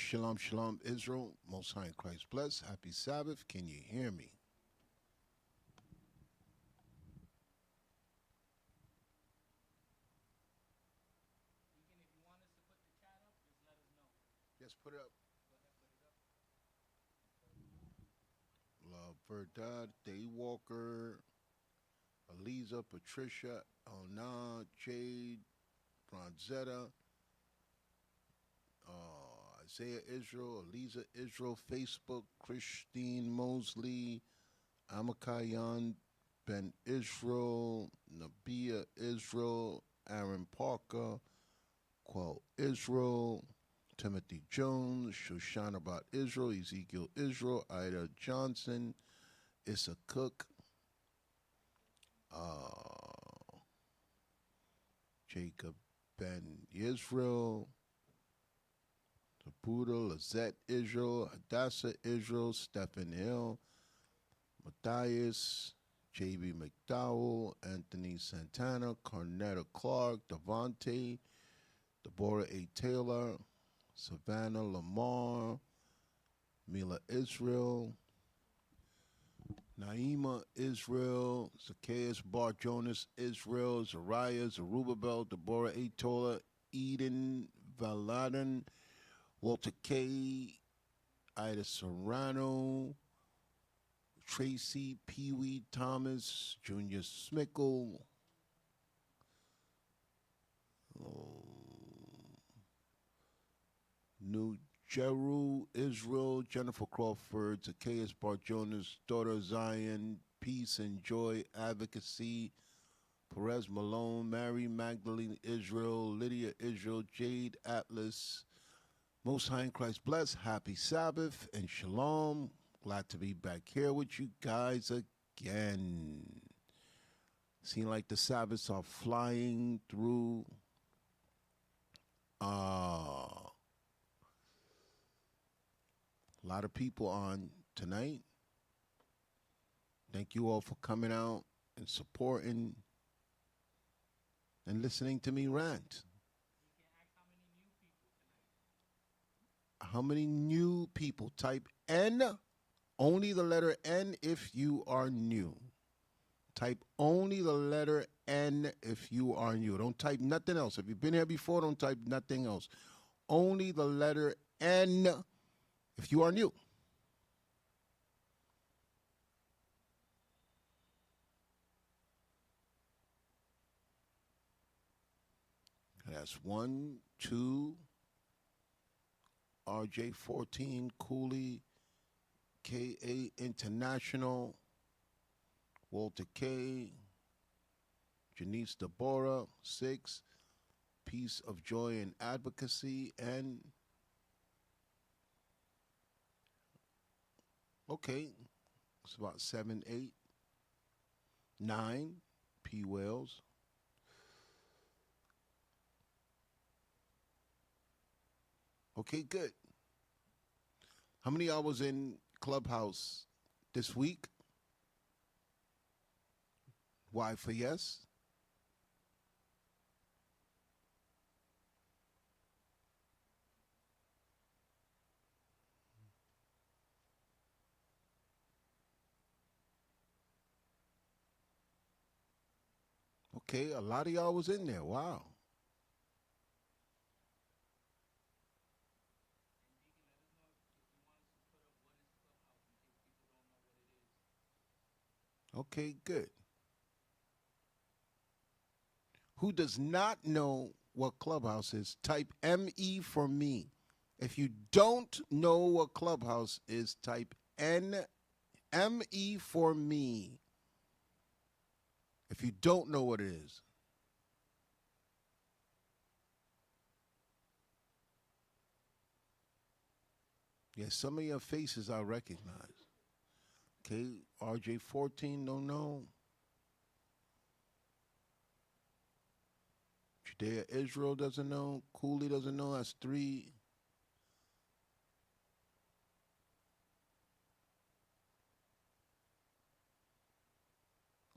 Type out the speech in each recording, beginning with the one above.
Shalom, shalom, Israel. Most High in Christ bless. Happy Sabbath. Can you hear me? If you want us to put the chat up, just let us know. Yes, put it up. Go ahead, La put it up. Verdad, Daywalker, Eliza, Patricia, Elna, Jade, Bronzetta, Isaiah Israel, Eliza Israel, Facebook, Christine Mosley, Amakayan, Ben Israel, Nabia Israel, Aaron Parker, Quell Israel, Timothy Jones, Shoshana about Israel, Ezekiel Israel, Ida Johnson, Issa Cook, Jacob Ben Israel, Buddha, Lizette Israel, Hadassah Israel, Stephen Hill, Matthias, J.B. McDowell, Anthony Santana, Cornetta Clark, Devontae, Deborah A. Taylor, Savannah Lamar, Mila Israel, Naima Israel, Zacchaeus Bar Jonas Israel, Zariah, Zerubbabel, Deborah A. Tola, Eden Valadan, Walter K., Ida Serrano, Tracy Pee Wee Thomas, Junior Smickle, New Jeru Israel, Jennifer Crawford, Zacchaeus Bar Jonas, Daughter Zion, Peace and Joy Advocacy, Perez Malone, Mary Magdalene Israel, Lydia Israel, Jade Atlas. Most High in Christ bless. Happy Sabbath and Shalom. Glad to be back here with you guys again. Seem like the Sabbaths are flying through. A lot of people on tonight. Thank you all for coming out and supporting and listening to me rant. You can ask how many new people tonight. How many new people? Type N, only the letter N if you are new. Type only the letter N if you are new. Don't type nothing else. If you've been here before, don't type nothing else. Only the letter N if you are new. That's 1, 2, RJ14, Cooley, KA International, Walter K, Janice Deborah, 6, Peace of Joy and Advocacy, and okay, it's about 7, 8, 9, P. Wells. Okay, good. How many hours in Clubhouse this week? Y for yes. Okay, a lot of y'all was in there. Wow. Okay, good. Who does not know what Clubhouse is, type ME for me. If you don't know what Clubhouse is, type ME for me. If you don't know what it is. Yeah, some of your faces I recognize. Okay, RJ14 don't know. Judea Israel doesn't know. Cooley doesn't know. That's 3.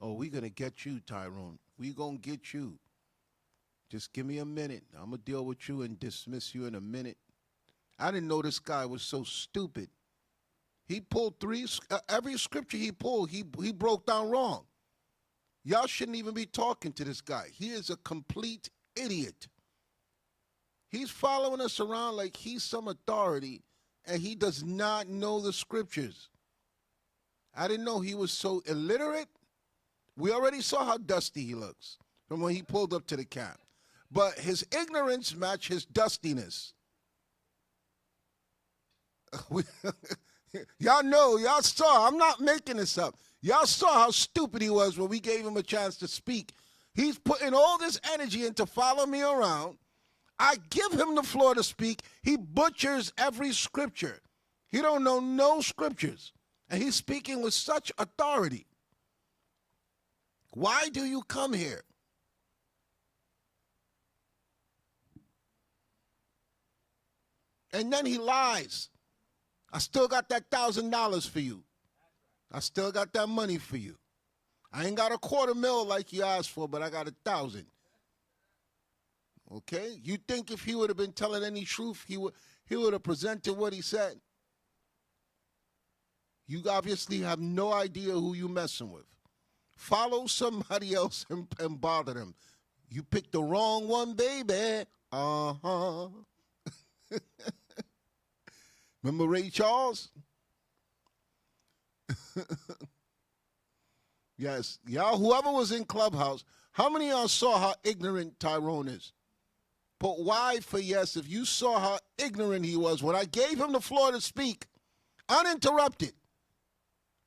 Oh, we going to get you, Tyrone. We going to get you. Just give me a minute. I'm going to deal with you and dismiss you in a minute. I didn't know this guy was so stupid. He pulled every scripture he pulled, he broke down wrong. Y'all shouldn't even be talking to this guy. He is a complete idiot. He's following us around like he's some authority, and he does not know the scriptures. I didn't know he was so illiterate. We already saw how dusty he looks from when he pulled up to the camp. But his ignorance matched his dustiness. Y'all know, y'all saw, I'm not making this up. Y'all saw how stupid he was when we gave him a chance to speak. He's putting all this energy into follow me around. I give him the floor to speak. He butchers every scripture. He don't know no scriptures. And he's speaking with such authority. Why do you come here? And then he lies. I still got that $1,000 for you. I still got that money for you. I ain't got $250,000 like you asked for, but I got 1,000. Okay? You think if he would have been telling any truth, he would have presented what he said? You obviously have no idea who you messing with. Follow somebody else and bother them. You picked the wrong one, baby. Uh-huh. Remember Ray Charles? Yes. Y'all, whoever was in Clubhouse, how many of y'all saw how ignorant Tyrone is? Put Y for yes if you saw how ignorant he was when I gave him the floor to speak, uninterrupted.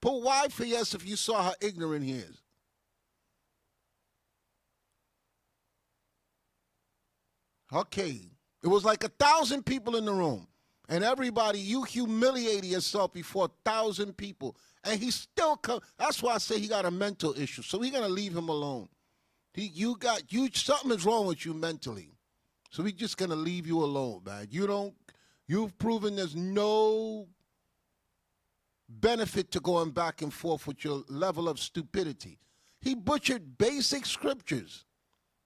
Put Y for yes if you saw how ignorant he is. Okay. It was like 1,000 people in the room. And everybody, you humiliated yourself before 1,000 people. And he still come. That's why I say he got a mental issue. So we're going to leave him alone. Something is wrong with you mentally. So we're just going to leave you alone, man. You've proven there's no benefit to going back and forth with your level of stupidity. He butchered basic scriptures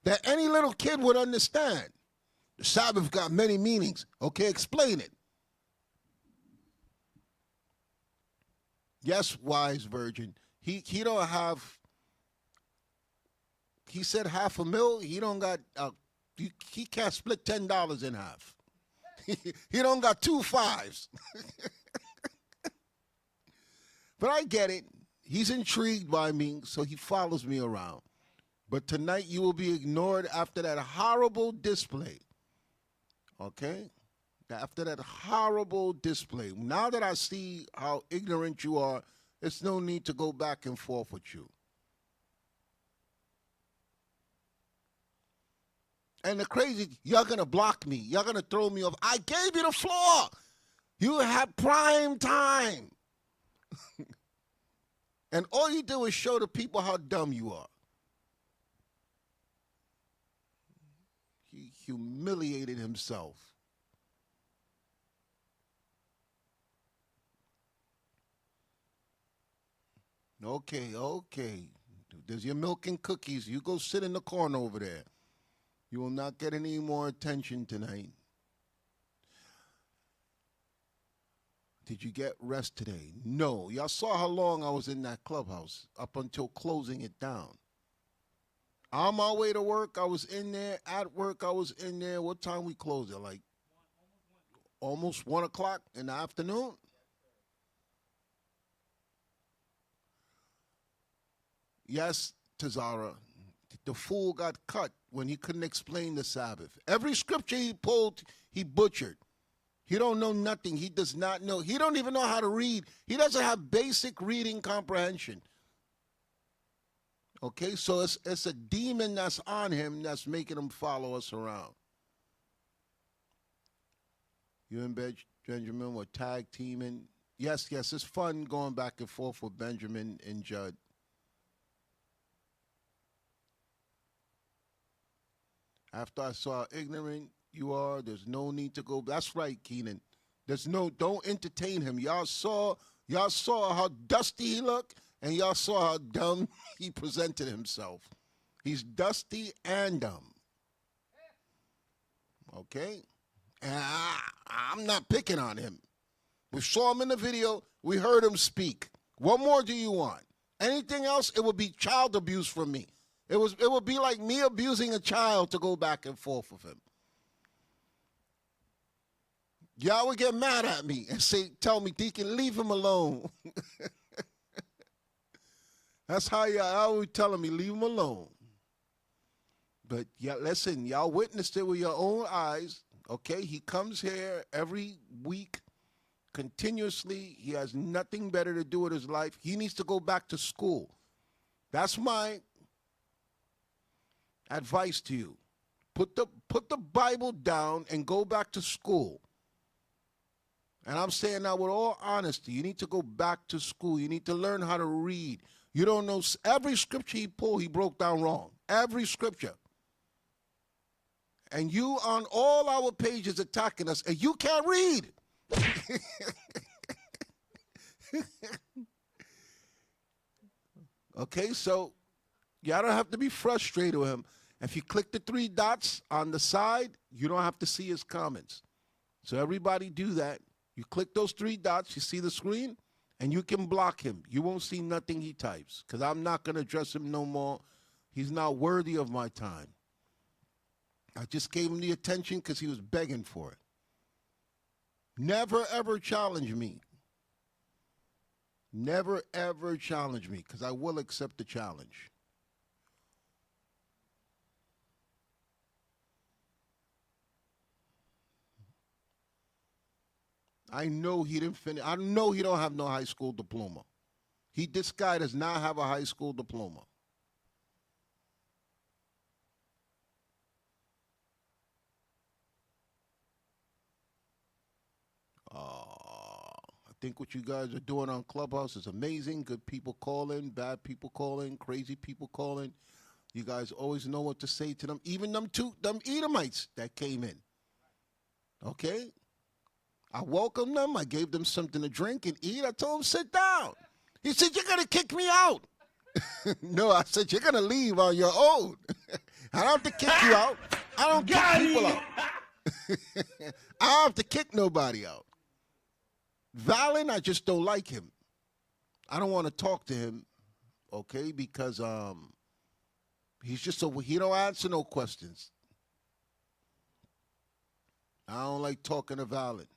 that any little kid would understand. The Sabbath got many meanings. Okay, explain it. Yes, wise virgin. He don't have, he said $500,000. He don't got, he can't split $10 in half. He don't got 2 5s. But I get it. He's intrigued by me, so he follows me around. But tonight you will be ignored after that horrible display. Okay? After that horrible display. Now that I see how ignorant you are, there's no need to go back and forth with you. And the crazy, you're going to block me. You're going to throw me off. I gave you the floor. You had prime time. And all you do is show the people how dumb you are. He humiliated himself. Okay. There's your milk and cookies. You go sit in the corner over there. You will not get any more attention tonight. Did you get rest today? No. Y'all saw how long I was in that clubhouse up until closing it down. On my way to work, I was in there. At work, I was in there. What time we closed it? Like almost 1 o'clock in the afternoon? Yes, Tazara, the fool got cut when he couldn't explain the Sabbath. Every scripture he pulled, he butchered. He don't know nothing. He does not know. He don't even know how to read. He doesn't have basic reading comprehension. Okay, so it's a demon that's on him that's making him follow us around. You and Benjamin were tag teaming. Yes, it's fun going back and forth with Benjamin and Judd. After I saw how ignorant you are, there's no need to go. That's right, Keenan. Don't entertain him. Y'all saw how dusty he looked, and y'all saw how dumb he presented himself. He's dusty and dumb. Okay? And I'm not picking on him. We saw him in the video. We heard him speak. What more do you want? Anything else, it would be child abuse from me. It would be like me abusing a child to go back and forth with him. Y'all would get mad at me and tell me, Deacon, leave him alone. That's how y'all always telling me, leave him alone. But yeah, listen, y'all witnessed it with your own eyes. Okay, he comes here every week continuously. He has nothing better to do with his life. He needs to go back to school. That's my advice to you. Put the Bible down and go back to school. And I'm saying that with all honesty. You need to go back to school. You need to learn how to read. You don't know. Every scripture he pulled, he broke down wrong. Every scripture. And you on all our pages attacking us, and you can't read. Okay, so y'all don't have to be frustrated with him. If you click the 3 dots on the side, you don't have to see his comments. So everybody do that. You click those 3 dots, you see the screen, and you can block him. You won't see nothing he types, because I'm not going to address him no more. He's not worthy of my time. I just gave him the attention because he was begging for it. Never, ever challenge me. Never, ever challenge me, because I will accept the challenge. I know he didn't finish. I know he don't have no high school diploma. This guy does not have a high school diploma. I think what you guys are doing on Clubhouse is amazing. Good people calling, bad people calling, crazy people calling. You guys always know what to say to them. Even them Edomites that came in. Okay? I welcomed them. I gave them something to drink and eat. I told them, sit down. He said, you're going to kick me out. No, I said, you're going to leave on your own. I don't have to kick you out. I don't kick people out. I don't have to kick nobody out. Valen, I just don't like him. I don't want to talk to him, okay, because he's just he don't answer no questions. I don't like talking to Valen.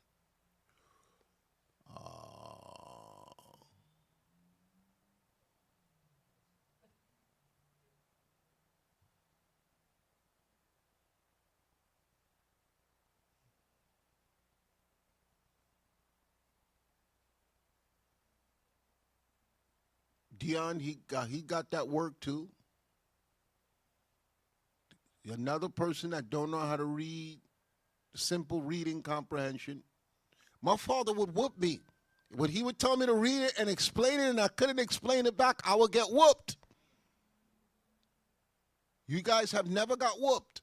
Dion, he got that work too. Another person that don't know how to read, simple reading comprehension. My father would whoop me. When he would tell me to read it and explain it and I couldn't explain it back, I would get whooped. You guys have never got whooped.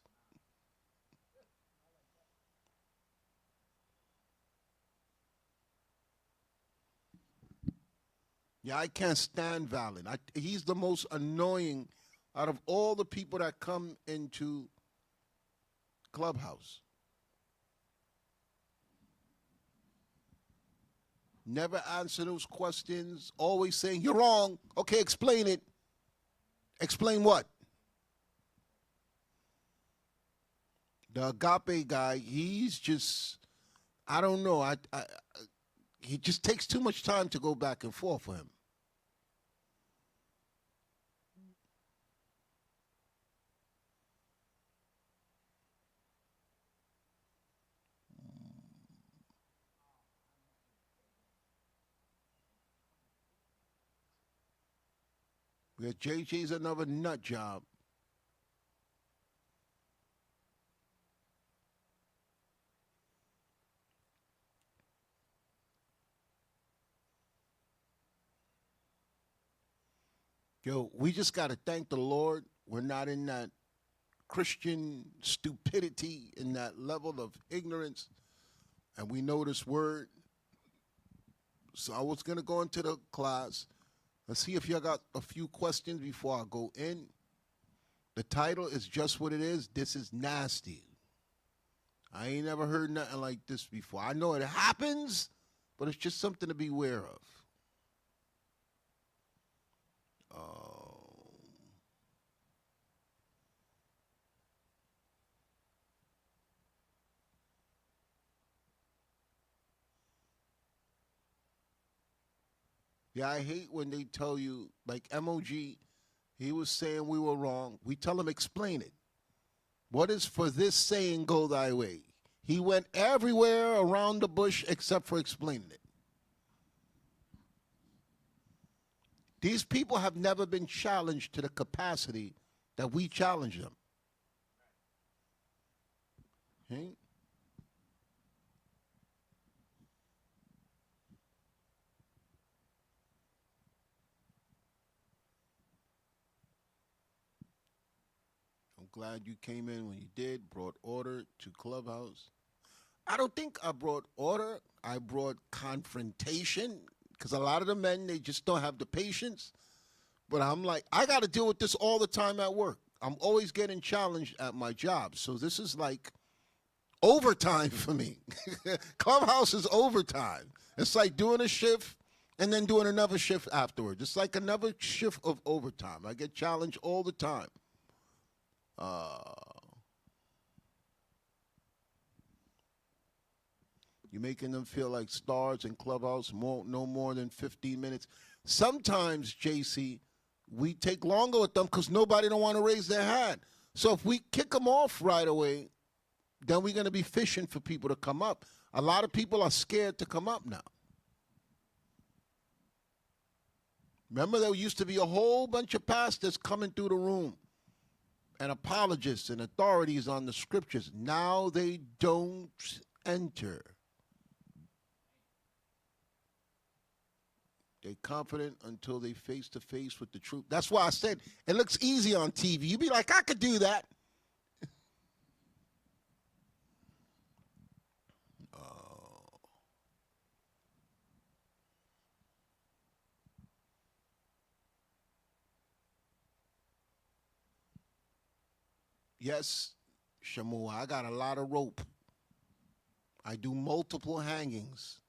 Yeah, I can't stand Valen. He's the most annoying out of all the people that come into Clubhouse. Never answer those questions. Always saying, you're wrong. Okay, explain it. Explain what? The agape guy, he's just, I don't know. He just takes too much time to go back and forth for him. Yeah, JJ's another nut job. Yo, we just got to thank the Lord. We're not in that Christian stupidity, in that level of ignorance, and we know this word. So I was going to go into the class. Let's see if y'all got a few questions before I go in. The title is just what it is. This is nasty. I ain't never heard nothing like this before. I know it happens, but it's just something to be aware of. Yeah, I hate when they tell you, like MOG, he was saying we were wrong. We tell him, explain it. What is for this saying, go thy way? He went everywhere around the bush except for explaining it. These people have never been challenged to the capacity that we challenge them. Okay? I'm glad you came in when you did, brought order to Clubhouse. I don't think I brought order. I brought confrontation because a lot of the men, they just don't have the patience. But I'm like, I got to deal with this all the time at work. I'm always getting challenged at my job. So this is like overtime for me. Clubhouse is overtime. It's like doing a shift and then doing another shift afterwards. It's like another shift of overtime. I get challenged all the time. You're making them feel like stars in Clubhouse, no more than 15 minutes. Sometimes, JC, we take longer with them because nobody don't want to raise their hand. So if we kick them off right away, then we're going to be fishing for people to come up. A lot of people are scared to come up now. Remember, there used to be a whole bunch of pastors coming through the room and apologists and authorities on the scriptures. Now they don't enter. They're confident until they face to face with the truth. That's why I said it looks easy on TV. You be like, I could do that. Yes, Shamu, I got a lot of rope. I do multiple hangings.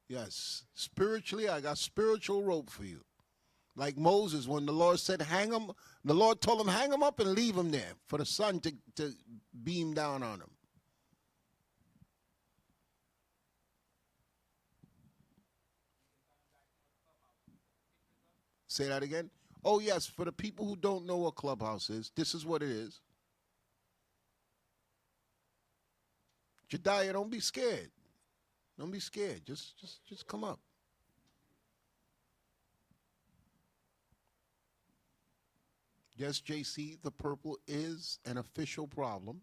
Yes, spiritually, I got spiritual rope for you. Like Moses, when the Lord said, hang him, the Lord told him, hang him up and leave him there for the sun to beam down on him. Say that again? Oh, yes, for the people who don't know what Clubhouse is, this is what it is. Jediah, don't be scared. Don't be scared. Just come up. Yes, JC, the purple is an official problem.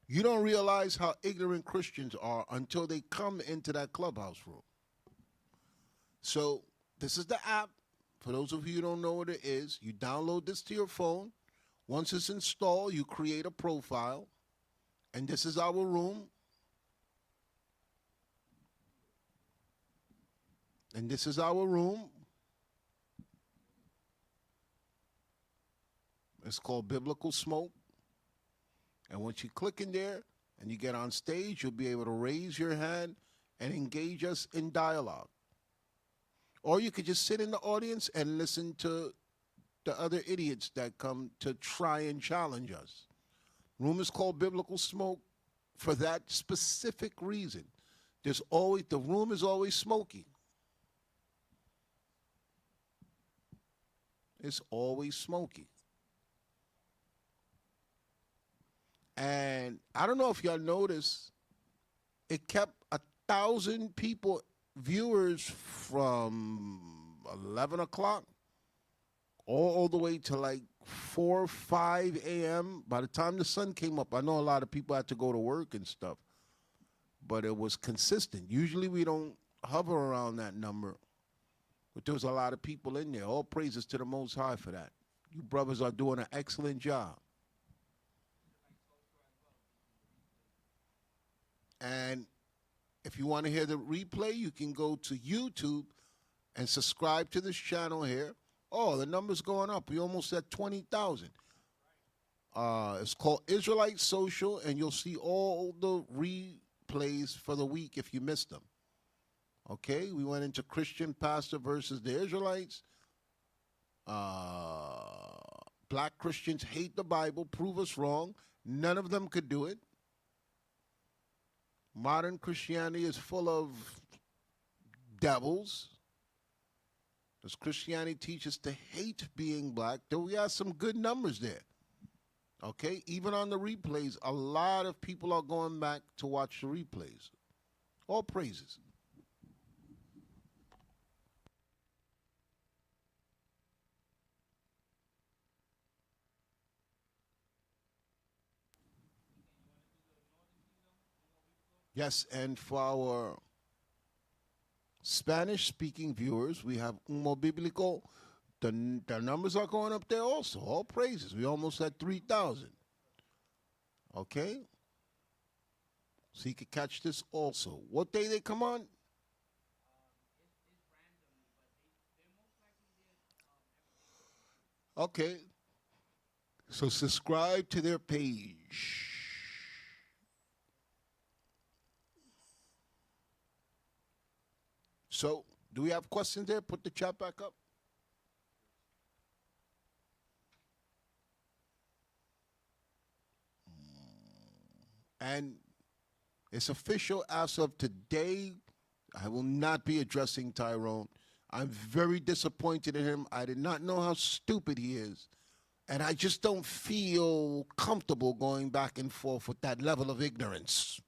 You don't realize how ignorant Christians are until they come into that Clubhouse room. So this is the app. For those of you who don't know what it is, you download this to your phone. Once it's installed, you create a profile. And this is our room. And this is our room. It's called Biblical Smoke. And once you click in there and you get on stage, you'll be able to raise your hand and engage us in dialogue. Or you could just sit in the audience and listen to the other idiots that come to try and challenge us. Room is called Biblical Smoke for that specific reason. The room is always smoky. It's always smoky. And I don't know if y'all noticed, it kept 1,000 people, viewers from 11 o'clock all the way to like 4 or 5 a.m. By the time the sun came up, I know a lot of people had to go to work and stuff, but it was consistent. Usually we don't hover around that number, but there was a lot of people in there. All praises to the Most High for that. You brothers are doing an excellent job. And if you want to hear the replay, you can go to YouTube and subscribe to this channel here. Oh, the number's going up. We almost at 20,000. It's called Israelite Social, and you'll see all the replays for the week if you missed them. Okay, we went into Christian pastor versus the Israelites. Black Christians hate the Bible, prove us wrong. None of them could do it. Modern Christianity is full of devils. Does Christianity teach us to hate being black? Though we have some good numbers there. Okay, even on the replays, a lot of people are going back to watch the replays. All praises. Yes, and for our Spanish-speaking viewers, we have Umo Biblico. The numbers are going up there also. All praises. We almost at 3,000. Okay? So you can catch this also. What day they come on? It's randomly, but they're most likely there. Okay. So subscribe to their page. So, do we have questions there? Put the chat back up. And it's official as of today. I will not be addressing Tyrone. I'm very disappointed in him. I did not know how stupid he is. And I just don't feel comfortable going back and forth with that level of ignorance.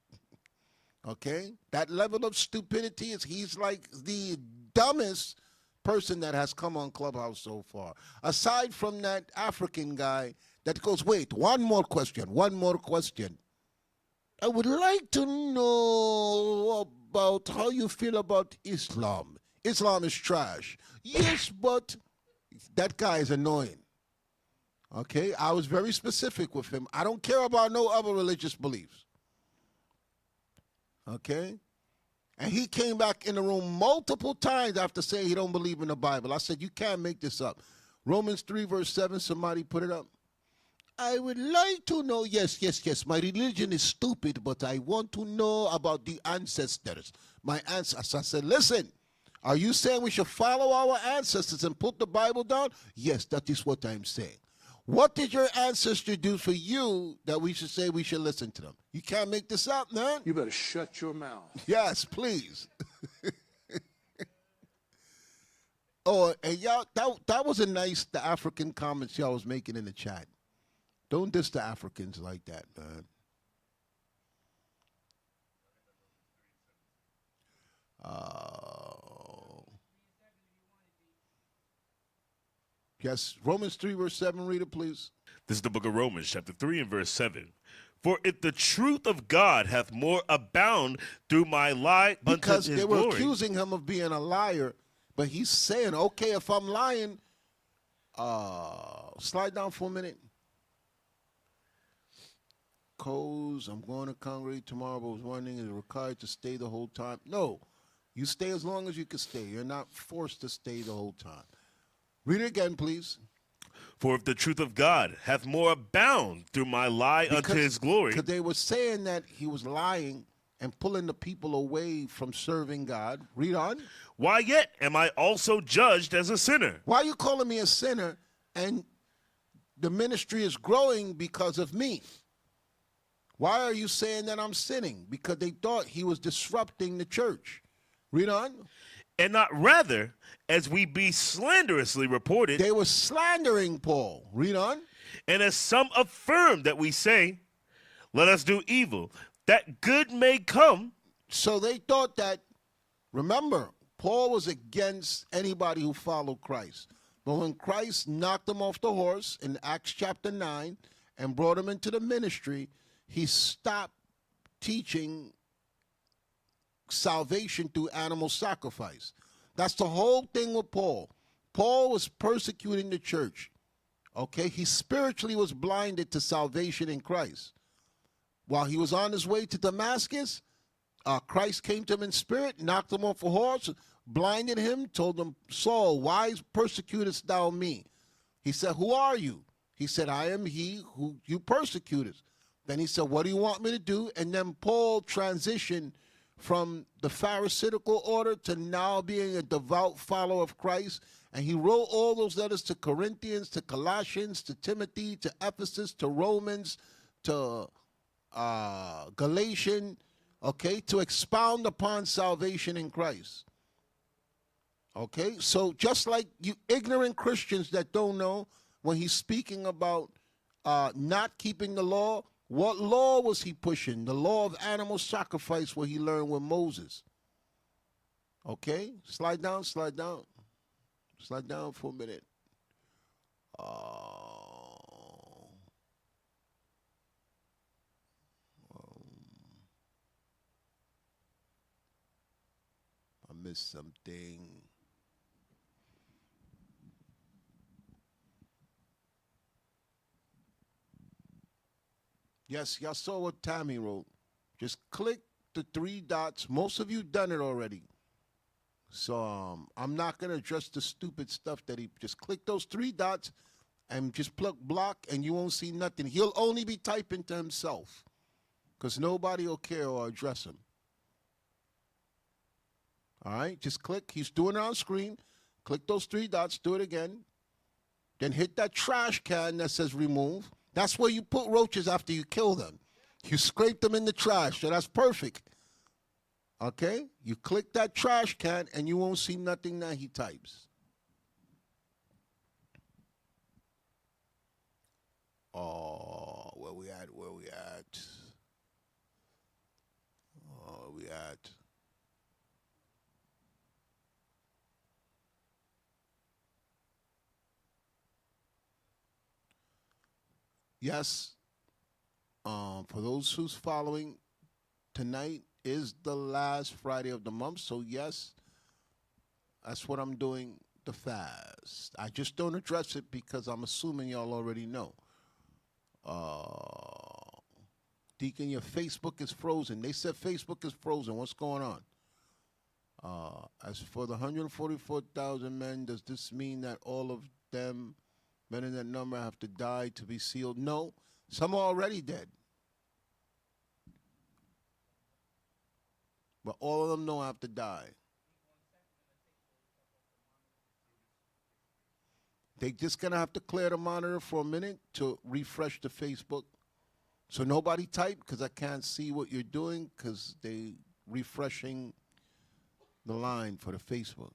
Okay? That level of stupidity he's like the dumbest person that has come on Clubhouse so far. Aside from that African guy that goes, wait, one more question. I would like to know about how you feel about Islam. Islam is trash. Yes, but that guy is annoying. Okay? I was very specific with him. I don't care about no other religious beliefs. Okay? And he came back in the room multiple times after saying he don't believe in the Bible. I said, you can't make this up. Romans 3 verse 7, somebody put it up. I would like to know, yes, my religion is stupid, but I want to know about the ancestors. My ancestors. I said, listen, are you saying we should follow our ancestors and put the Bible down? Yes, that is what I'm saying. What did your ancestor do for you that we should say we should listen to them? You can't make this up, man. You better shut your mouth. Yes, please. Oh, and y'all, that was a nice, the African comments y'all was making in the chat. Don't diss the Africans like that, man. Yes, Romans 3 verse 7, read it, please. This is the book of Romans, chapter 3 and verse 7. For if the truth of God hath more abound through my lie because unto his they were glory. accusing him of being a liar, but he's saying, okay, if I'm lying, slide down for a minute. Codes, I'm going to congregate tomorrow, but was wondering, is it required to stay the whole time? No, you stay as long as you can stay. You're not forced to stay the whole time. Read it again, please. For if the truth of God hath more abound through my lie unto his glory. Because they were saying that he was lying and pulling the people away from serving God. Read on. Why yet am I also judged as a sinner? Why are you calling me a sinner and the ministry is growing because of me? Why are you saying that I'm sinning? Because they thought he was disrupting the church. Read on. And not rather, as we be slanderously reported. They were slandering Paul. Read on. And as some affirm that we say, let us do evil, that good may come. So they thought that, remember, Paul was against anybody who followed Christ. But when Christ knocked him off the horse in Acts chapter 9 and brought him into the ministry, he stopped teaching salvation through animal sacrifice. That's the whole thing with Paul. Paul was persecuting the church. Okay? He spiritually was blinded to salvation in Christ. While he was on his way to Damascus, Christ came to him in spirit, knocked him off a horse, blinded him, told him, Saul, why persecutest thou me? He said, who are you? He said, I am he who you persecutest. Then he said, what do you want me to do? And then Paul transitioned from the Pharisaical order to now being a devout follower of Christ. And he wrote all those letters to Corinthians, to Colossians, to Timothy, to Ephesus, to Romans, to Galatians, okay, to expound upon salvation in Christ. Okay, so just like you ignorant Christians that don't know, when he's speaking about not keeping the law, what law was he pushing? The law of animal sacrifice, what he learned with Moses. Okay, slide down for a minute. I missed something. Yes, y'all saw what Tammy wrote. Just click the 3 dots. Most of you done it already. So I'm not going to address the stupid stuff that he just click those 3 dots and just block and you won't see nothing. He'll only be typing to himself because nobody will care or address him. All right, just click. He's doing it on screen. Click those 3 dots. Do it again. Then hit that trash can that says remove. That's where you put roaches after you kill them. You scrape them in the trash, so that's perfect. Okay? You click that trash can, and you won't see nothing that he types. Oh, where we at? Oh, where we at? Yes, for those who's following, tonight is the last Friday of the month. So, yes, that's what I'm doing, the fast. I just don't address it because I'm assuming y'all already know. Deacon, your Facebook is frozen. They said Facebook is frozen. What's going on? As for the 144,000 men, does this mean that all of them, men in that number, have to die to be sealed? No. Some are already dead. But all of them don't have to die. They just going to have to clear the monitor for a minute to refresh the Facebook. So nobody type because I can't see what you're doing because they refreshing the line for the Facebook.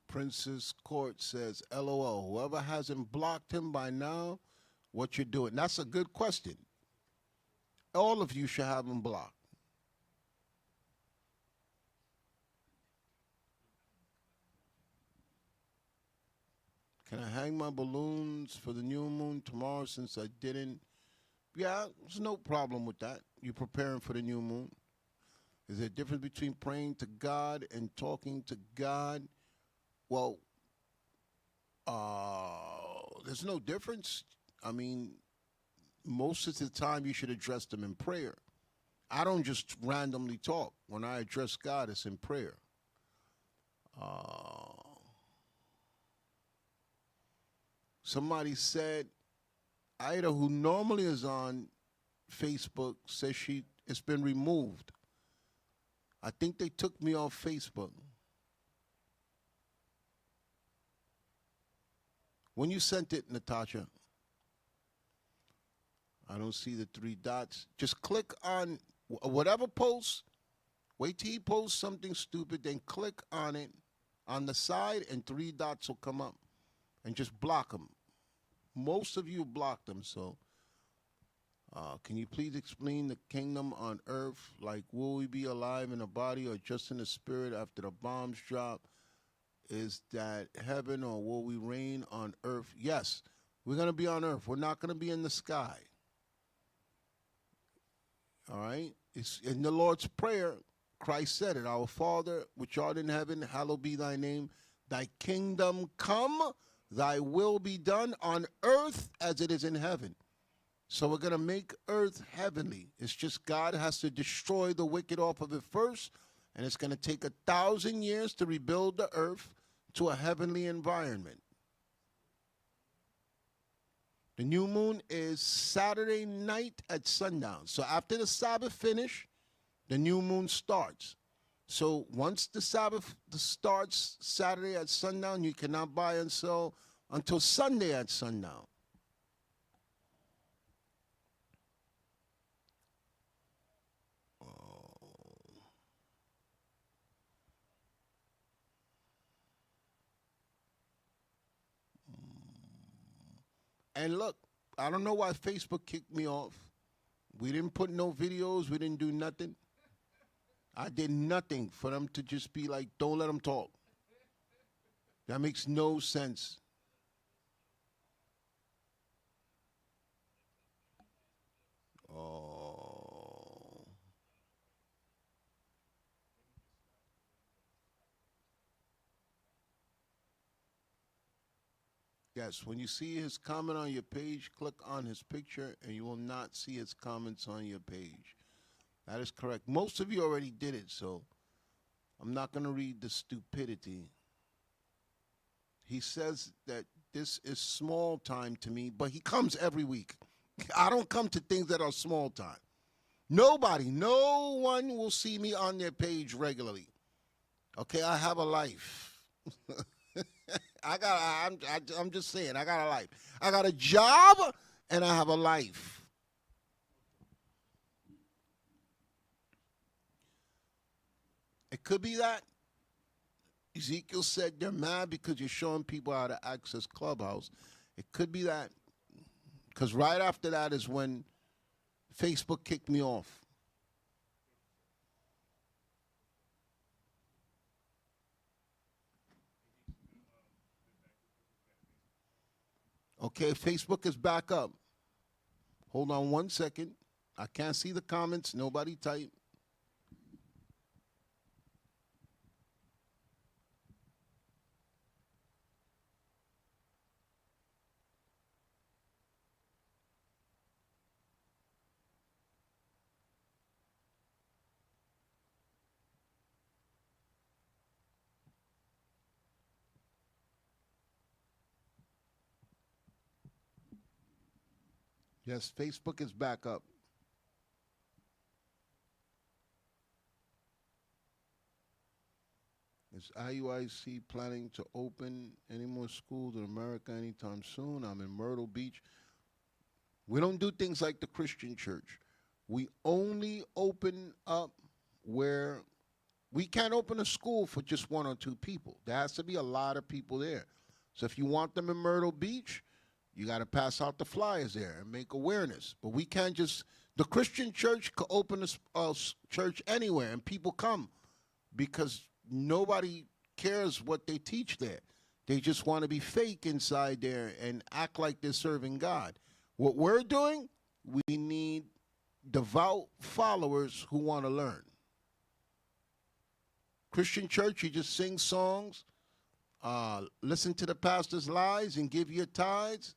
Princess Court says, LOL, whoever hasn't blocked him by now, what you're doing? That's a good question. All of you should have him blocked. Can I hang my balloons for the new moon tomorrow since I didn't? Yeah, there's no problem with that. You're preparing for the new moon. Is there a difference between praying to God and talking to God? Well, there's no difference. I mean, most of the time you should address them in prayer. I don't just randomly talk. When I address God, it's in prayer. Somebody said, Ida, who normally is on Facebook, says it's been removed. I think they took me off Facebook. When you sent it, Natasha, I don't see the 3 dots. Just click on whatever post Wait till he posts something stupid, then click on it on the side, and 3 dots will come up, and just block them. Most of you blocked them, so can you please explain the kingdom on earth? Like, will we be alive in a body or just in the spirit after the bombs drop? Is that heaven, or will we reign on earth? Yes, we're going to be on earth. We're not going to be in the sky. All right? It's in the Lord's Prayer. Christ said it. Our Father, which art in heaven, hallowed be thy name. Thy kingdom come, thy will be done on earth as it is in heaven. So we're going to make earth heavenly. It's just God has to destroy the wicked off of it first, and it's going to take 1,000 years to rebuild the earth to a heavenly environment. The new moon is Saturday night at sundown. So after the Sabbath finish, the new moon starts. So once the Sabbath starts Saturday at sundown, you cannot buy and sell until Sunday at sundown. And look, I don't know why Facebook kicked me off. We didn't put no videos. We didn't do nothing. I did nothing for them to just be like, don't let them talk. That makes no sense. Oh. Yes, when you see his comment on your page, click on his picture, and you will not see his comments on your page. That is correct. Most of you already did it, so I'm not going to read the stupidity. He says that this is small time to me, but he comes every week. I don't come to things that are small time. Nobody, no one will see me on their page regularly. Okay, I have a life. I'm just saying, I got a life. I got a job, and I have a life. It could be that. Ezekiel said they're mad because you're showing people how to access Clubhouse. It could be that. Because right after that is when Facebook kicked me off. Okay, Facebook is back up. Hold on 1 second. I can't see the comments. Nobody type. Yes, Facebook is back up. Is IUIC planning to open any more schools in America anytime soon? I'm in Myrtle Beach. We don't do things like the Christian church. We only open up where we can't open a school for just 1 or 2 people. There has to be a lot of people there. So if you want them in Myrtle Beach, you got to pass out the flyers there and make awareness. But we can't just, the Christian church could open a church anywhere and people come because nobody cares what they teach there. They just want to be fake inside there and act like they're serving God. What we're doing, we need devout followers who want to learn. Christian church, you just sing songs, listen to the pastor's lies, and give your tithes.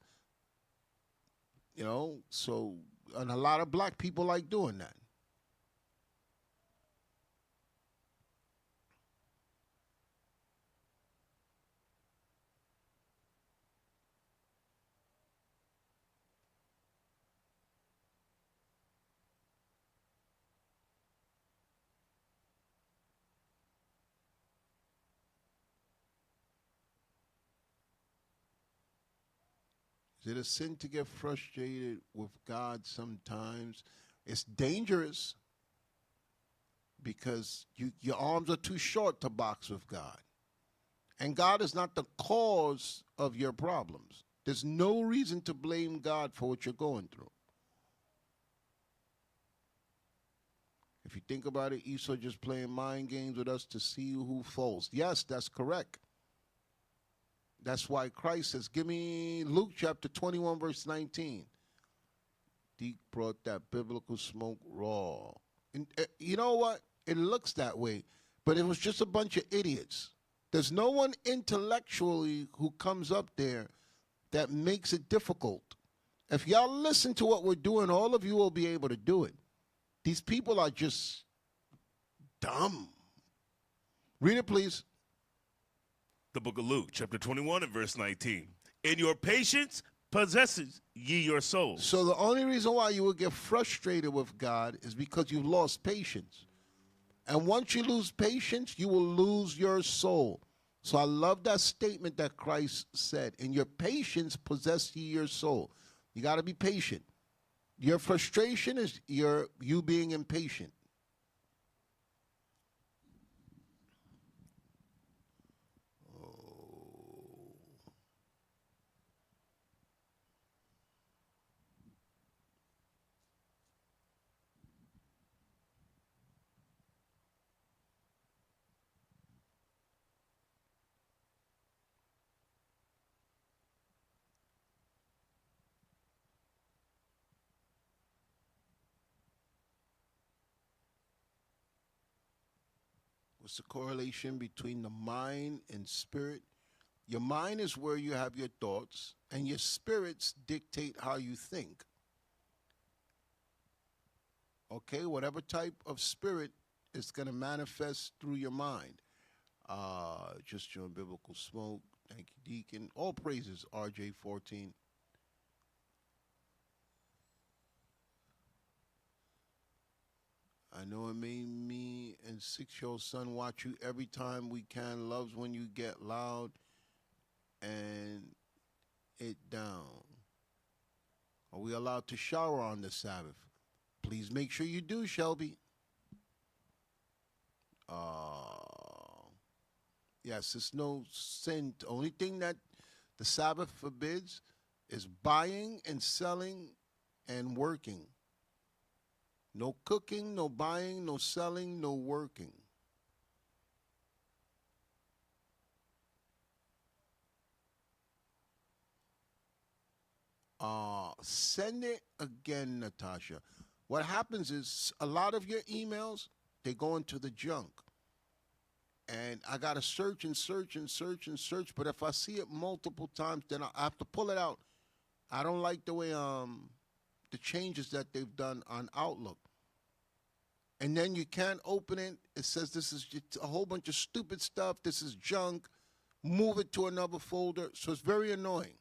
You know, so, and a lot of black people like doing that. Is it a sin to get frustrated with God sometimes? It's dangerous because your arms are too short to box with God. And God is not the cause of your problems. There's no reason to blame God for what you're going through. If you think about it, Esau just playing mind games with us to see who falls. Yes, that's correct. That's why Christ says, give me Luke chapter 21, verse 19. Deke brought that biblical smoke raw. And you know what? It looks that way, but it was just a bunch of idiots. There's no one intellectually who comes up there that makes it difficult. If y'all listen to what we're doing, all of you will be able to do it. These people are just dumb. Read it, please. The book of Luke, chapter 21 and verse 19. In your patience possesses ye your souls. So the only reason why you will get frustrated with God is because you've lost patience. And once you lose patience, you will lose your soul. So I love that statement that Christ said. In your patience possess ye your soul. You got to be patient. Your frustration is you being impatient. What's the correlation between the mind and spirit? Your mind is where you have your thoughts, and your spirits dictate how you think. Okay, whatever type of spirit is going to manifest through your mind. Just join Biblical Smoke. Thank you, Deacon. All praises, RJ14. I know it made me and 6-year-old son watch you every time we can. Loves when you get loud and it down. Are we allowed to shower on the Sabbath? Please make sure you do, Shelby. Yes, it's no sin. The only thing that the Sabbath forbids is buying and selling and working. No cooking, no buying, no selling, no working. Send it again, Natasha. What happens is a lot of your emails, they go into the junk. And I got to search and search and search and search. But if I see it multiple times, then I have to pull it out. I don't like the way the changes that they've done on Outlook. And then you can't open it. It says this is just a whole bunch of stupid stuff. This is junk. Move it to another folder. So it's very annoying.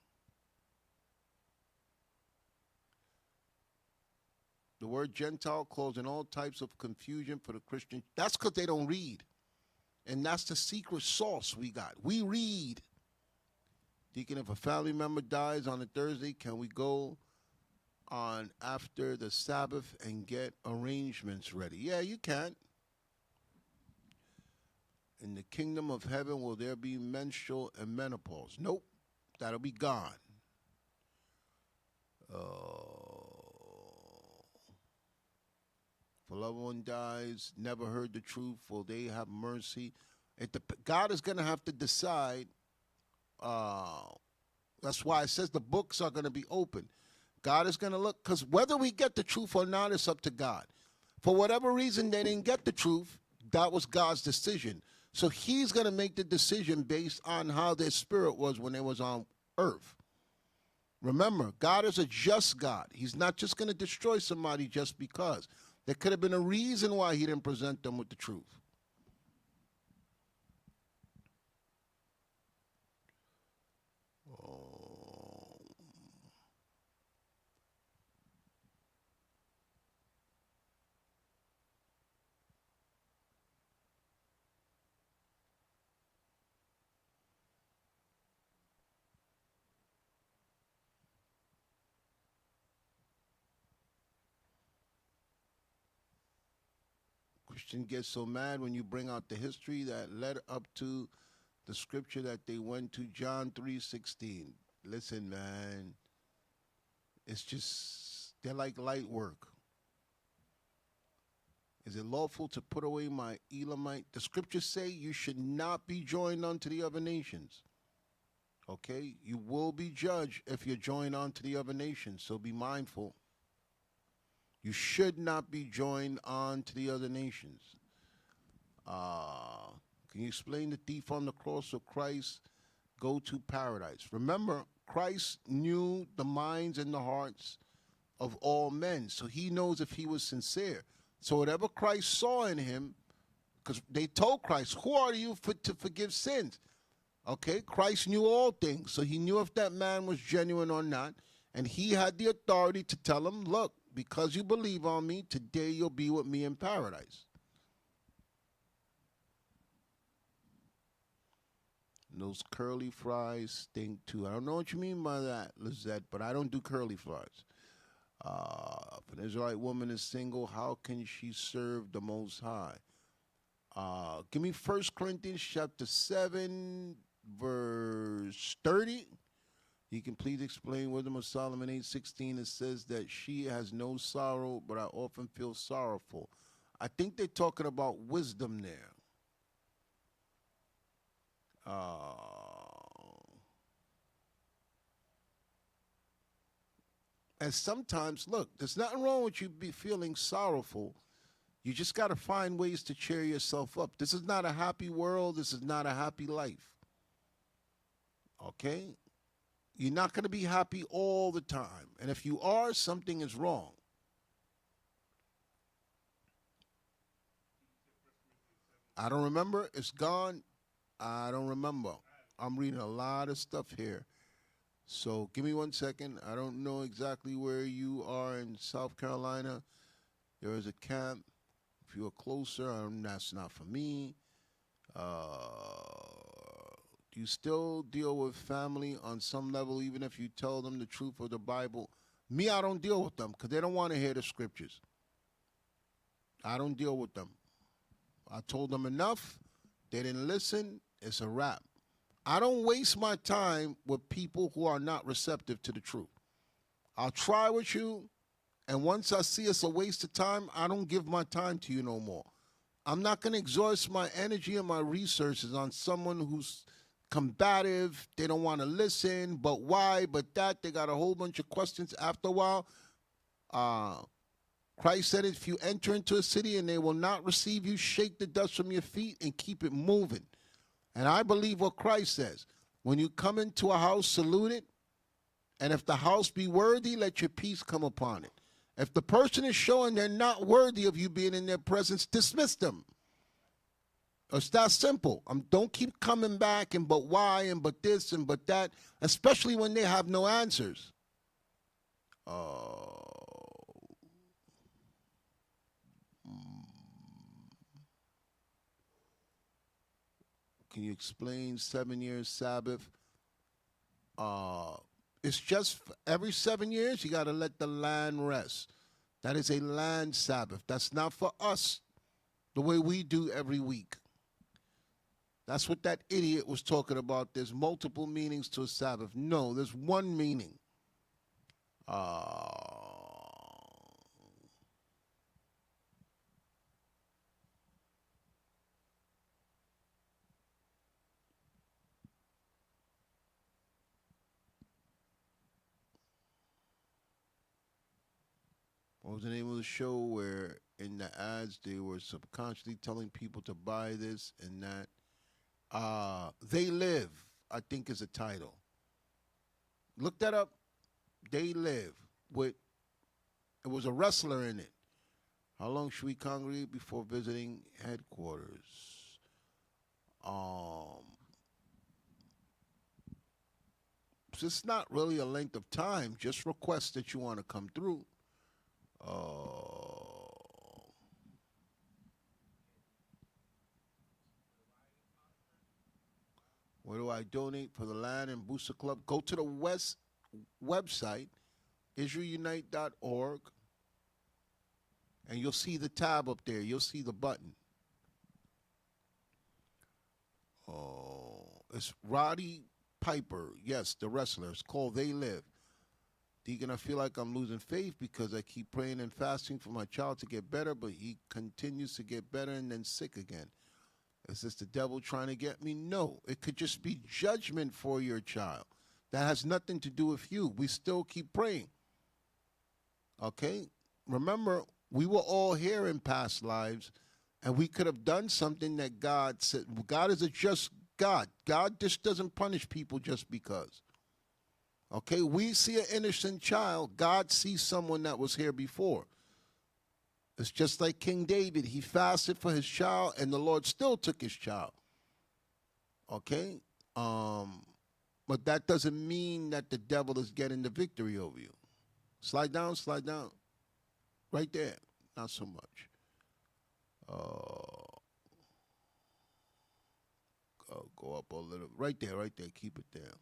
The word Gentile causing all types of confusion for the Christian. That's because they don't read. And that's the secret sauce we got. We read. Deacon, if a family member dies on a Thursday, can we go on after the Sabbath and get arrangements ready? Yeah, you can. In the kingdom of heaven, will there be menstrual and menopause? Nope, that'll be gone. If a loved one dies, never heard the truth, will they have mercy? God is going to have to decide. That's why it says the books are going to be open. God is going to look, because whether we get the truth or not, it's up to God. For whatever reason they didn't get the truth, that was God's decision. So he's going to make the decision based on how their spirit was when they was on earth. Remember, God is a just God. He's not just going to destroy somebody just because. There could have been a reason why he didn't present them with the truth. Christians get so mad when you bring out the history that led up to the scripture that they went to, John 3:16. Listen, man, it's just, they're like light work. Is it lawful to put away my Elamite? The scriptures say you should not be joined unto the other nations. Okay? You will be judged if you're joined unto the other nations, so be mindful. You should not be joined on to the other nations. Can you explain the thief on the cross of Christ go to paradise? Remember, Christ knew the minds and the hearts of all men, so he knows if he was sincere. So whatever Christ saw in him, because they told Christ, who are you to forgive sins? Okay, Christ knew all things, so he knew if that man was genuine or not, and he had the authority to tell him, look, because you believe on me, today you'll be with me in paradise. And those curly fries stink too. I don't know what you mean by that, Lizette, but I don't do curly fries. If an Israelite woman is single, how can she serve the Most High? Give me 1 Corinthians chapter 7, verse 30. You can please explain Wisdom of Solomon 8:16. It says that she has no sorrow, but I often feel sorrowful. I think they're talking about wisdom there. And sometimes, look, there's nothing wrong with you be feeling sorrowful. You just got to find ways to cheer yourself up. This is not a happy world. This is not a happy life. Okay? You're not going to be happy all the time. And if you are, something is wrong. I don't remember. It's gone. I don't remember. I'm reading a lot of stuff here. So give me 1 second. I don't know exactly where you are in South Carolina. There is a camp. If you're closer, that's not for me. Do you still deal with family on some level, even if you tell them the truth of the Bible? Me, I don't deal with them because they don't want to hear the scriptures. I don't deal with them. I told them enough. They didn't listen. It's a wrap. I don't waste my time with people who are not receptive to the truth. I'll try with you, and once I see it's a waste of time, I don't give my time to you no more. I'm not going to exhaust my energy and my resources on someone who's combative. They don't want to listen, but why, but that. They got a whole bunch of questions. After a while, Christ said, if you enter into a city and they will not receive you, shake the dust from your feet and keep it moving. And I believe what Christ says. When you come into a house, salute it. And if the house be worthy, let your peace come upon it. If the person is showing they're not worthy of you being in their presence, dismiss them. It's that simple. Don't keep coming back and but why and but this and but that, especially when they have no answers. Can you explain 7 years Sabbath? It's just every 7 years you got to let the land rest. That is a land Sabbath. That's not for us the way we do every week. That's what that idiot was talking about. There's multiple meanings to a Sabbath. No, there's one meaning. What was the name of the show where in the ads they were subconsciously telling people to buy this and that? They Live, I think is the title. Look that up. They Live. It was a wrestler in it. How long should we congregate before visiting headquarters? It's not really a length of time. Just request that you want to come through. Where do I donate for the land and Booster Club? Go to the West website, IsraelUnite.org. And you'll see the tab up there. You'll see the button. Oh, it's Roddy Piper. Yes, the wrestler. It's called They Live. Deacon, I feel like I'm losing faith because I keep praying and fasting for my child to get better, but he continues to get better and then sick again. Is this the devil trying to get me? No. It could just be judgment for your child. That has nothing to do with you. We still keep praying. Okay? Remember, we were all here in past lives, and we could have done something that God said. God is a just God. God just doesn't punish people just because. Okay? We see an innocent child. God sees someone that was here before. It's just like King David. He fasted for his child, and the Lord still took his child. Okay? But that doesn't mean that the devil is getting the victory over you. Slide down, slide down. Right there. Not so much. Go up a little. Right there, right there. Keep it there.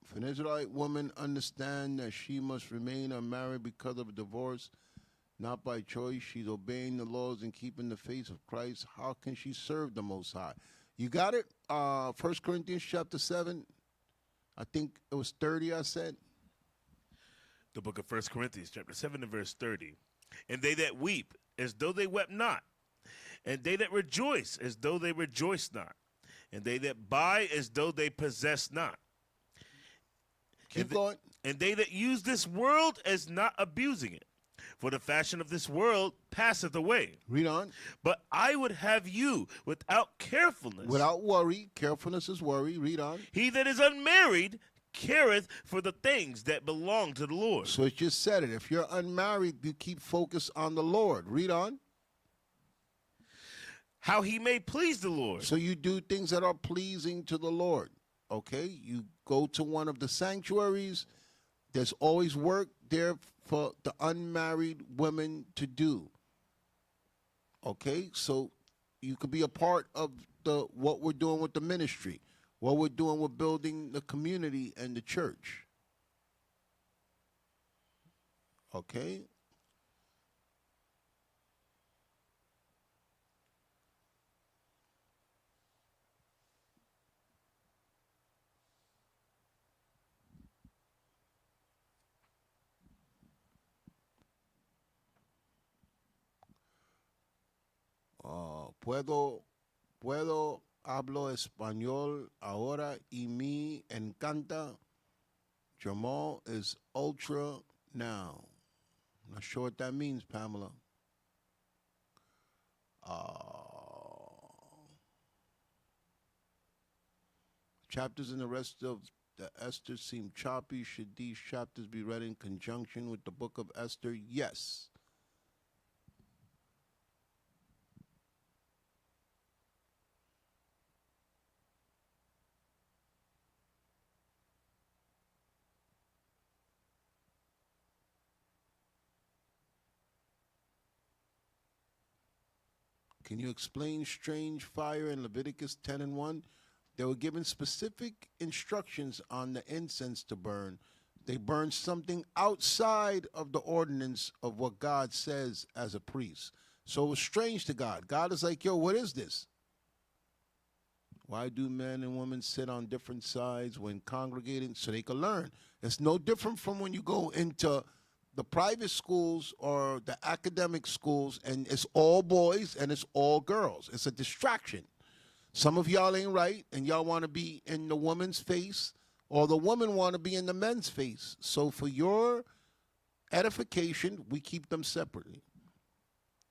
If an Israelite woman understand that she must remain unmarried because of a divorce, not by choice, she's obeying the laws and keeping the faith of Christ, how can she serve the Most High? You got it? 1 Corinthians chapter 7. I think it was 30, I said. The book of 1 Corinthians chapter 7 and verse 30. And they that weep as though they wept not, and they that rejoice as though they rejoiced not, and they that buy as though they possess not. Keep going. And they that use this world as not abusing it. For the fashion of this world passeth away. Read on. But I would have you without carefulness. Without worry. Carefulness is worry. Read on. He that is unmarried careth for the things that belong to the Lord. So it just said it. If you're unmarried, you keep focused on the Lord. Read on. How he may please the Lord. So you do things that are pleasing to the Lord. Okay? You go to one of the sanctuaries. There's always work there for the unmarried women to do. Okay? So you could be a part of what we're doing with the ministry, what we're doing with building the community and the church. Okay? Puedo hablo español ahora y me encanta. Jamal is ultra now. Not sure what that means, Pamela. Chapters in the rest of the Esther seem choppy. Should these chapters be read in conjunction with the book of Esther? Yes. Can you explain strange fire in Leviticus 10 and 1? They were given specific instructions on the incense to burn. They burned something outside of the ordinance of what God says as a priest. So it was strange to God. God is like, yo, what is this? Why do men and women sit on different sides when congregating? So they can learn. It's no different from when you go into the private schools or the academic schools and it's all boys and it's all girls. It's a distraction. Some of y'all ain't right and y'all want to be in the woman's face or the woman want to be in the men's face. So for your edification, we keep them separately.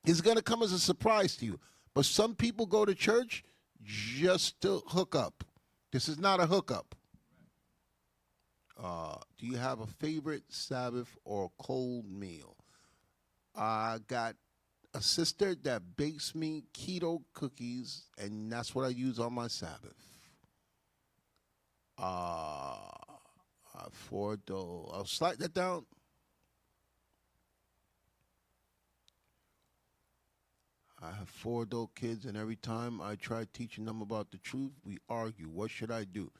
It's going to come as a surprise to you. But some people go to church just to hook up. This is not a hookup. Do you have a favorite Sabbath or cold meal? I got a sister that bakes me keto cookies, and that's what I use on my Sabbath. I'll slide that down. I have 4 adult kids, and every time I try teaching them about the truth, we argue. What should I do?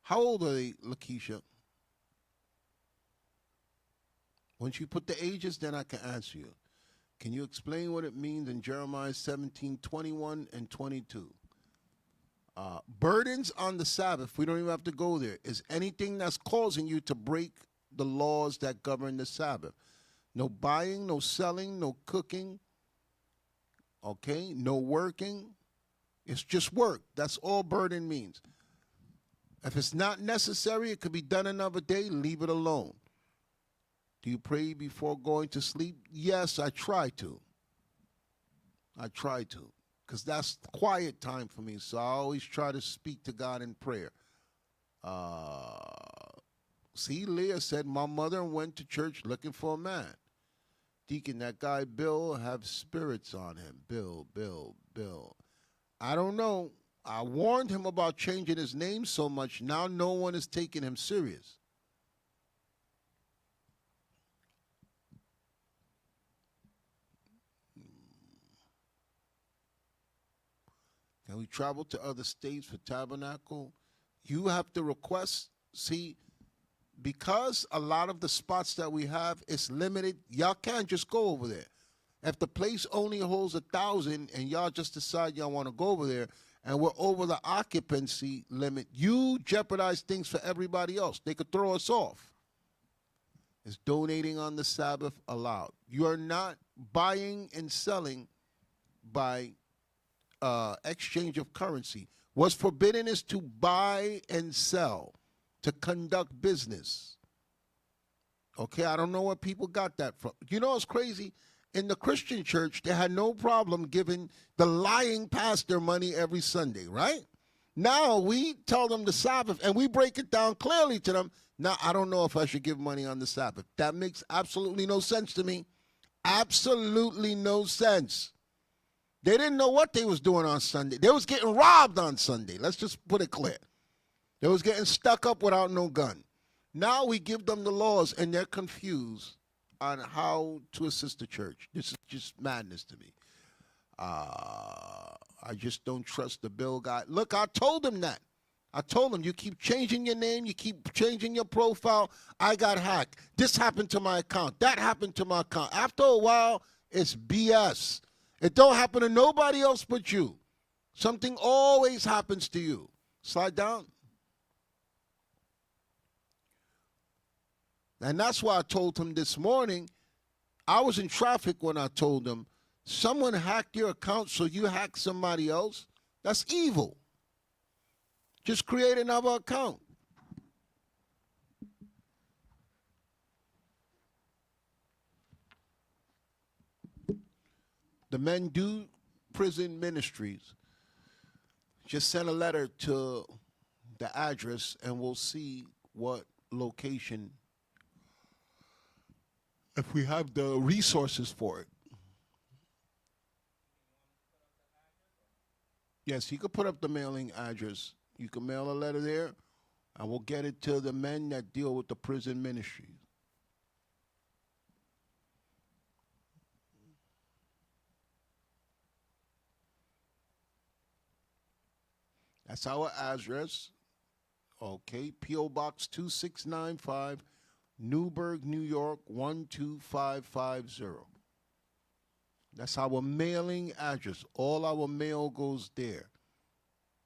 How old are they, Lakeisha? Once you put the ages, then I can answer you. Can you explain what it means in Jeremiah 17:21 and 22? Burdens on the Sabbath, we don't even have to go there, is anything that's causing you to break the laws that govern the Sabbath. No buying, no selling, no cooking, okay? No working. It's just work. That's all burden means. If it's not necessary, it could be done another day, leave it alone. Do you pray before going to sleep? Yes, I try to. Because that's quiet time for me, so I always try to speak to God in prayer. See, Leah said, my mother went to church looking for a man. Deacon, that guy Bill have spirits on him. Bill. I don't know. I warned him about changing his name so much, now no one is taking him serious. Can we travel to other states for tabernacle? You have to request. See, because a lot of the spots that we have is limited, y'all can't just go over there. If the place only holds 1,000 and y'all just decide y'all want to go over there and we're over the occupancy limit, you jeopardize things for everybody else. They could throw us off. Is donating on the Sabbath allowed? You are not buying and selling by exchange of currency. What's forbidden is to buy and sell, to conduct business. Okay, I don't know where people got that from. You know what's crazy? In the Christian church, they had no problem giving the lying pastor money every Sunday, right? Now we tell them the Sabbath, and we break it down clearly to them. Now, I don't know if I should give money on the Sabbath. That makes absolutely no sense to me. Absolutely no sense. They didn't know what they was doing on Sunday. They was getting robbed on Sunday. Let's just put it clear. They was getting stuck up without no gun. Now we give them the laws, and they're confused on how to assist the church. This is just madness to me. I just don't trust the bill guy. Look, I told him that. I told him, you keep changing your name, you keep changing your profile. I got hacked. This happened to my account. That happened to my account. After a while, it's BS. It don't happen to nobody else but you. Something always happens to you. Slide down. And that's why I told him this morning, I was in traffic when I told him, someone hacked your account so you hack somebody else. That's evil. Just create another account. The Men Do Prison Ministries. Just send a letter to the address and we'll see what location, if we have the resources for it. Yes, you could put up the mailing address. You can mail a letter there, and we'll get it to the men that deal with the prison ministry. That's our address. Okay, P.O. Box 2695, Newburgh, New York 12550. That's our mailing address. All our mail goes there.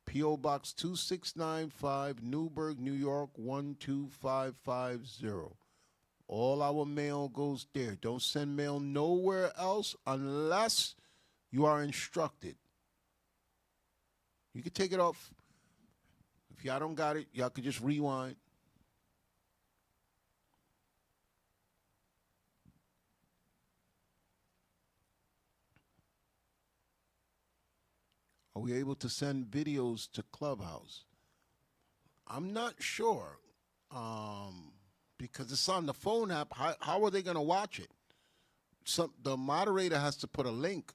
P.O. Box 2695, Newburgh, New York 12550. All our mail goes there. Don't send mail nowhere else unless you are instructed. You can take it off. If y'all don't got it, y'all could just rewind. Are we able to send videos to Clubhouse? I'm not sure because it's on the phone app. How are they going to watch it? The moderator has to put a link.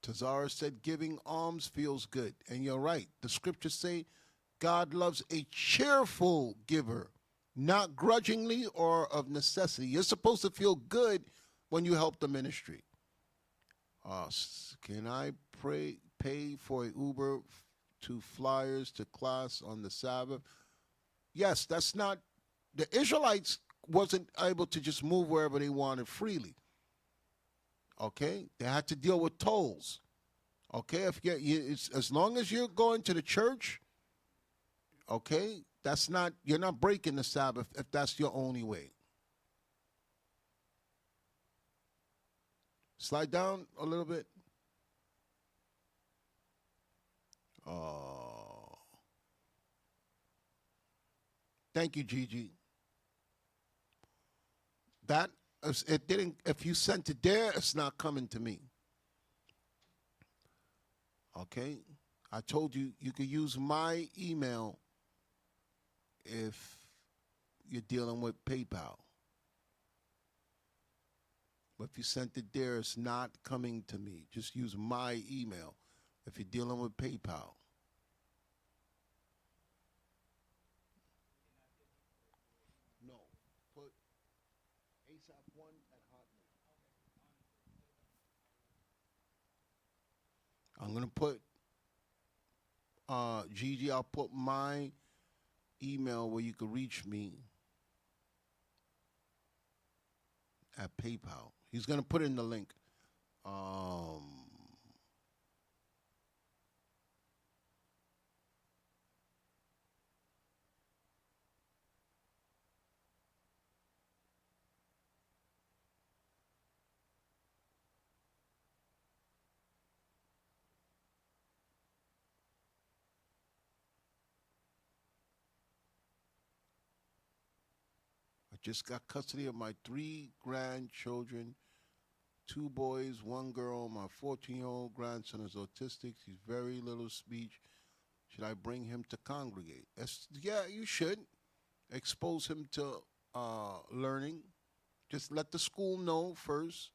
Tazara said giving alms feels good. And you're right. The scriptures say God loves a cheerful giver, not grudgingly or of necessity. You're supposed to feel good when you help the ministry. Can I pay for a Uber to Flyers to class on the Sabbath? Yes, that's not, the Israelites wasn't able to just move wherever they wanted freely. Okay? They had to deal with tolls. Okay? It's, as long as you're going to the church, okay, you're not breaking the Sabbath if that's your only way. Slide down a little bit. Thank you, Gigi. It didn't. If you sent it there, it's not coming to me. Okay, I told you you could use my email if you're dealing with PayPal. But if you sent it there, it's not coming to me. Just use my email if you're dealing with PayPal. No, put ASAP1 at Hotmail. I'm going to put, Gigi, I'll put my email where you can reach me at PayPal. He's going to put in the link. I just got custody of my 3 grandchildren, 2 boys, 1 girl. My 14-year-old grandson is autistic. He's very little speech. Should I bring him to congregate? Yeah, you should. Expose him to learning. Just let the school know first.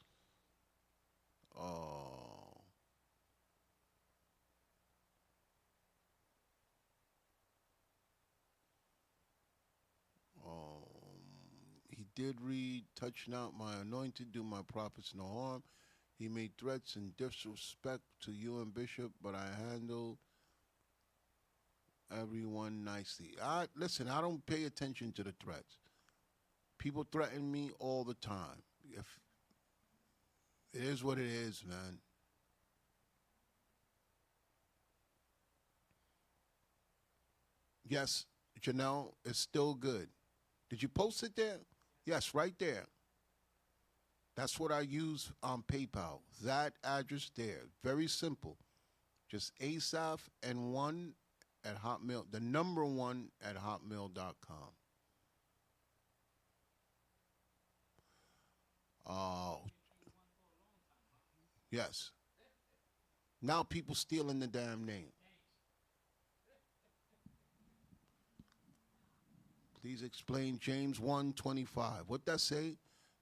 He did read, touch not my anointed, do my prophets no harm. He made threats and disrespect to you and Bishop, but I handled everyone nicely. Listen, I don't pay attention to the threats. People threaten me all the time. If it is what it is, man. Yes, Janelle, it's still good. Did you post it there? Yes, right there. That's what I use on PayPal. That address there. Very simple. Just Asaph and 1 at Hotmail. The number 1 at hotmail.com. Yes. Now people stealing the damn name. Please explain James 1:25. What that say?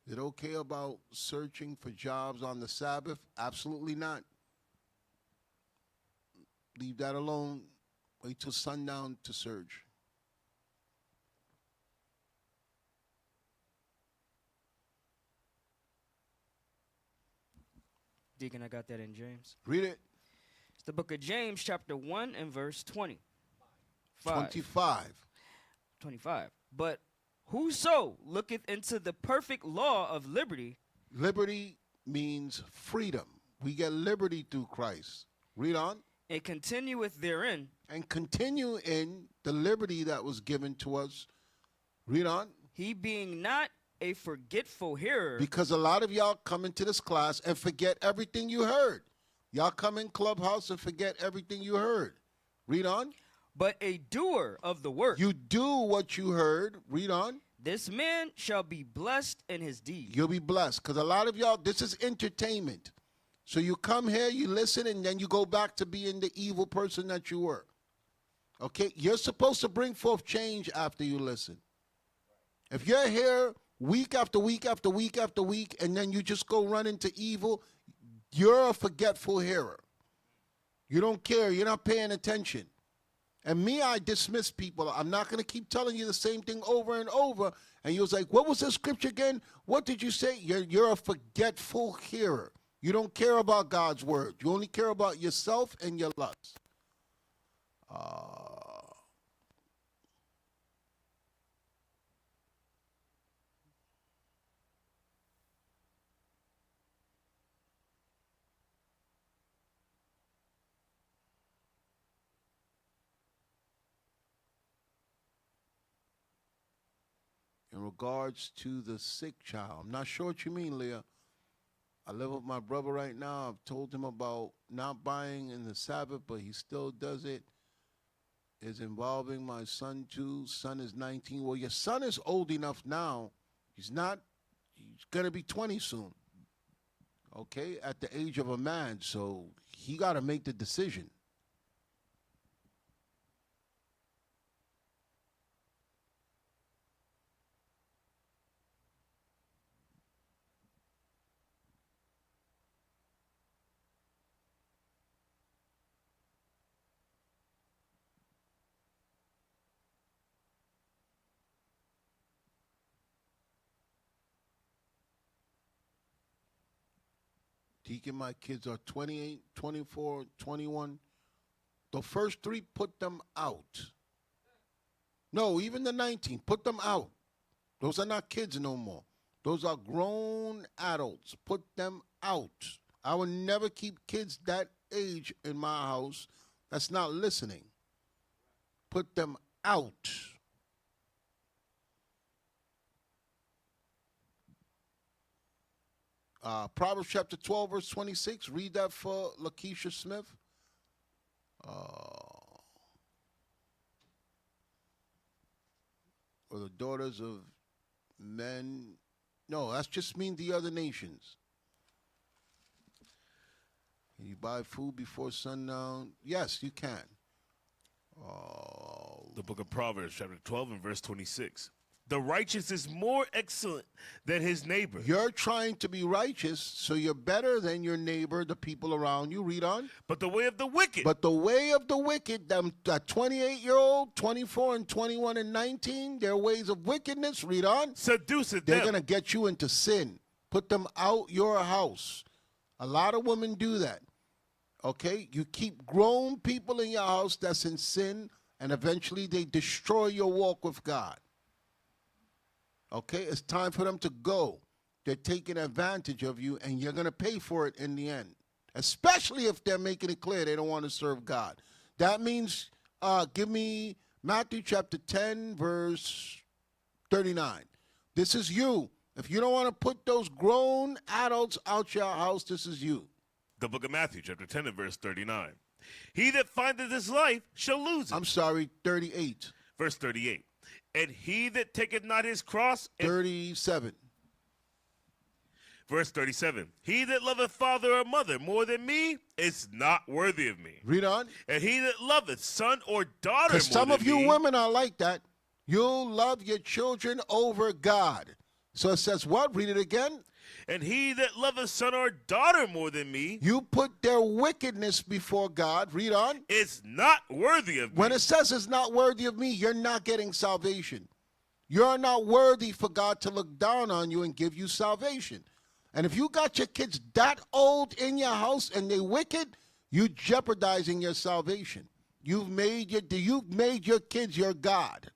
Is it okay about searching for jobs on the Sabbath? Absolutely not. Leave that alone. Wait till sundown to search. Deacon, I got that in James. Read it. It's the book of James, chapter 1 and verse 20. 25. But whoso looketh into the perfect law of liberty. Liberty means freedom. We get liberty through Christ. Read on. And continueth therein. And continue in the liberty that was given to us. Read on. He being not a forgetful hearer. Because a lot of y'all come into this class and forget everything you heard. Y'all come in Clubhouse and forget everything you heard. Read on. But a doer of the work. You do what you heard. Read on. This man shall be blessed in his deed. You'll be blessed. Because a lot of y'all, this is entertainment. So you come here, you listen, and then you go back to being the evil person that you were. Okay? You're supposed to bring forth change after you listen. If you're here week after week after week after week, and then you just go run into evil, you're a forgetful hearer. You don't care. You're not paying attention. And me, I dismiss people. I'm not going to keep telling you the same thing over and over. And you was like, what was the scripture again? What did you say? You're a forgetful hearer. You don't care about God's word. You only care about yourself and your lust. In regards to the sick child, I'm not sure what you mean, Leah. I live with my brother right now. I've told him about not buying in the Sabbath, but he still does it. Is involving my son too. Son is 19. Well, your son is old enough now. He's going to be 20 soon. Okay, at the age of a man. So he got to make the decision. Deacon, my kids are 28, 24, 21. The first three, put them out. No, even the 19, put them out. Those are not kids no more. Those are grown adults. Put them out. I will never keep kids that age in my house that's not listening. Put them out. Proverbs chapter 12, verse 26. Read that for Lakeisha Smith. Or the daughters of men. No, that's just mean the other nations. Can you buy food before sundown? Yes, you can. The book of Proverbs, chapter 12 and verse 26. The righteous is more excellent than his neighbor. You're trying to be righteous, so you're better than your neighbor, the people around you. Read on. But the way of the wicked. But the way of the wicked, that 28-year-old, 24 and 21 and 19, their ways of wickedness, read on. Seduceth They're them. going to get you into sin. Put them out your house. A lot of women do that. Okay? You keep grown people in your house that's in sin, and eventually they destroy your walk with God. Okay, it's time for them to go. They're taking advantage of you, and you're going to pay for it in the end, especially if they're making it clear they don't want to serve God. That means, give me Matthew chapter 10, verse 39. This is you. If you don't want to put those grown adults out your house, this is you. The book of Matthew, chapter 10 and verse 39. He that findeth his life shall lose it. I'm sorry, 38. Verse 38. And he that taketh not his cross. 37. Verse 37. He that loveth father or mother more than me is not worthy of me. Read on. And he that loveth son or daughter more Because some than of you me, women are like that. You'll love your children over God. So it says what? Read it again. and he that loveth son or daughter more than me You put their wickedness before God. Read on. is not worthy of me. When it says it's not worthy of me, you're not getting salvation. You're not worthy for God to look down on you and give you salvation. And if you got your kids that old in your house and they wicked, you jeopardizing your salvation. You've made your kids your God.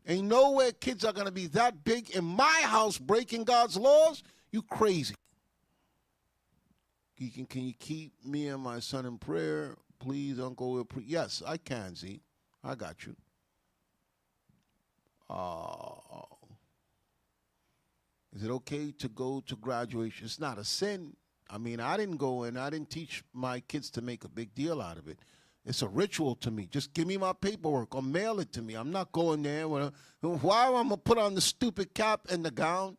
Ain't nowhere kids are going to be that big in my house breaking God's laws. You crazy. Can you keep me and my son in prayer? Please, Uncle. Yes, I can, Z. I got you. Is it okay to go to graduation? It's not a sin. I mean, I didn't go in. I didn't teach my kids to make a big deal out of it. It's a ritual to me. Just give me my paperwork or mail it to me. I'm not going there. Why am I going to put on the stupid cap and the gown?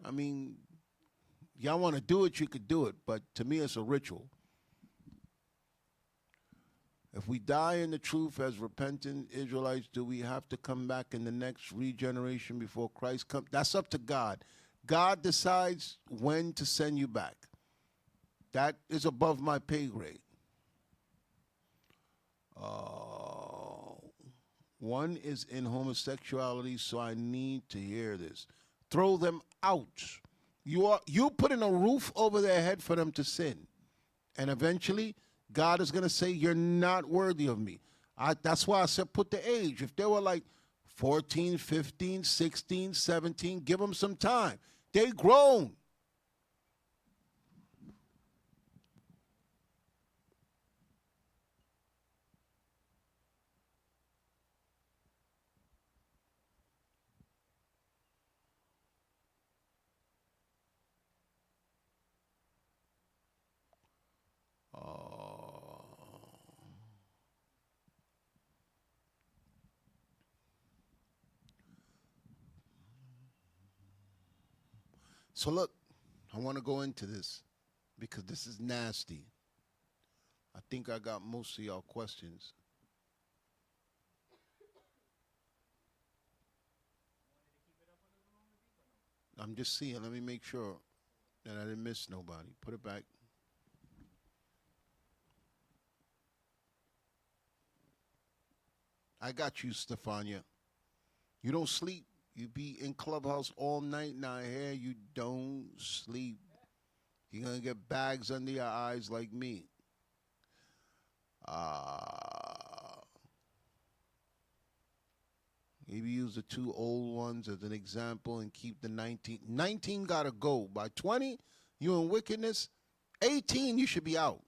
I mean, y'all want to do it, you could do it. But to me, it's a ritual. If we die in the truth as repentant Israelites, do we have to come back in the next regeneration before Christ comes? That's up to God. God decides when to send you back. That is above my pay grade. Uh, one is in homosexuality, so I need to hear this. Throw them out. You putting a roof over their head for them to sin. And eventually, God is going to say, you're not worthy of me. That's why I said put the age. If they were like 14, 15, 16, 17, give them some time. They grown. So look, I want to go into this because this is nasty. I think I got most of y'all questions. I'm just seeing. Let me make sure that I didn't miss nobody. Put it back. I got you, Stefania. You don't sleep. You be in clubhouse all night. Now here you don't sleep. You're gonna get bags under your eyes like me. Maybe use the two old ones as an example and keep the 19. 19 gotta go. By 20, you in wickedness. 18, you should be out.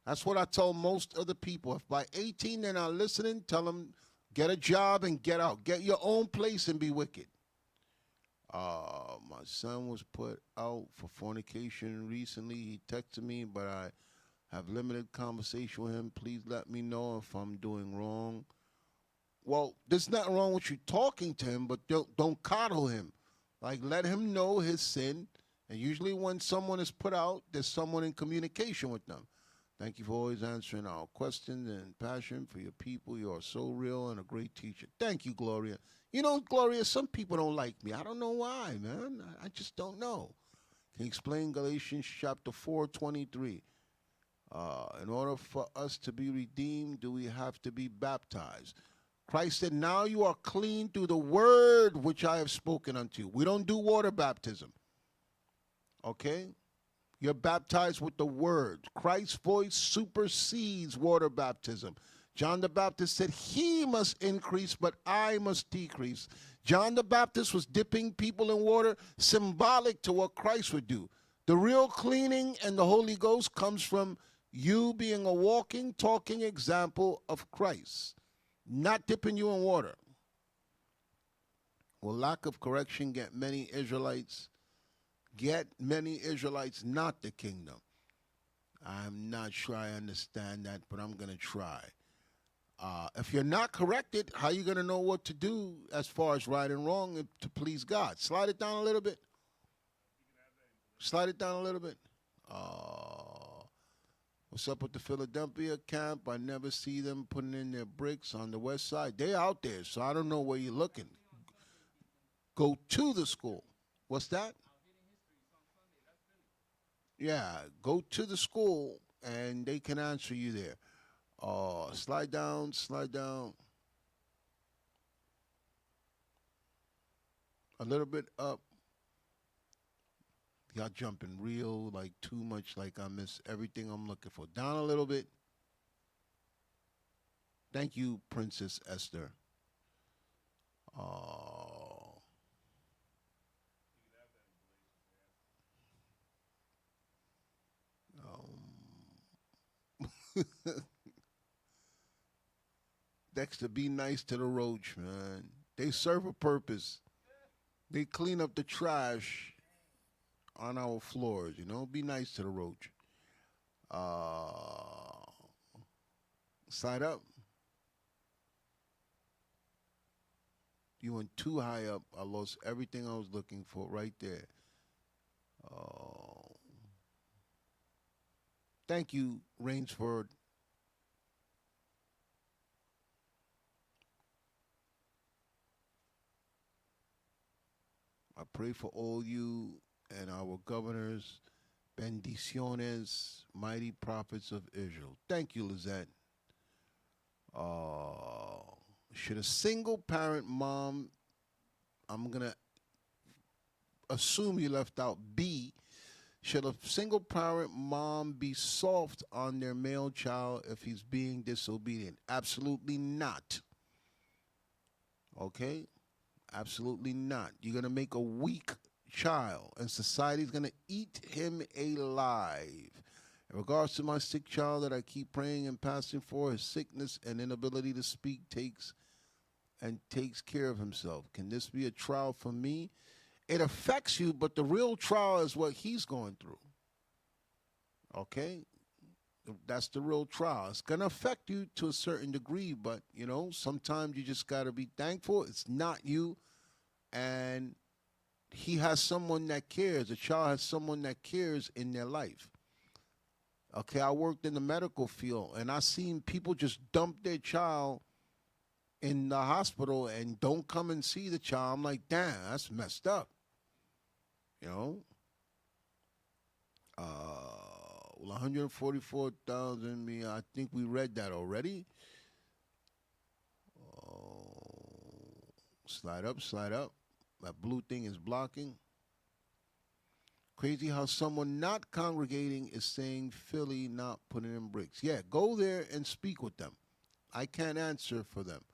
That's what I tell most of the people. If by 18 they're not listening, tell them get a job and get out. Get your own place and be wicked. My son was put out for fornication recently. He texted me, but I have limited conversation with him. Please let me know if I'm doing wrong. Well, there's nothing wrong with you talking to him, but don't coddle him. Like, let him know his sin. And usually when someone is put out, there's someone in communication with them. Thank you for always answering our questions and passion for your people. You are so real and a great teacher. Thank you, Gloria. You know, Gloria, some people don't like me. I don't know why, man. I just don't know. Can you explain Galatians chapter 4:23? In order for us to be redeemed, do we have to be baptized? Christ said, now you are clean through the word which I have spoken unto you. We don't do water baptism. Okay? You're baptized with the word. Christ's voice supersedes water baptism. John the Baptist said, he must increase, but I must decrease. John the Baptist was dipping people in water, symbolic to what Christ would do. The real cleaning and the Holy Ghost comes from you being a walking, talking example of Christ, not dipping you in water. Will lack of correction get many Israelites not the kingdom? I'm not sure I understand that, but I'm going to try. If you're not corrected, how are you going to know what to do as far as right and wrong to please God? Slide it down a little bit. Slide it down a little bit. What's up with the Philadelphia camp? I never see them putting in their bricks on the west side. They're out there, so I don't know where you're looking. Go to the school. What's that? Yeah, go to the school, and they can answer you there. Slide down, slide down. A little bit up. Y'all jumping real, like too much, like I miss everything I'm looking for. Down a little bit. Thank you, Princess Esther. Dexter, be nice to the roach, man. They serve a purpose. They clean up the trash on our floors, you know. Be nice to the roach. Side up. You went too high up. I lost everything I was looking for right there. Thank you, Rainsford. I pray for all you and our governors, bendiciones, mighty prophets of Israel. Thank you, Lizette. Should a single parent mom, I'm going to assume you left out B, should a single parent mom be soft on their male child if he's being disobedient? Absolutely not. Okay? Absolutely not. You're going to make a weak child, and society's going to eat him alive. In regards to my sick child that I keep praying and fasting for, his sickness and inability to speak takes care of himself. Can this be a trial for me? It affects you, but the real trial is what he's going through. Okay? That's the real trial. It's going to affect you to a certain degree, but, you know, sometimes you just got to be thankful it's not you, and he has someone that cares. The child has someone that cares in their life. Okay, I worked in the medical field, and I seen people just dump their child in the hospital and don't come and see the child. I'm like, damn, that's messed up. You know? 144,000, I think we read that already. Slide up, slide up. That blue thing is blocking. Crazy how someone not congregating is saying Philly not putting in bricks. Yeah, go there and speak with them. I can't answer for them.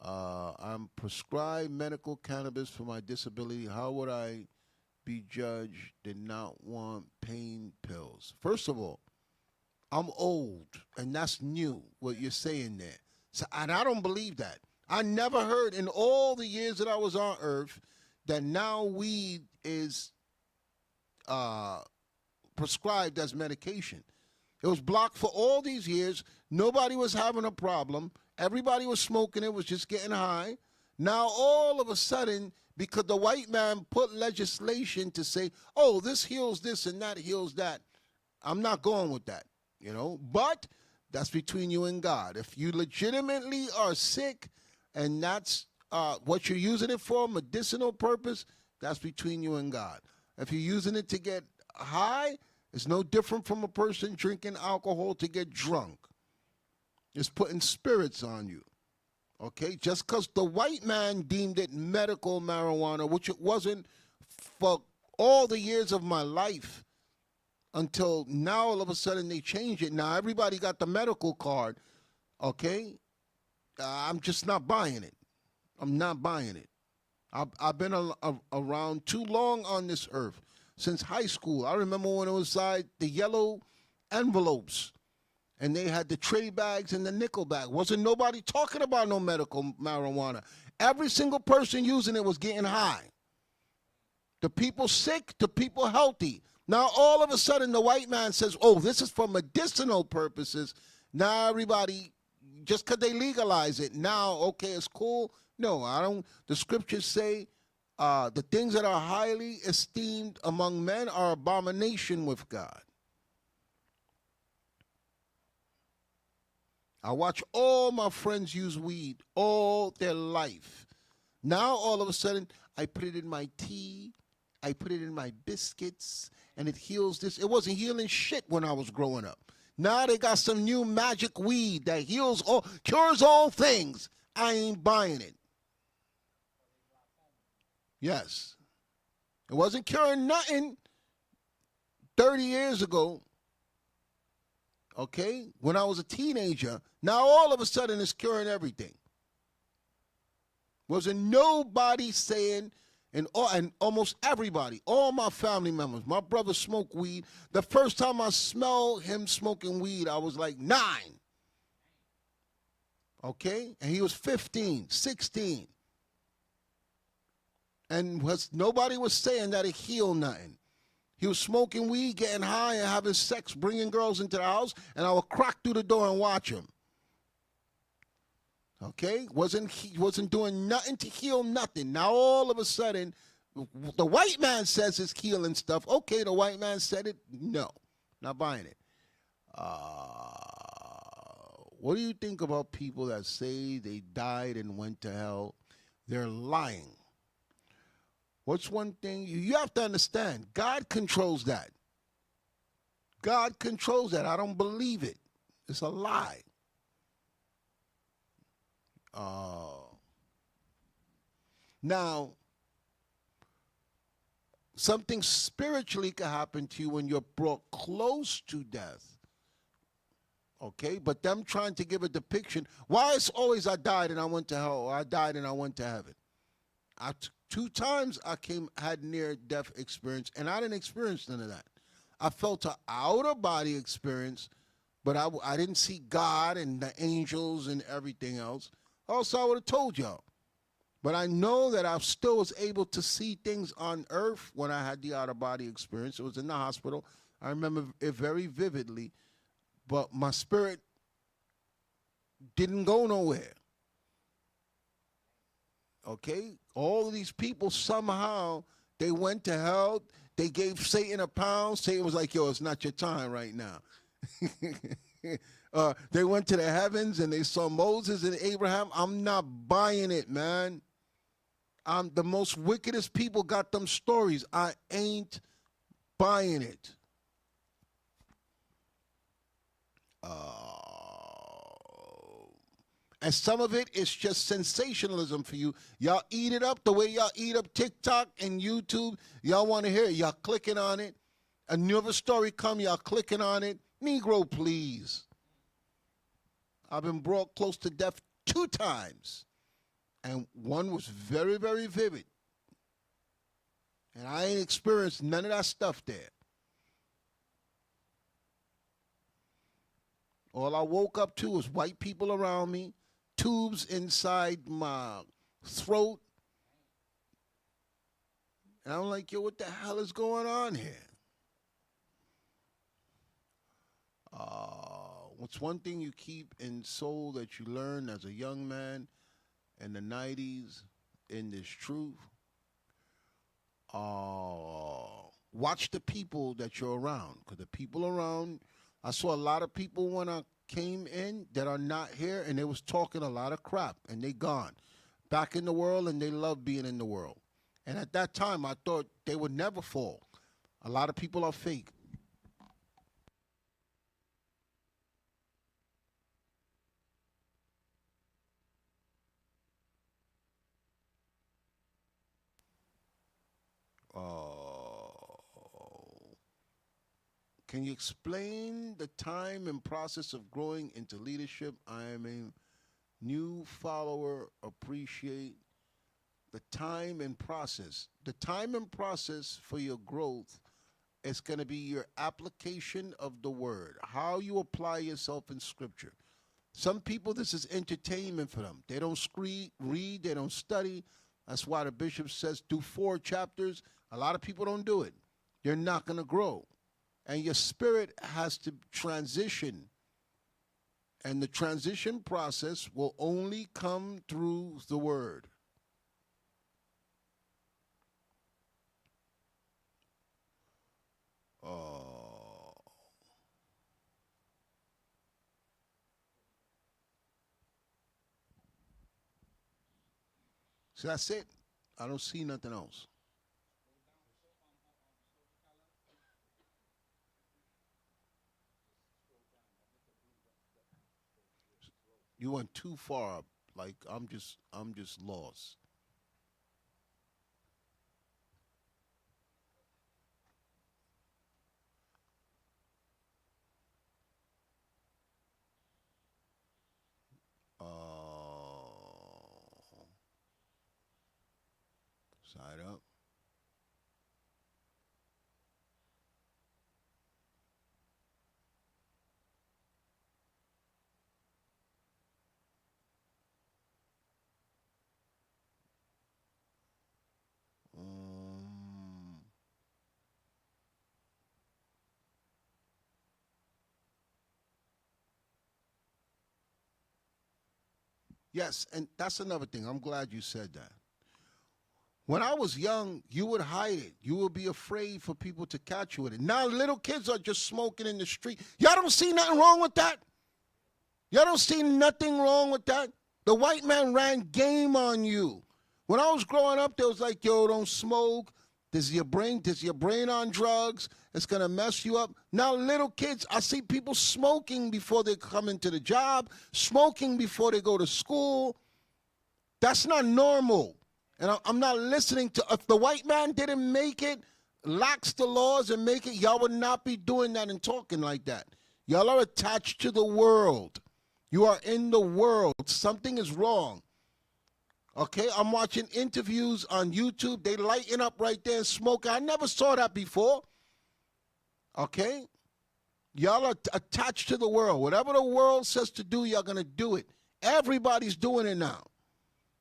I'm prescribed medical cannabis for my disability. How would I be judged? Did not want pain pills. First of all, I'm old, and that's new, what you're saying there. So, and I don't believe that. I never heard in all the years that I was on earth that now weed is prescribed as medication. It was blocked for all these years. Nobody was having a problem. Everybody was smoking it, was just getting high. Now all of a sudden, because the white man put legislation to say, oh, this heals this and that heals that, I'm not going with that, you know. But that's between you and God. If you legitimately are sick and that's what you're using it for, medicinal purpose, that's between you and God. If you're using it to get high, it's no different from a person drinking alcohol to get drunk. It's putting spirits on you. Okay? Just because the white man deemed it medical marijuana, which it wasn't for all the years of my life, until now all of a sudden they changed it. Now everybody got the medical card. Okay? I'm just not buying it. I'm not buying it. I've been around too long on this earth, since high school. I remember when it was the yellow envelopes, and they had the tray bags and the nickel bag. Wasn't nobody talking about no medical marijuana. Every single person using it was getting high. The people sick, the people healthy. Now all of a sudden the white man says, oh, this is for medicinal purposes. Now everybody, just because they legalize it, now, okay, it's cool. No, I don't. The scriptures say the things that are highly esteemed among men are abomination with God. I watch all my friends use weed all their life. Now, all of a sudden, I put it in my tea, I put it in my biscuits, and it heals this. It wasn't healing shit when I was growing up. Now they got some new magic weed that heals all, cures all things. I ain't buying it. Yes. It wasn't curing nothing 30 years ago, okay, when I was a teenager. Now all of a sudden it's curing everything. Wasn't nobody saying, and almost everybody, all my family members, my brother smoked weed. The first time I smelled him smoking weed, I was like 9. Okay? And he was 15, 16. And nobody was saying that it healed nothing. He was smoking weed, getting high, and having sex, bringing girls into the house, and I would crack through the door and watch him. Okay? He wasn't doing nothing to heal nothing. Now all of a sudden, the white man says it's healing stuff. Okay, the white man said it. No, not buying it. What do you think about people that say they died and went to hell? They're lying. What's one thing you have to understand? God controls that. God controls that. I don't believe it. It's a lie. Now, something spiritually can happen to you when you're brought close to death. Okay? But them trying to give a depiction. Why it's always I died and I went to hell, or I died and I went to heaven. 2 times I had near-death experience, and I didn't experience none of that. I felt an outer-body experience, but I didn't see God and the angels and everything else. Also, I would have told y'all. But I know that I still was able to see things on earth when I had the outer-body experience. It was in the hospital. I remember it very vividly. But my spirit didn't go nowhere. Okay? All of these people, somehow, they went to hell. They gave Satan a pound. Satan was like, yo, it's not your time right now. They went to the heavens and they saw Moses and Abraham. I'm not buying it, man. The most wickedest people got them stories. I ain't buying it. And some of it is just sensationalism for you. Y'all eat it up the way y'all eat up TikTok and YouTube. Y'all want to hear it. Y'all clicking on it. A new story come, y'all clicking on it. Negro, please. I've been brought close to death 2 times. And one was very, very vivid. And I ain't experienced none of that stuff there. All I woke up to was white people around me, tubes inside my throat. And I'm like, yo, what the hell is going on here? What's one thing you keep in soul that you learned as a young man in the 90s in this truth? Watch the people that you're around. Because the people around, I saw a lot of people when I came in that are not here, and they was talking a lot of crap, and they gone. Back in the world, and they love being in the world. And at that time, I thought they would never fall. A lot of people are fake. Can you explain the time and process of growing into leadership? I am a new follower. Appreciate the time and process. The time and process for your growth is going to be your application of the word, how you apply yourself in Scripture. Some people, this is entertainment for them. They don't read, they don't study. That's why the bishop says do 4 chapters. A lot of people don't do it. They're not going to grow. And your spirit has to transition. And the transition process will only come through the word. So that's it. I don't see nothing else. You went too far up. Like I'm just lost. Side up. Yes, and that's another thing. I'm glad you said that. When I was young, you would hide it. You would be afraid for people to catch you with it. Now little kids are just smoking in the street. Y'all don't see nothing wrong with that? Y'all don't see nothing wrong with that? The white man ran game on you. When I was growing up, they was like, yo, don't smoke. Does your brain on drugs? It's going to mess you up. Now little kids, I see people smoking before they come into the job, smoking before they go to school. That's not normal. And I'm not listening to, if the white man didn't make it, lax the laws and make it, y'all would not be doing that and talking like that. Y'all are attached to the world. You are in the world. Something is wrong. Okay, I'm watching interviews on YouTube. They lighten up right there and smoke. I never saw that before. Okay? Y'all are attached to the world. Whatever the world says to do, y'all going to do it. Everybody's doing it now.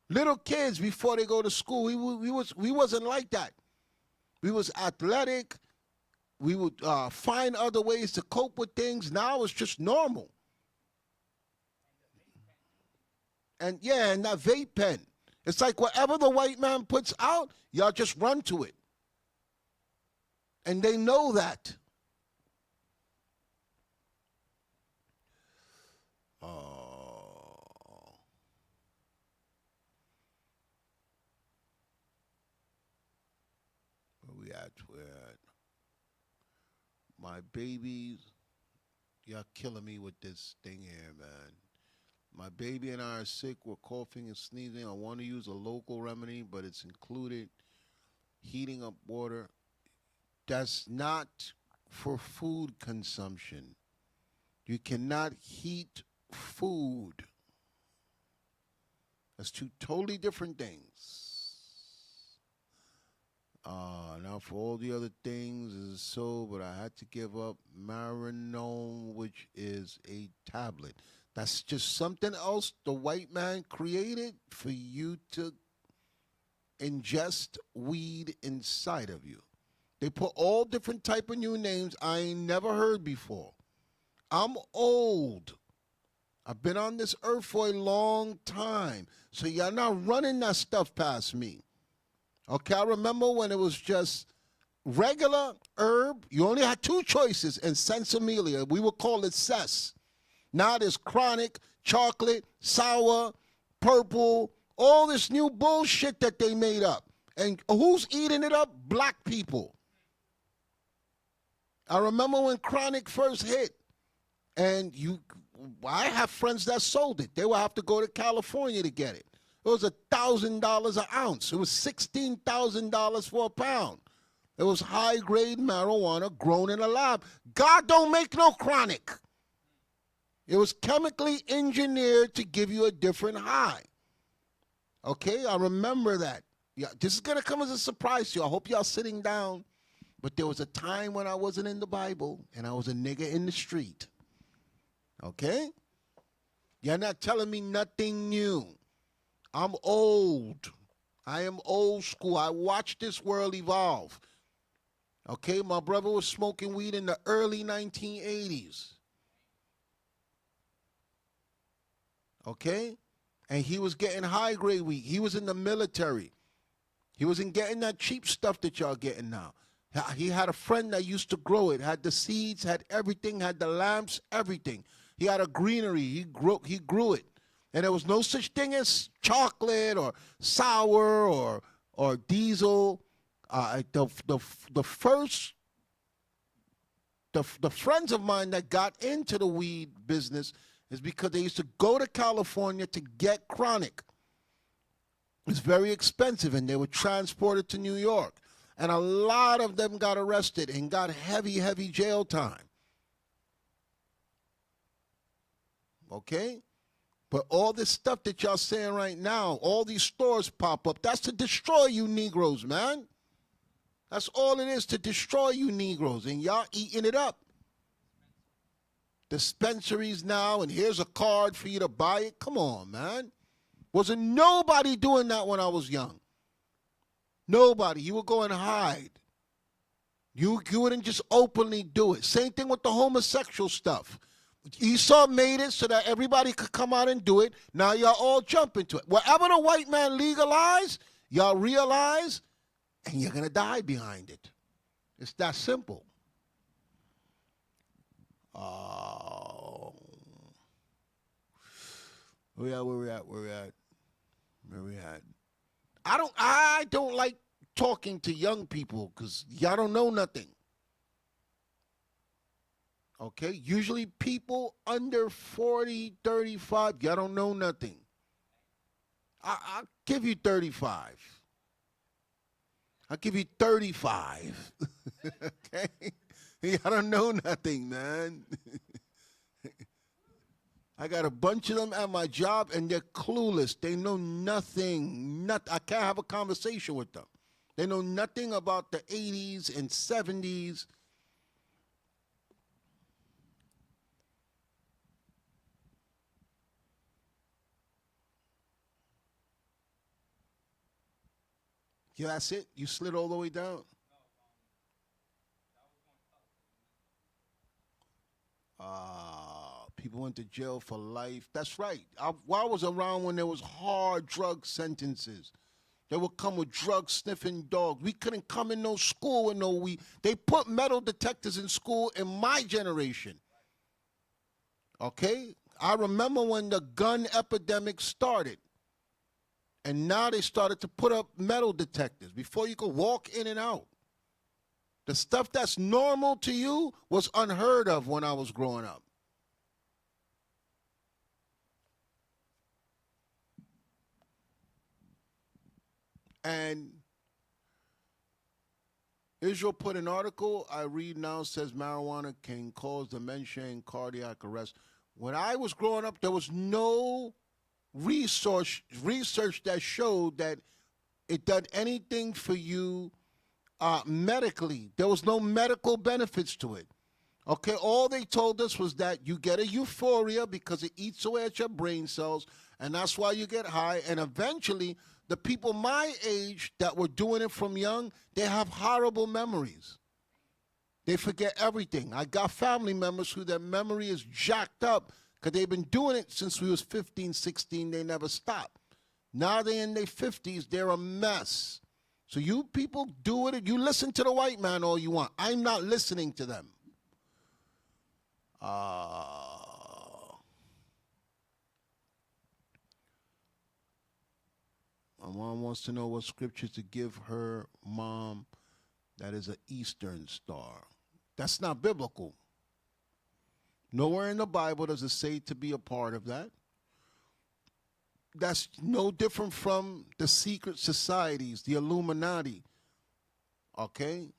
Little kids, before they go to school, we wasn't like that. We was athletic. We would find other ways to cope with things. Now it's just normal. And yeah, and that vape pen. It's like whatever the white man puts out, y'all just run to it. And they know that. Where at? My babies, y'all killing me with this thing here, man. My baby and I are sick. We're coughing and sneezing. I want to use a local remedy, but it's included heating up water. That's not for food consumption. You cannot heat food. That's two totally different things. Now for all the other things is so, but I had to give up Marinone, which is a tablet. That's just something else the white man created for you to ingest weed inside of you. They put all different type of new names I ain't never heard before. I'm old. I've been on this earth for a long time. So y'all not running that stuff past me. Okay, I remember when it was just regular herb. You only had two choices in Sensimelia. We would call it cess. Now there's chronic, chocolate, sour, purple, all this new bullshit that they made up. And who's eating it up? Black people. I remember when chronic first hit, and I have friends that sold it. They would have to go to California to get it. It was $1,000 an ounce. It was $16,000 for a pound. It was high-grade marijuana grown in a lab. God don't make no chronic. It was chemically engineered to give you a different high. Okay, I remember that. Yeah, this is going to come as a surprise to you. I hope y'all sitting down. But there was a time when I wasn't in the Bible, and I was a nigga in the street. Okay? You're not telling me nothing new. I'm old. I am old school. I watched this world evolve. Okay, my brother was smoking weed in the early 1980s. Okay? And he was getting high-grade weed. He was in the military. He wasn't getting that cheap stuff that y'all getting now. He had a friend that used to grow it, had the seeds, had everything, had the lamps, everything. He had a greenery. He grew it. And there was no such thing as chocolate or sour or diesel. The friends of mine that got into the weed business is because they used to go to California to get chronic. It's very expensive, and they were transported to New York. And a lot of them got arrested and got heavy, heavy jail time. Okay? But all this stuff that y'all saying right now, all these stores pop up, that's to destroy you Negroes, man. That's all it is, to destroy you Negroes, and y'all eating it up. Dispensaries now, and here's a card for you to buy it. Come on, man. Wasn't nobody doing that when I was young. Nobody. You would go and hide. You wouldn't just openly do it. Same thing with the homosexual stuff. Esau made it so that everybody could come out and do it. Now y'all all jump into it. Whatever the white man legalized, y'all realize, and you're going to die behind it. It's that simple. Where we at? I don't like talking to young people because y'all don't know nothing. Okay? Usually people under 40, 35, y'all don't know nothing. I'll give you 35. I'll give you 35. Okay? I don't know nothing, man. I got a bunch of them at my job, and they're clueless. They know nothing. I can't have a conversation with them. They know nothing about the 80s and 70s. Yeah, that's it? You slid all the way down? People went to jail for life. That's right. I was around when there was hard drug sentences. They would come with drug-sniffing dogs. We couldn't come in no school with no weed. They put metal detectors in school in my generation. Okay? I remember when the gun epidemic started. And now they started to put up metal detectors before you could walk in and out. The stuff that's normal to you was unheard of when I was growing up. And Israel put an article I read now, says marijuana can cause dementia and cardiac arrest. When I was growing up, there was no research that showed that it did anything for you medically. There was no medical benefits to it. Okay, all they told us was that you get a euphoria because it eats away at your brain cells, and that's why you get high. And eventually, the people my age that were doing it from young, they have horrible memories. They forget everything. I got family members who their memory is jacked up because they've been doing it since we was 15, 16. They never stopped. Now they're in their 50s. They're a mess. So you people do it. You listen to the white man all you want. I'm not listening to them. My mom wants to know what scripture to give her mom that is an Eastern star. That's not biblical. Nowhere in the Bible does it say to be a part of that. That's no different from the secret societies, the Illuminati. Okay?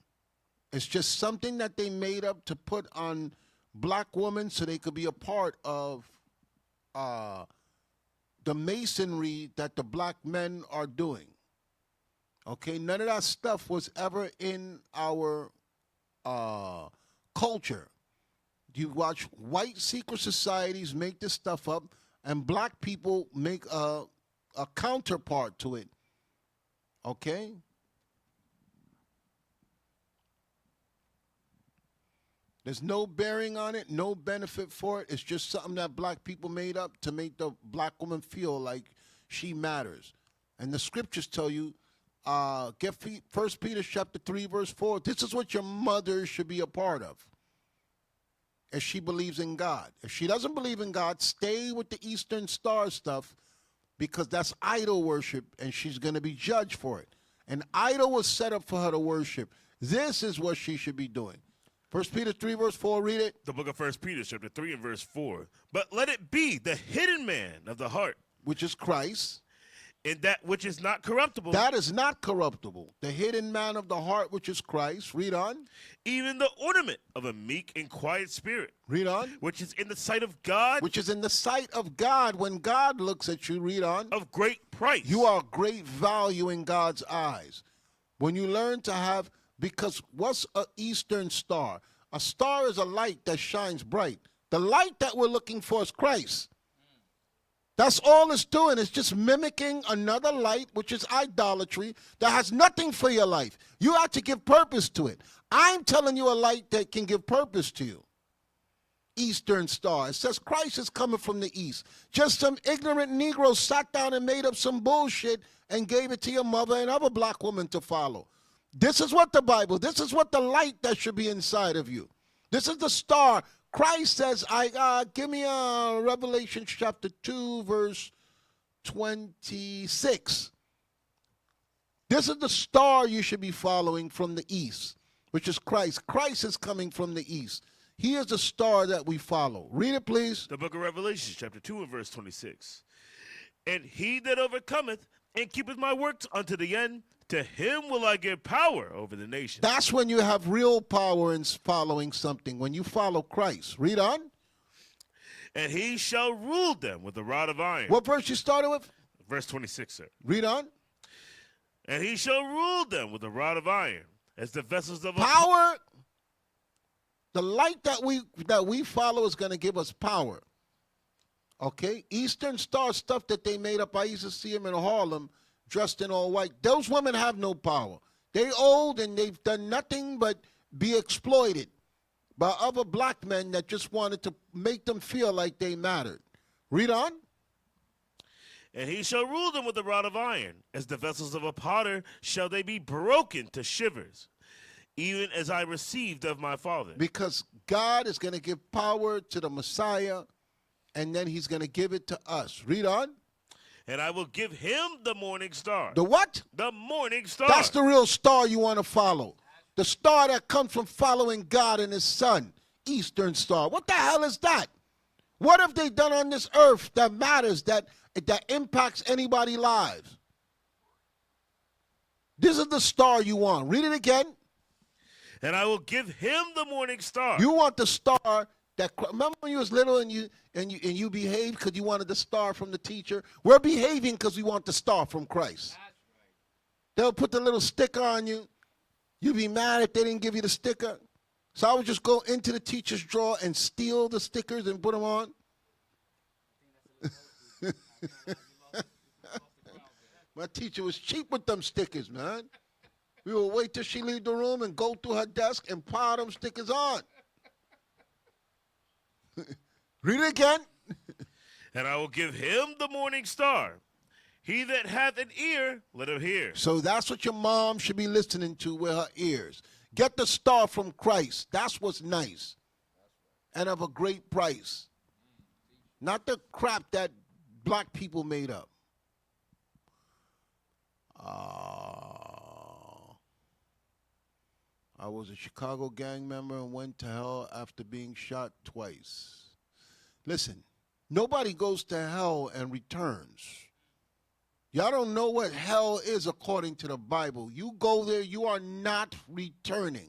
It's just something that they made up to put on black women so they could be a part of the masonry that the black men are doing. Okay? None of that stuff was ever in our culture. You watch white secret societies make this stuff up, and black people make a counterpart to it. Okay? There's no bearing on it, no benefit for it. It's just something that black people made up to make the black woman feel like she matters. And the scriptures tell you, get 1 Peter chapter 3, verse 4. This is what your mother should be a part of, if she believes in God. If she doesn't believe in God, stay with the Eastern Star stuff, because that's idol worship, and she's going to be judged for it. An idol was set up for her to worship. This is what she should be doing. 1 Peter 3, verse 4, read it. The book of 1 Peter, chapter 3 and verse 4. But let it be the hidden man of the heart, Which is Christ. in that which is not corruptible, That is not corruptible. The hidden man of the heart, which is Christ. Read on. even the ornament of a meek and quiet spirit, Read on. which is in the sight of God, Which is in the sight of God. When God looks at you, read on. of great price. You are great value in God's eyes. When you learn to have, because what's an Eastern star? A star is a light that shines bright. The light that we're looking for is Christ. That's all it's doing. It's just mimicking another light, which is idolatry, that has nothing for your life. You have to give purpose to it. I'm telling you a light that can give purpose to you. Eastern star. It says Christ is coming from the east. Just some ignorant Negroes sat down and made up some bullshit and gave it to your mother and other black women to follow. This is what the Bible, this is what the light that should be inside of you. This is the star. Christ says, give me Revelation chapter 2, verse 26. This is the star you should be following from the east, which is Christ. Christ is coming from the east. He is the star that we follow. Read it, please. The book of Revelation, chapter 2 and verse 26. And he that overcometh and keepeth my works unto the end, to him will I give power over the nations. That's when you have real power in following something, when you follow Christ. Read on. And he shall rule them with a rod of iron. What verse you started with? Verse 26, sir. Read on. And he shall rule them with a rod of iron, as the vessels of Power. The light that we follow is going to give us power. Okay? Eastern Star stuff that they made up, I used to see them in Harlem dressed in all white. Those women have no power. They old and they've done nothing but be exploited by other black men that just wanted to make them feel like they mattered. Read on. And he shall rule them with a rod of iron, as the vessels of a potter shall they be broken to shivers, even as I received of my Father. Because God is going to give power to the Messiah, and then he's going to give it to us. Read on. And I will give him the morning star. The what? The morning star. That's the real star you want to follow. The star that comes from following God and his son. Eastern Star. What the hell is that? What have they done on this earth that matters, that impacts anybody's lives? This is the star you want. Read it again. And I will give him the morning star. You want the star that, remember when you was little and you behaved because you wanted the star from the teacher? We're behaving because we want the star from Christ. They'll put the little sticker on you. You'd be mad if they didn't give you the sticker. So I would just go into the teacher's drawer and steal the stickers and put them on. My teacher was cheap with them stickers, man. We would wait till she leave the room and go through her desk and pile them stickers on. Read it again. And I will give him the morning star. He that hath an ear, let him hear. So that's what your mom should be listening to with her ears. Get the star from Christ. That's what's nice. And of a great price. Not the crap that black people made up. I was a Chicago gang member and went to hell after being shot twice. Listen, nobody goes to hell and returns. Y'all don't know what hell is according to the Bible. You go there, you are not returning.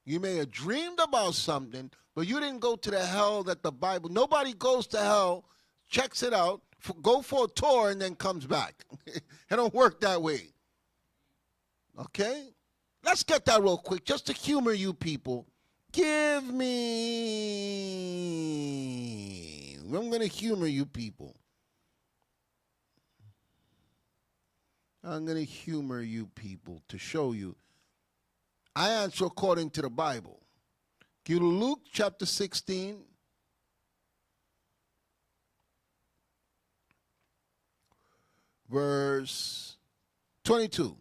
You may have dreamed about something, but you didn't go to the hell that the Bible. Nobody goes to hell, checks it out, go for a tour, and then comes back. It don't work that way. Okay? Let's get that real quick, just to humor you people. Give me. I'm going to humor you people. I'm going to humor you people to show you. I answer according to the Bible. Go to Luke chapter 16. Verse 22.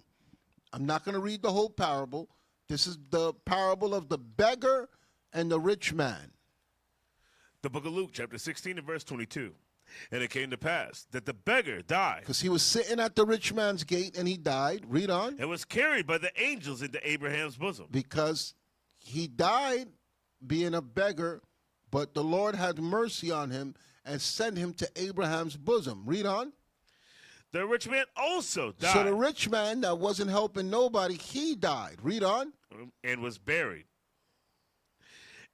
I'm not going to read the whole parable. This is the parable of the beggar and the rich man. The book of Luke, chapter 16 and verse 22. And it came to pass that the beggar died. Because he was sitting at the rich man's gate and he died. Read on. And was carried by the angels into Abraham's bosom. Because he died being a beggar, but the Lord had mercy on him and sent him to Abraham's bosom. Read on. The rich man also died. So the rich man that wasn't helping nobody, he died. Read on. And was buried.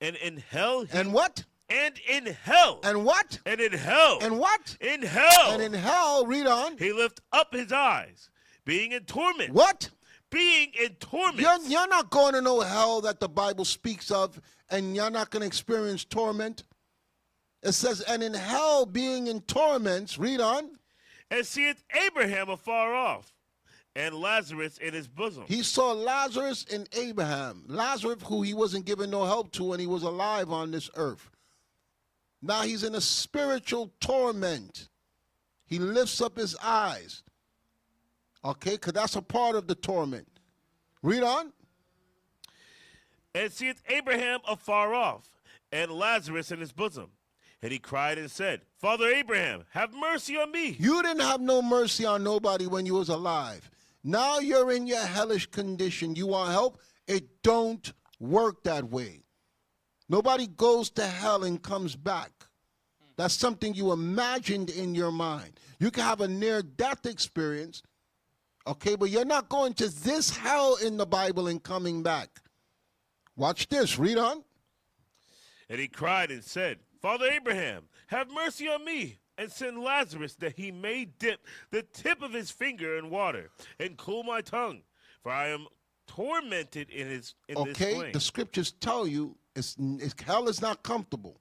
And in hell. And what? And in hell. And what? And in hell. And what? In hell. And in hell, read on. He lift up his eyes, being in torment. What? Being in torment. You're not going to know hell that the Bible speaks of, and you're not going to experience torment. It says, and in hell being in torments, read on. And seeth Abraham afar off, and Lazarus in his bosom. He saw Lazarus and Abraham. Lazarus, who he wasn't giving no help to when he was alive on this earth. Now he's in a spiritual torment. He lifts up his eyes. Okay, because that's a part of the torment. Read on. And seeth Abraham afar off, and Lazarus in his bosom. And he cried and said, Father Abraham, have mercy on me. You didn't have no mercy on nobody when you was alive. Now you're in your hellish condition. You want help? It don't work that way. Nobody goes to hell and comes back. That's something you imagined in your mind. You can have a near-death experience, okay, but you're not going to this hell in the Bible and coming back. Watch this. Read on. And he cried and said, Father Abraham, have mercy on me, and send Lazarus that he may dip the tip of his finger in water and cool my tongue, for I am tormented in this flame. The scriptures tell you hell is not comfortable.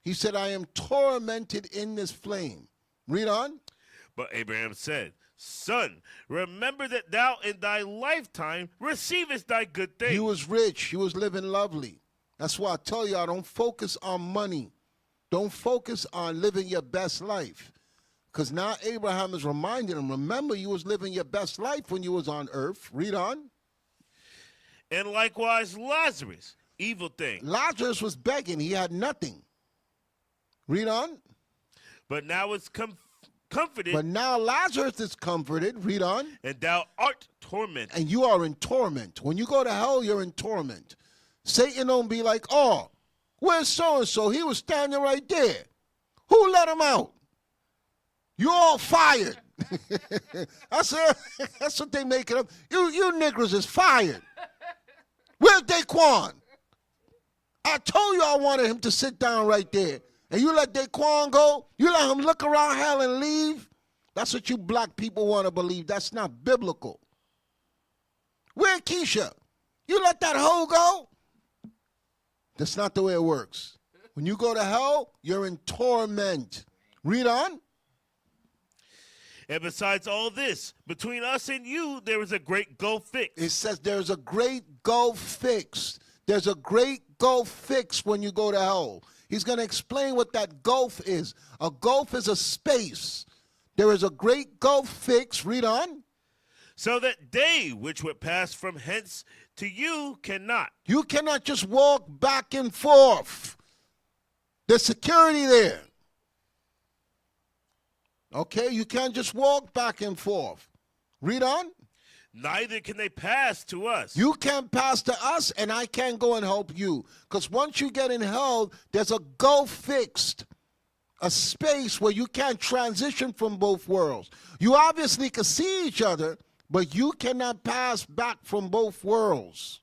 He said, I am tormented in this flame. Read on. But Abraham said, Son, remember that thou in thy lifetime receivest thy good things. He was rich. He was living lovely. That's why I tell y'all, don't focus on money. Don't focus on living your best life. Because now Abraham is reminding him, remember you was living your best life when you was on earth. Read on. And likewise Lazarus, evil thing. Lazarus was begging. He had nothing. Read on. But now it's comforted. But now Lazarus is comforted. Read on. And thou art tormented. And you are in torment. When you go to hell, you're in torment. Satan don't be like, oh, where's so-and-so? He was standing right there. Who let him out? You all fired. That's what they make it up. You niggers is fired. Where's Daquan? I told you I wanted him to sit down right there. And you let Daquan go? You let him look around hell and leave? That's what you black people want to believe. That's not biblical. Where Keisha? You let that hoe go? That's not the way it works. When you go to hell, you're in torment. Read on. And besides all this, between us and you, there is a great gulf fixed. It says there's a great gulf fixed. There's a great gulf fixed when you go to hell. He's going to explain what that gulf is. A gulf is a space. There is a great gulf fixed. Read on. So that they which would pass from hence to you cannot. You cannot just walk back and forth. There's security there. Okay, you can't just walk back and forth. Read on. Neither can they pass to us. You can't pass to us, and I can't go and help you. Because once you get in hell, there's a gulf fixed. A space where you can't transition from both worlds. You obviously can see each other, but you cannot pass back from both worlds.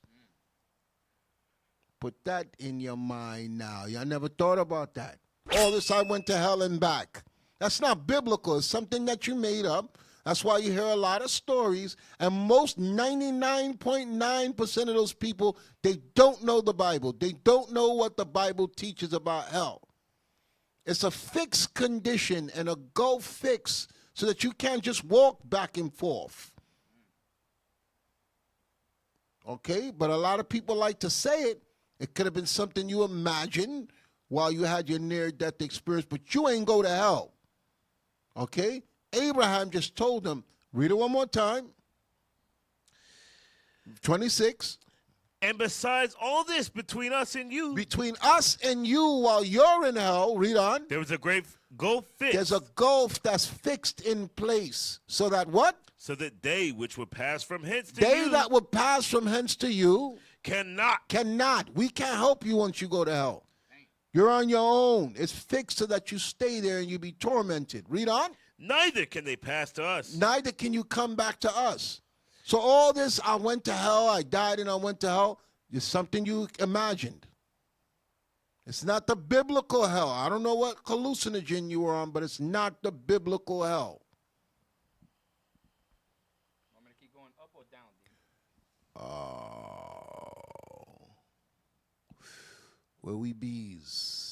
Put that in your mind now. Y'all never thought about that. All this I went to hell and back. That's not biblical. It's something that you made up. That's why you hear a lot of stories. And most 99.9% of those people, they don't know the Bible. They don't know what the Bible teaches about hell. It's a fixed condition and a gulf fix so that you can't just walk back and forth. Okay? But a lot of people like to say it. It could have been something you imagined while you had your near-death experience, but you ain't go to hell. Okay? Abraham just told them, read it one more time. 26. And besides all this, between us and you. Between us and you while you're in hell, read on. There was a great gulf fixed. There's a gulf that's fixed in place. So that what? So that they which would pass from hence to They you. that would pass from hence to you. Cannot. Cannot. We can't help you once you go to hell. You're on your own. It's fixed so that you stay there and you be tormented. Read on. Neither can they pass to us. Neither can you come back to us. So all this, I went to hell, I died and I went to hell, is something you imagined. It's not the biblical hell. I don't know what hallucinogen you were on, but it's not the biblical hell. Want me to keep going up or down, D? Where we bees.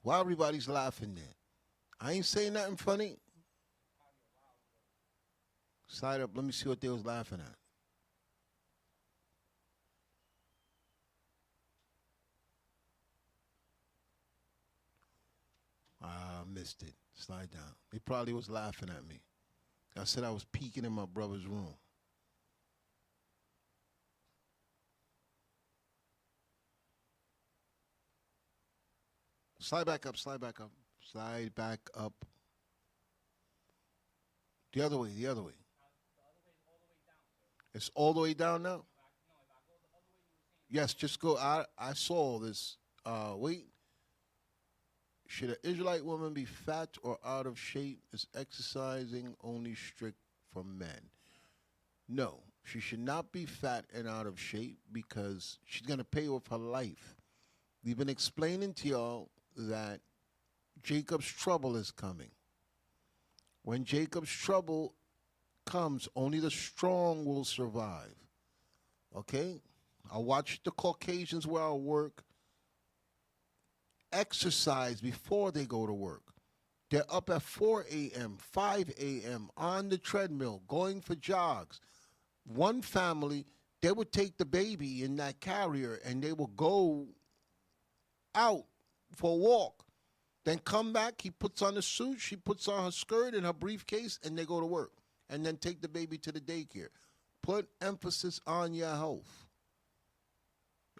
Why everybody's laughing there? I ain't saying nothing funny. Slide up. Let me see what they was laughing at. missed it. Slide down. They probably was laughing at me. I said I was peeking in my brother's room. Slide back up, slide back up, slide back up. The other way, the other way. It's all the way down now? Yes, just go. I saw this. Wait. Should an Israelite woman be fat or out of shape? Is exercising only strict for men? No, she should not be fat and out of shape because she's going to pay with her life. We've been explaining to y'all that Jacob's trouble is coming. When Jacob's trouble comes, only the strong will survive. Okay? I watch the Caucasians where I work exercise before they go to work. They're up at 4 a.m., 5 a.m. on the treadmill, going for jogs. One family, they would take the baby in that carrier and they will go out for a walk. Then come back, he puts on a suit, she puts on her skirt and her briefcase, and they go to work. And then take the baby to the daycare. Put emphasis on your health.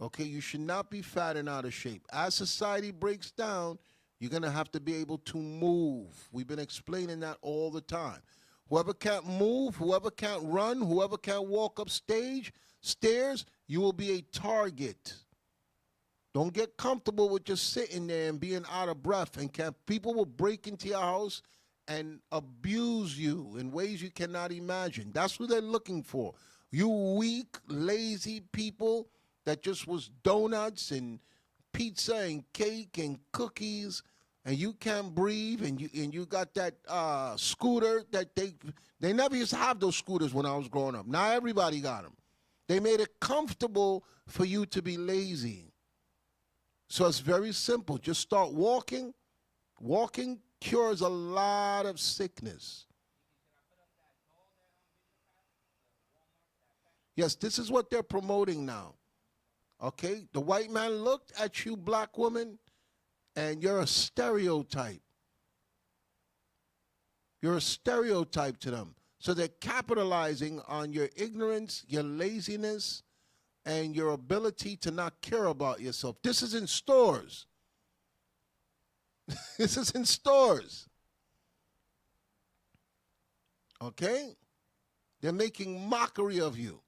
Okay, you should not be fat and out of shape. As society breaks down, you're going to have to be able to move. We've been explaining that all the time. Whoever can't move, whoever can't run, whoever can't walk up stairs, you will be a target. Don't get comfortable with just sitting there and being out of breath. And people will break into your house and abuse you in ways you cannot imagine. That's who they're looking for. You weak, lazy people that just was donuts and pizza and cake and cookies, and you can't breathe, and you got that scooter that they never used to have those scooters when I was growing up. Now everybody got them. They made it comfortable for you to be lazy. So it's very simple. Just start walking. Walking cures a lot of sickness. Yes, this is what they're promoting now. Okay? The white man looked at you, black woman, and you're a stereotype. You're a stereotype to them. So they're capitalizing on your ignorance, your laziness, and your ability to not care about yourself. This is in stores. This is in stores. Okay? They're making mockery of you.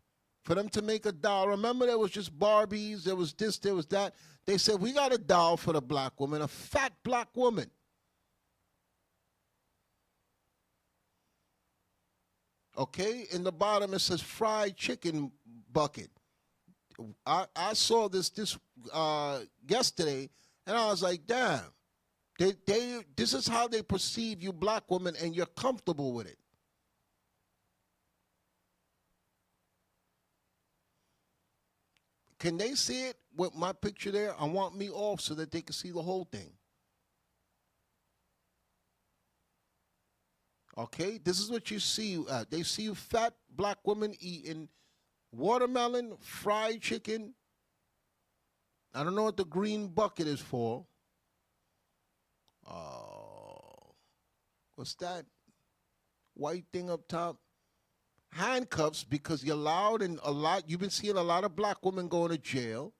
For them to make a doll. Remember, there was just Barbies, there was this, there was that. They said, we got a doll for the black woman, a fat black woman. Okay? In the bottom, it says fried chicken bucket. I saw this yesterday, and I was like, damn. This is how they perceive you black women, and you're comfortable with it. Can they see it with my picture there? I want me off so that they can see the whole thing. Okay? This is what you see. They see you fat black women eating watermelon, fried chicken. I don't know what the green bucket is for. What's that? White thing up top. Handcuffs, because you're loud and you've been seeing a lot of black women going to jail.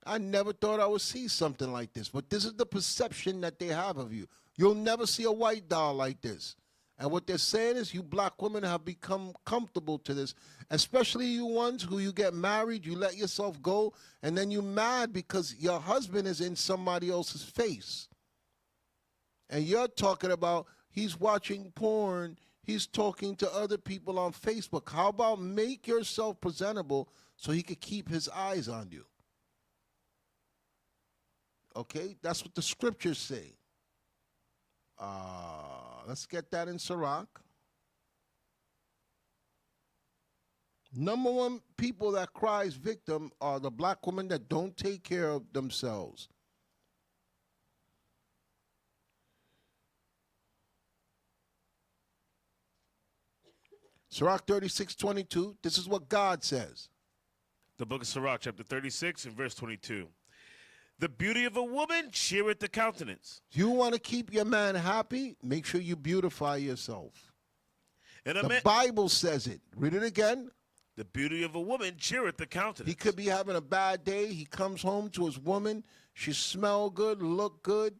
I never thought I would see something like this, but this is the perception that they have of you. You'll never see a white doll like this. And what they're saying is you black women have become comfortable to this, especially you ones who you get married, you let yourself go, and then you're mad because your husband is in somebody else's face. And you're talking about he's watching porn, he's talking to other people on Facebook. How about make yourself presentable so he could keep his eyes on you? Okay? That's what the scriptures say. Let's get that in Sirach. Number one people that cries victim are the black women that don't take care of themselves. Sirach 36:22, this is what God says. The book of Sirach, chapter 36 and verse 22. The beauty of a woman cheereth the countenance. You want to keep your man happy? Make sure you beautify yourself. And a The man, Bible says it. Read it again. the beauty of a woman cheereth the countenance. He could be having a bad day. He comes home to his woman. She smell good, look good,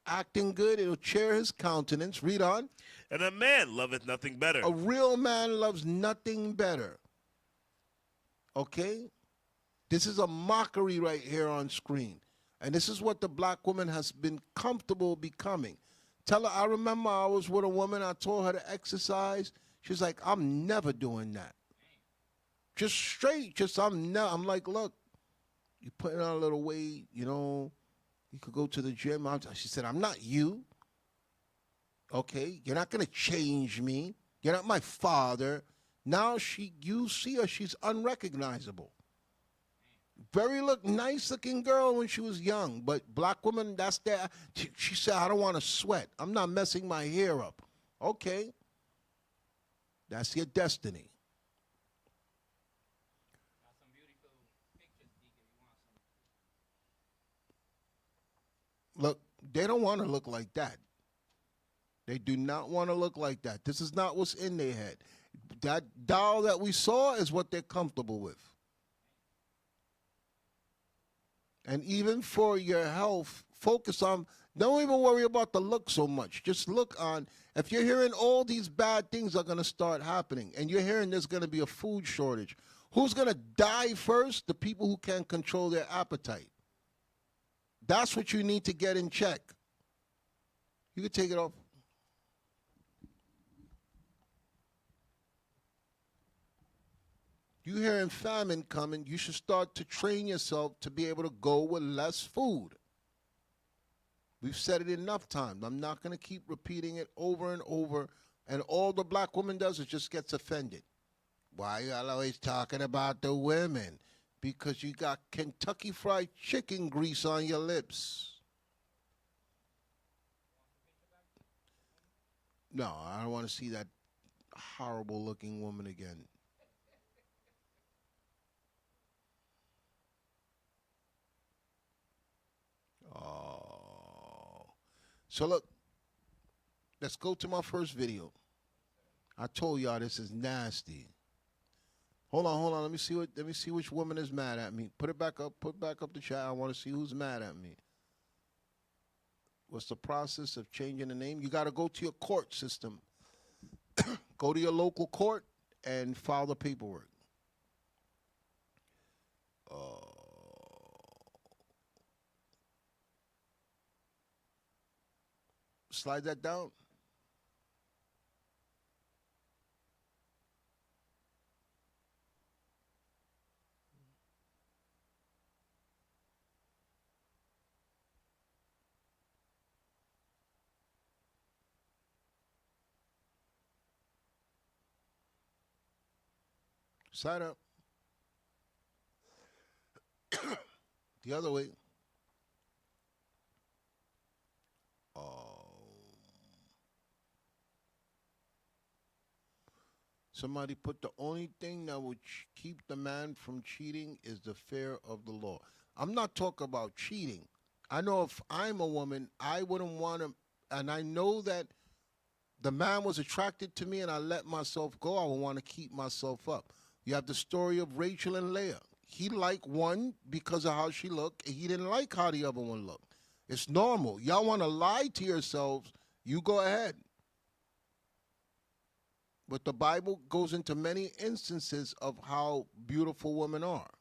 acting good. It'll cheer his countenance. Read on. And a man loveth nothing better. A real man loves nothing better. Okay? This is a mockery right here on screen. And this is what the black woman has been comfortable becoming. Tell her, I remember I was with a woman, I told her to exercise. She's like, I'm never doing that. Just straight, I'm like, look, you're putting on a little weight, you know, you could go to the gym. She said, I'm not you. Okay, you're not going to change me. You're not my father. Now you see her, she's unrecognizable. Very nice looking girl when she was young, but black woman, that's there. She said, I don't want to sweat. I'm not messing my hair up. Okay. That's your destiny. Got some beautiful pictures, Deacon. You want some? Look, they don't want to look like that. They do not want to look like that. This is not what's in their head. That doll that we saw is what they're comfortable with. And even for your health, focus on, don't even worry about the look so much. Just look on, if you're hearing all these bad things are going to start happening, and you're hearing there's going to be a food shortage, who's going to die first? The people who can't control their appetite. That's what you need to get in check. You can take it off. You hearing famine coming, you should start to train yourself to be able to go with less food. We've said it enough times. I'm not going to keep repeating it over and over. And all the black woman does is just gets offended. Why y'all always talking about the women? Because you got Kentucky Fried Chicken grease on your lips. No, I don't want to see that horrible looking woman again. Oh. So look, let's go to my first video. I told y'all this is nasty. Hold on. Let me see which woman is mad at me. Put back up the chat. I want to see who's mad at me. What's the process of changing the name? You got to go to your court system. Go to your local court and file the paperwork. Slide that down. Side up. The other way. Somebody put the only thing that would keep the man from cheating is the fear of the law. I'm not talking about cheating. I know if I'm a woman, I wouldn't want to, and I know that the man was attracted to me and I let myself go, I would want to keep myself up. You have the story of Rachel and Leah. He liked one because of how she looked, and he didn't like how the other one looked. It's normal. Y'all want to lie to yourselves, you go ahead. But the Bible goes into many instances of how beautiful women are.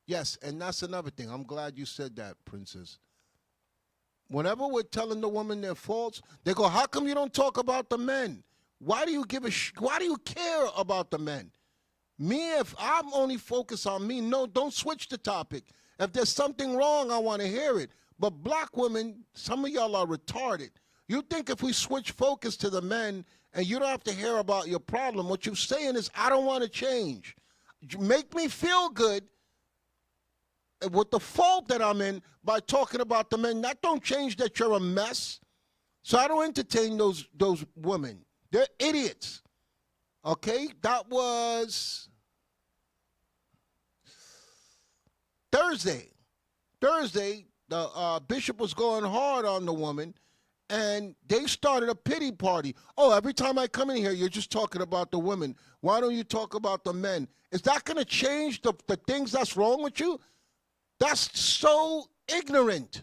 Yes, and that's another thing. I'm glad you said that, Princess. Whenever we're telling the women their faults, they go, how come you don't talk about the men? Why do you why do you care about the men? Me, if I'm only focused on me, no, don't switch the topic. If there's something wrong, I want to hear it. But black women, some of y'all are retarded. You think if we switch focus to the men and you don't have to hear about your problem, what you're saying is, I don't want to change. Make me feel good with the fault that I'm in by talking about the men. That don't change that you're a mess. So I don't entertain those women. They're idiots. Okay? That was Thursday. Thursday, the bishop was going hard on the woman, and they started a pity party. Oh, every time I come in here, you're just talking about the women. Why don't you talk about the men? Is that going to change the things that's wrong with you? That's so ignorant.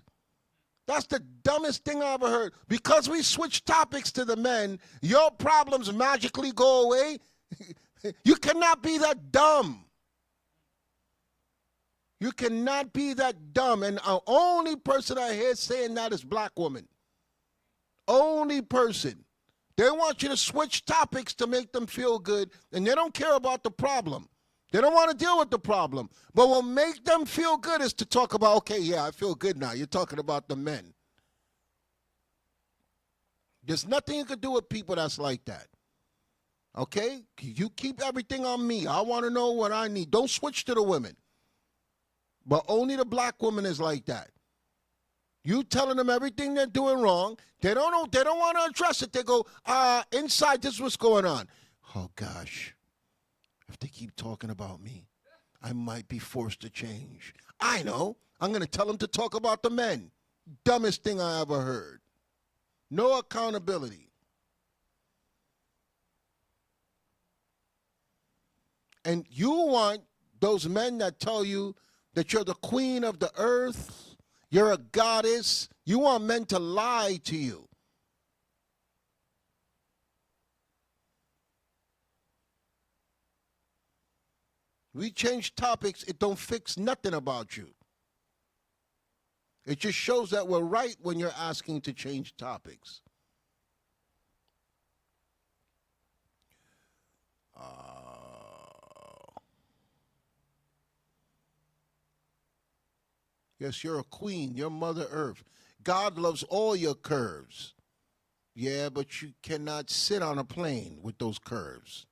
That's the dumbest thing I ever heard. Because we switch topics to the men, your problems magically go away. You cannot be that dumb. You cannot be that dumb. And the only person I hear saying that is black women. Only person. They want you to switch topics to make them feel good, and they don't care about the problem. They don't want to deal with the problem. But what make them feel good is to talk about, okay, yeah, I feel good now. You're talking about the men. There's nothing you can do with people that's like that. Okay? You keep everything on me. I want to know what I need. Don't switch to the women. But only the black woman is like that. You telling them everything they're doing wrong. They don't know. They don't want to address it. They go, inside, this is what's going on. Oh, gosh. If they keep talking about me, I might be forced to change. I know. I'm going to tell them to talk about the men. Dumbest thing I ever heard. No accountability. And you want those men that tell you that you're the queen of the earth, you're a goddess. You want men to lie to you. We change topics, it don't fix nothing about you. It just shows that we're right when you're asking to change topics. Yes, you're a queen. You're Mother Earth. God loves all your curves. Yeah, but you cannot sit on a plane with those curves.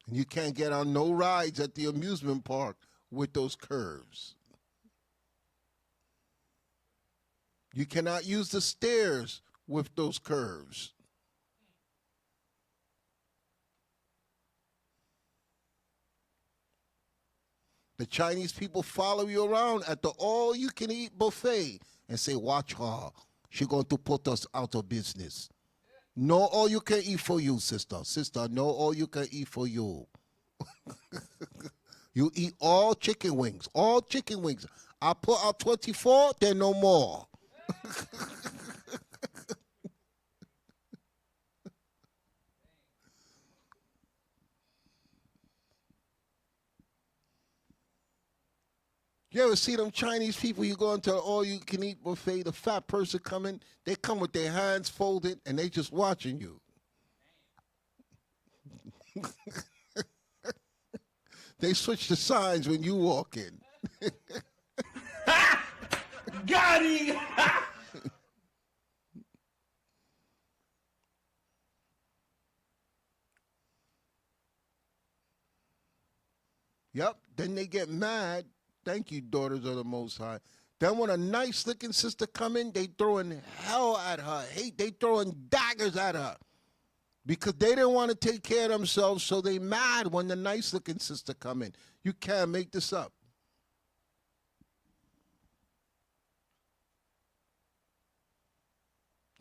And you can't get on no rides at the amusement park with those curves. You cannot use the stairs with those curves. The Chinese people follow you around at the all-you-can-eat buffet and say, watch her. She's going to put us out of business. No all-you-can-eat for you, sister. Sister, no all-you-can-eat for you. You eat all chicken wings. All chicken wings. I put out 24, then no more. You ever see them Chinese people, you go into an all-you-can-eat buffet, the fat person coming, they come with their hands folded, and they just watching you. They switch the signs when you walk in. Got him! Yep, then they get mad. Thank you, daughters of the Most High. Then when a nice-looking sister come in, they throwing hell at her. Hate, they throwing daggers at her. Because they didn't want to take care of themselves, so they mad when the nice-looking sister come in. You can't make this up.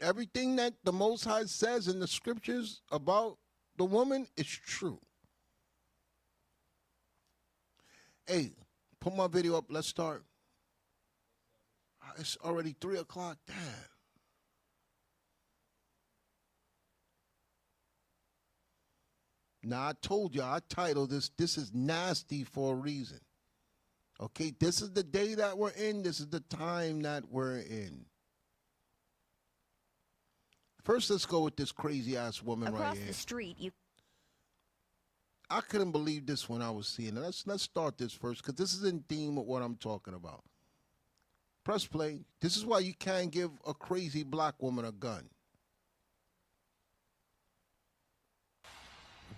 Everything that the Most High says in the scriptures about the woman is true. Hey, put my video up. Let's start. It's already 3 o'clock. Damn. Now, I told you, I titled this is nasty for a reason. Okay, this is the day that we're in. This is the time that we're in. First, let's go with this crazy-ass woman right here. Across the street, you... I couldn't believe this when I was seeing it. Let's start this first, because this is in theme with what I'm talking about. Press play. This is why you can't give a crazy black woman a gun.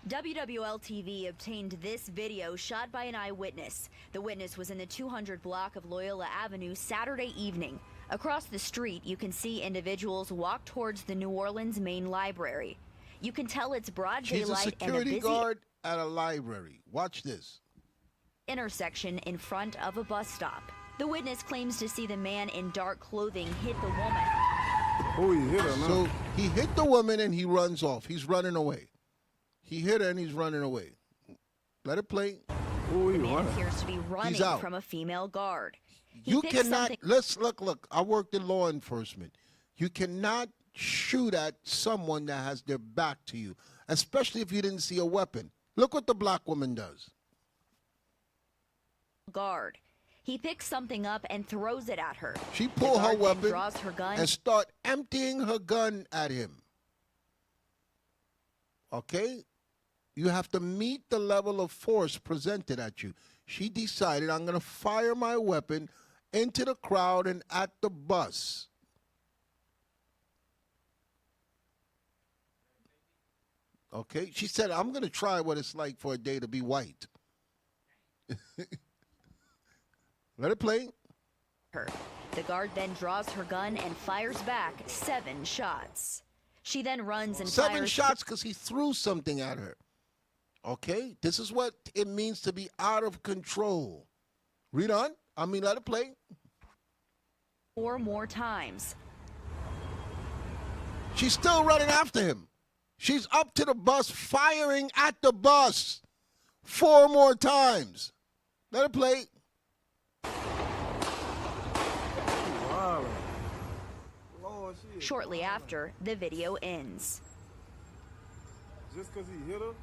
WWL-TV obtained this video shot by an eyewitness. The witness was in the 200 block of Loyola Avenue Saturday evening. Across the street, you can see individuals walk towards the New Orleans main library. You can tell it's broad She's a daylight and a security busy guard at a library. Watch this. intersection in front of a bus stop. The witness claims to see the man in dark clothing hit the woman. Oh, he hit her, man. So he hit the woman and he runs off. He's running away. He hit her and he's running away. Let it play. Oh, he The man running. appears to be running out. from a female guard. He You picked cannot, something- let's look. I worked in law enforcement. You cannot shoot at someone that has their back to you, especially if you didn't see a weapon. Look what the black woman does. guard. He picks something up and throws it at her. She The pull her guard then weapon draws her gun. and start emptying her gun at him. Okay? You have to meet the level of force presented at you. She decided, I'm going to fire my weapon into the crowd and at the bus. Okay? She said, I'm going to try what it's like for a day to be white. Let it play. her. The guard then draws her gun and fires back 7 shots. She then runs and 7 fires shots because he threw something at her. Okay? This is what it means to be out of control. Read on. Let it play. 4 more times. She's still running after him. She's up to the bus, firing at the bus 4 more times. Let it play. Wow. Lord, shit. Shortly after, the video ends. Just because he hit her?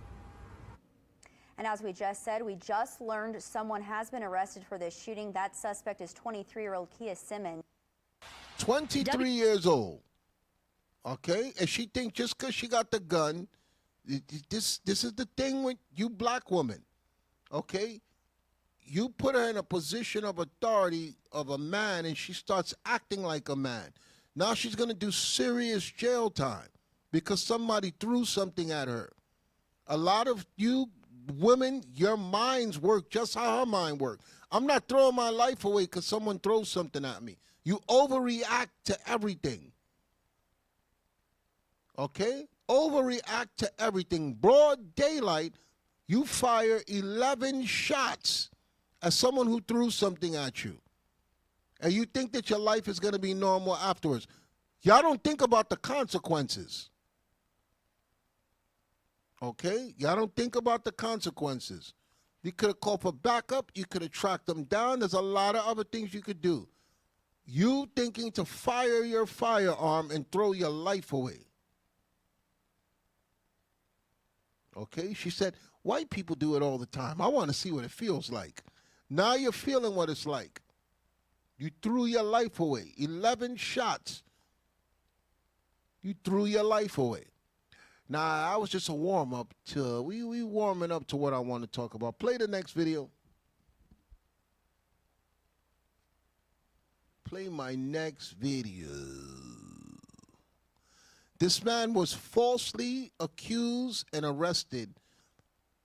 And as we just said, we just learned someone has been arrested for this shooting. That suspect is 23-year-old Kia Simmons. 23 years old. Okay? And she thinks just because she got the gun, this is the thing with you black women. Okay? You put her in a position of authority of a man and she starts acting like a man. Now she's going to do serious jail time because somebody threw something at her. A lot of you women, your minds work just how her mind worked. I'm not throwing my life away because someone throws something at me. You overreact to everything. Okay? Overreact to everything. Broad daylight, you fire 11 shots at someone who threw something at you. And you think that your life is going to be normal afterwards. Y'all don't think about the consequences. Okay? Y'all don't think about the consequences. You could have called for backup. You could have tracked them down. There's a lot of other things you could do. You thinking to fire your firearm and throw your life away. Okay? She said, white people do it all the time. I want to see what it feels like. Now you're feeling what it's like. You threw your life away. 11 shots. You threw your life away. Now, I was just a warm-up to, we warming up to what I want to talk about. Play the next video. Play my next video. This man was falsely accused and arrested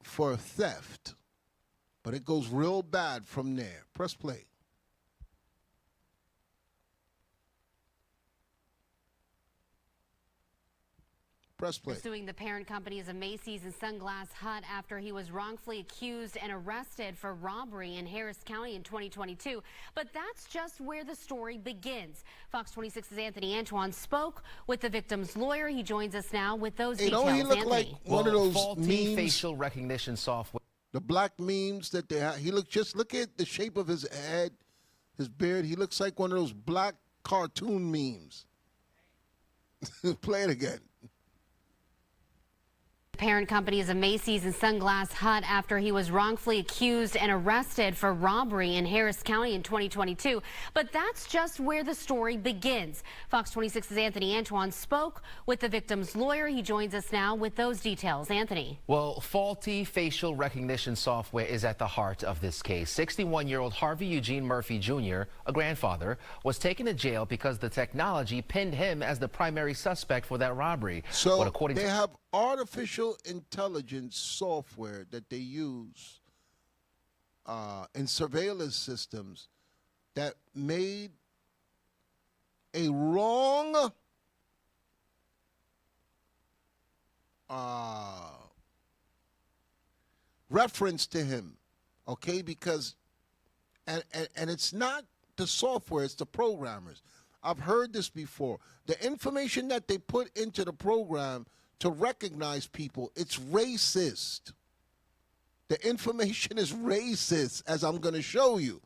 for theft. But it goes real bad from there. Press play. Press play. Suing the parent companies of Macy's and Sunglass Hut after he was wrongfully accused and arrested for robbery in Harris County in 2022. But that's just where the story begins. Fox 26's Anthony Antoine spoke with the victim's lawyer. He joins us now with those details. Don't he look Anthony. like one of those faulty memes? facial recognition software. The black memes that they have. He looks just, look at the shape of his head, his beard. He looks like one of those black cartoon memes. Play it again. Parent companies of Macy's and Sunglass Hut after he was wrongfully accused and arrested for robbery in Harris County in 2022. But that's just where the story begins. Fox 26's Anthony Antoine spoke with the victim's lawyer. He joins us now with those details. Anthony. Well, faulty facial recognition software is at the heart of this case. 61-year-old Harvey Eugene Murphy Jr., a grandfather, was taken to jail because the technology pinned him as the primary suspect for that robbery. So But according they to have artificial intelligence software that they use in surveillance systems that made a wrong reference to him, okay? Because, and it's not the software, it's the programmers. I've heard this before. The information that they put into the program to recognize people, it's racist. The information is racist, as I'm going to show you,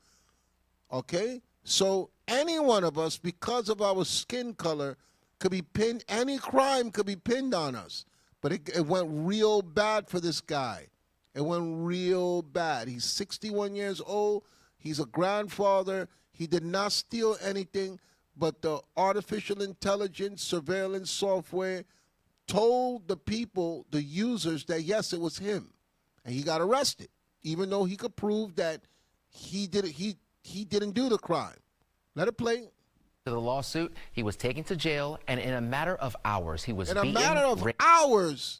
okay? So any one of us, because of our skin color, could be pinned, any crime could be pinned on us. But it went real bad for this guy. It went real bad. He's 61 years old. He's a grandfather. He did not steal anything, but the artificial intelligence surveillance software told the people, the users, that yes, it was him. And he got arrested, even though he could prove that he didn't do the crime. Let it play. To the lawsuit, he was taken to jail, and in a matter of hours, he was In beaten. a matter of hours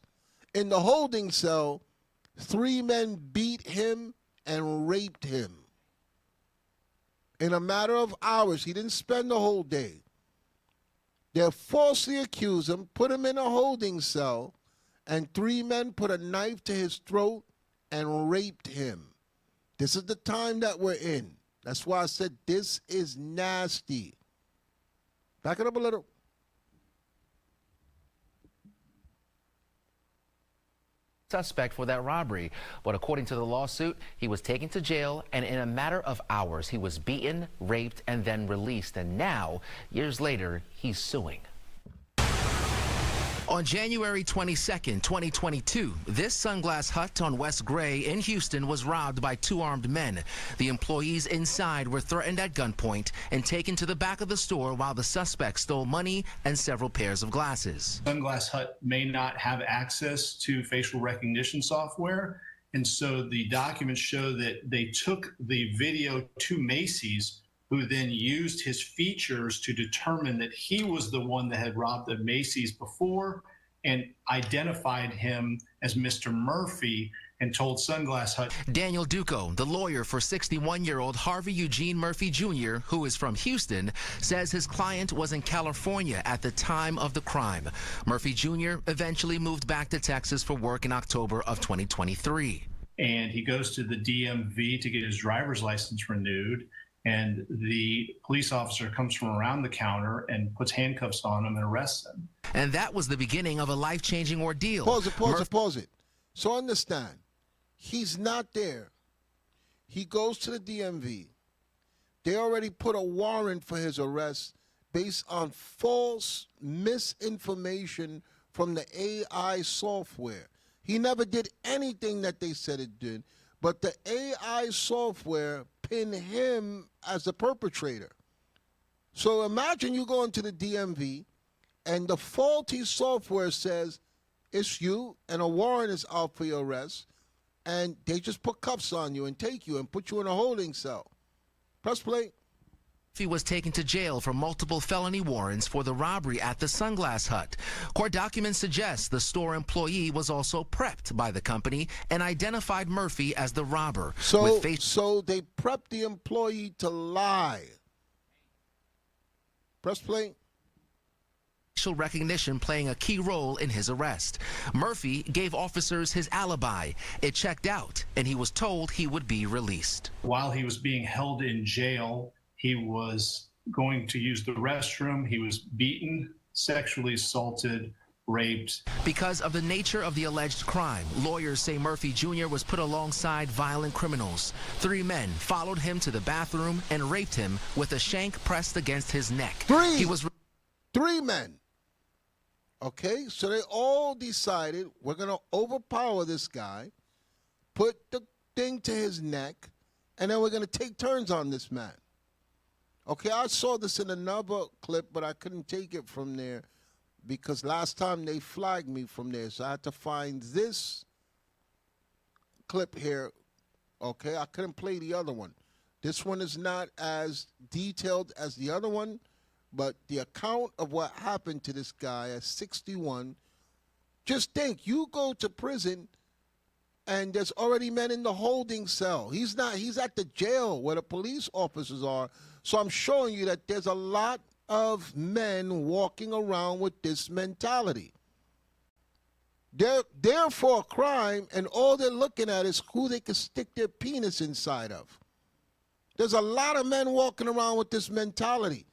in the holding cell, 3 men beat him and raped him. In a matter of hours. He didn't spend the whole day. They falsely accused him, put him in a holding cell, and 3 men put a knife to his throat and raped him. This is the time that we're in. That's why I said this is nasty. Back it up a little. Suspect for that robbery, but according to the lawsuit, he was taken to jail, and in a matter of hours, he was beaten, raped, and then released. And now, years later, he's suing. On January 22nd, 2022, this sunglass hut on West Gray in Houston was robbed by 2 armed men. The employees inside were threatened at gunpoint and taken to the back of the store while the suspects stole money and several pairs of glasses. Sunglass Hut may not have access to facial recognition software, and so the documents show that they took the video to Macy's, who then used his features to determine that he was the one that had robbed the Macy's before and identified him as Mr. Murphy and told Sunglass Hut. Daniel Duco, the lawyer for 61-year-old Harvey Eugene Murphy Jr., who is from Houston, says his client was in California at the time of the crime. Murphy Jr. eventually moved back to Texas for work in October of 2023. And he goes to the DMV to get his driver's license renewed. And the police officer comes from around the counter and puts handcuffs on him and arrests him. And that was the beginning of a life-changing ordeal. Pause it. So understand, he's not there. He goes to the DMV. They already put a warrant for his arrest based on false misinformation from the AI software. He never did anything that they said it did, but the AI software pinned him as the perpetrator. So imagine you go into the DMV and the faulty software says it's you and a warrant is out for your arrest, and they just put cuffs on you and take you and put you in a holding cell. Press play. He was taken to jail for multiple felony warrants for the robbery at the Sunglass Hut. Court documents suggest the store employee was also prepped by the company and identified Murphy as the robber. So they prepped the employee to lie. Press play. Facial recognition playing a key role in his arrest. Murphy gave officers his alibi. It checked out, and he was told he would be released. While he was being held in jail, he was going to use the restroom. He was beaten, sexually assaulted, raped. Because of the nature of the alleged crime, lawyers say Murphy Jr. was put alongside violent criminals. 3 men followed him to the bathroom and raped him with a shank pressed against his neck. 3 men. Okay, so they all decided we're going to overpower this guy, put the thing to his neck, and then we're going to take turns on this man. Okay, I saw this in another clip, but I couldn't take it from there because last time they flagged me from there. So I had to find this clip here. Okay, I couldn't play the other one. This one is not as detailed as the other one, but the account of what happened to this guy at 61 Just think, you go to prison and there's already men in the holding cell. He's at the jail where the police officers are. So I'm showing you that there's a lot of men walking around with this mentality. They're there for a crime, and all they're looking at is who they can stick their penis inside of. There's a lot of men walking around with this mentality,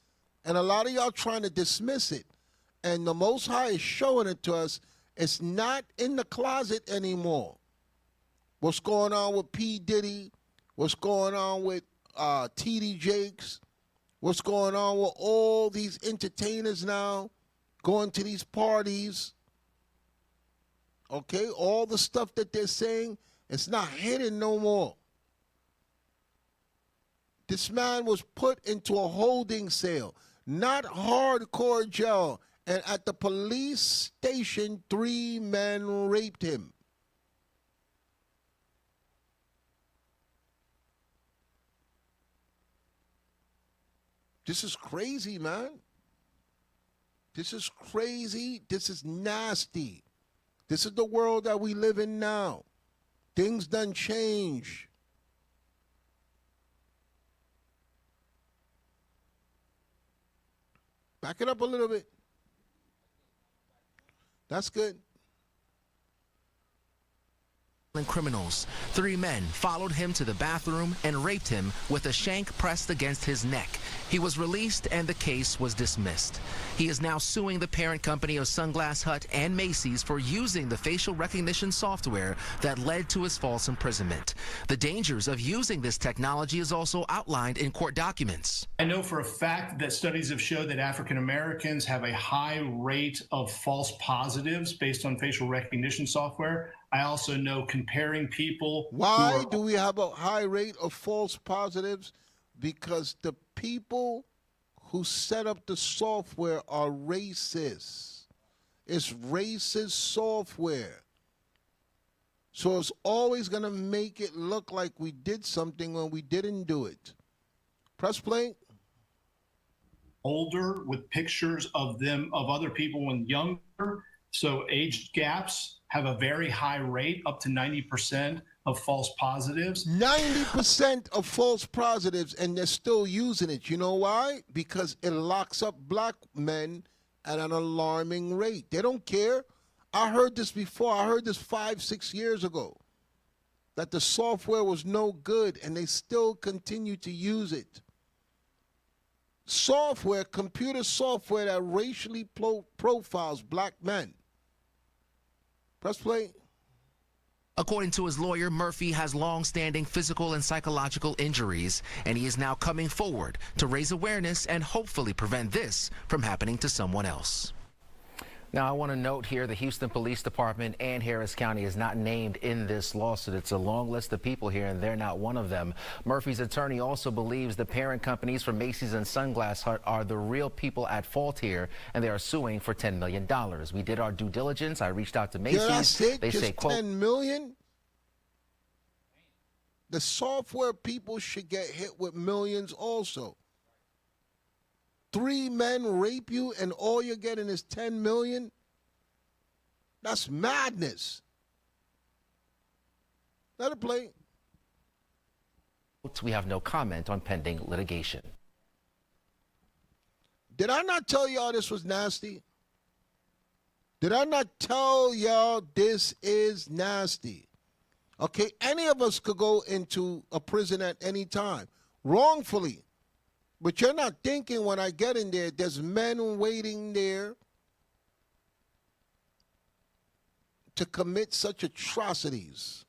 and a lot of y'all trying to dismiss it. And the Most High is showing it to us. It's not in the closet anymore. What's going on with P. Diddy? What's going on with T.D. Jakes? What's going on with all these entertainers now going to these parties? Okay, all the stuff that they're saying, it's not hidden no more. This man was put into a holding cell, not hardcore jail. And at the police station, 3 men raped him. This is crazy, man. This is crazy. This is nasty. This is the world that we live in now. Things done change. Back it up a little bit. That's good. Criminals. 3 men followed him to the bathroom and raped him with a shank pressed against his neck. He was released and the case was dismissed. He is now suing the parent company of Sunglass Hut and Macy's for using the facial recognition software that led to his false imprisonment. The dangers of using this technology is also outlined in court documents. I know for a fact that studies have showed that African Americans have a high rate of false positives based on facial recognition software. I also know comparing people. Why do we have a high rate of false positives? Because the people who set up the software are racist. It's racist software. So it's always going to make it look like we did something when we didn't do it. Press play. Older with pictures of them, of other people when younger. So age gaps have a very high rate, up to 90% of false positives. 90% of false positives, and they're still using it. You know why? Because it locks up black men at an alarming rate. They don't care. I heard this before. I heard this 5-6 years ago, that the software was no good, and they still continue to use it. Software, computer software that racially profiles black men. Press play. According to his lawyer, Murphy has long-standing physical and psychological injuries, and he is now coming forward to raise awareness and hopefully prevent this from happening to someone else. Now, I want to note here the Houston Police Department and Harris County is not named in this lawsuit. It's a long list of people here, and they're not one of them. Murphy's attorney also believes the parent companies for Macy's and Sunglass Hut are the real people at fault here, and they are suing for $10 million. We did our due diligence. I reached out to Macy's. Yeah, that's it. They Just say, quote, $10 million? The software people should get hit with millions also. 3 men rape you and all you're getting is $10 million? That's madness. Let it play. we have no comment on pending litigation. Did I not tell y'all this was nasty? Did I not tell y'all this is nasty? Okay, any of us could go into a prison at any time, wrongfully. But you're not thinking when I get in there, there's men waiting there to commit such atrocities.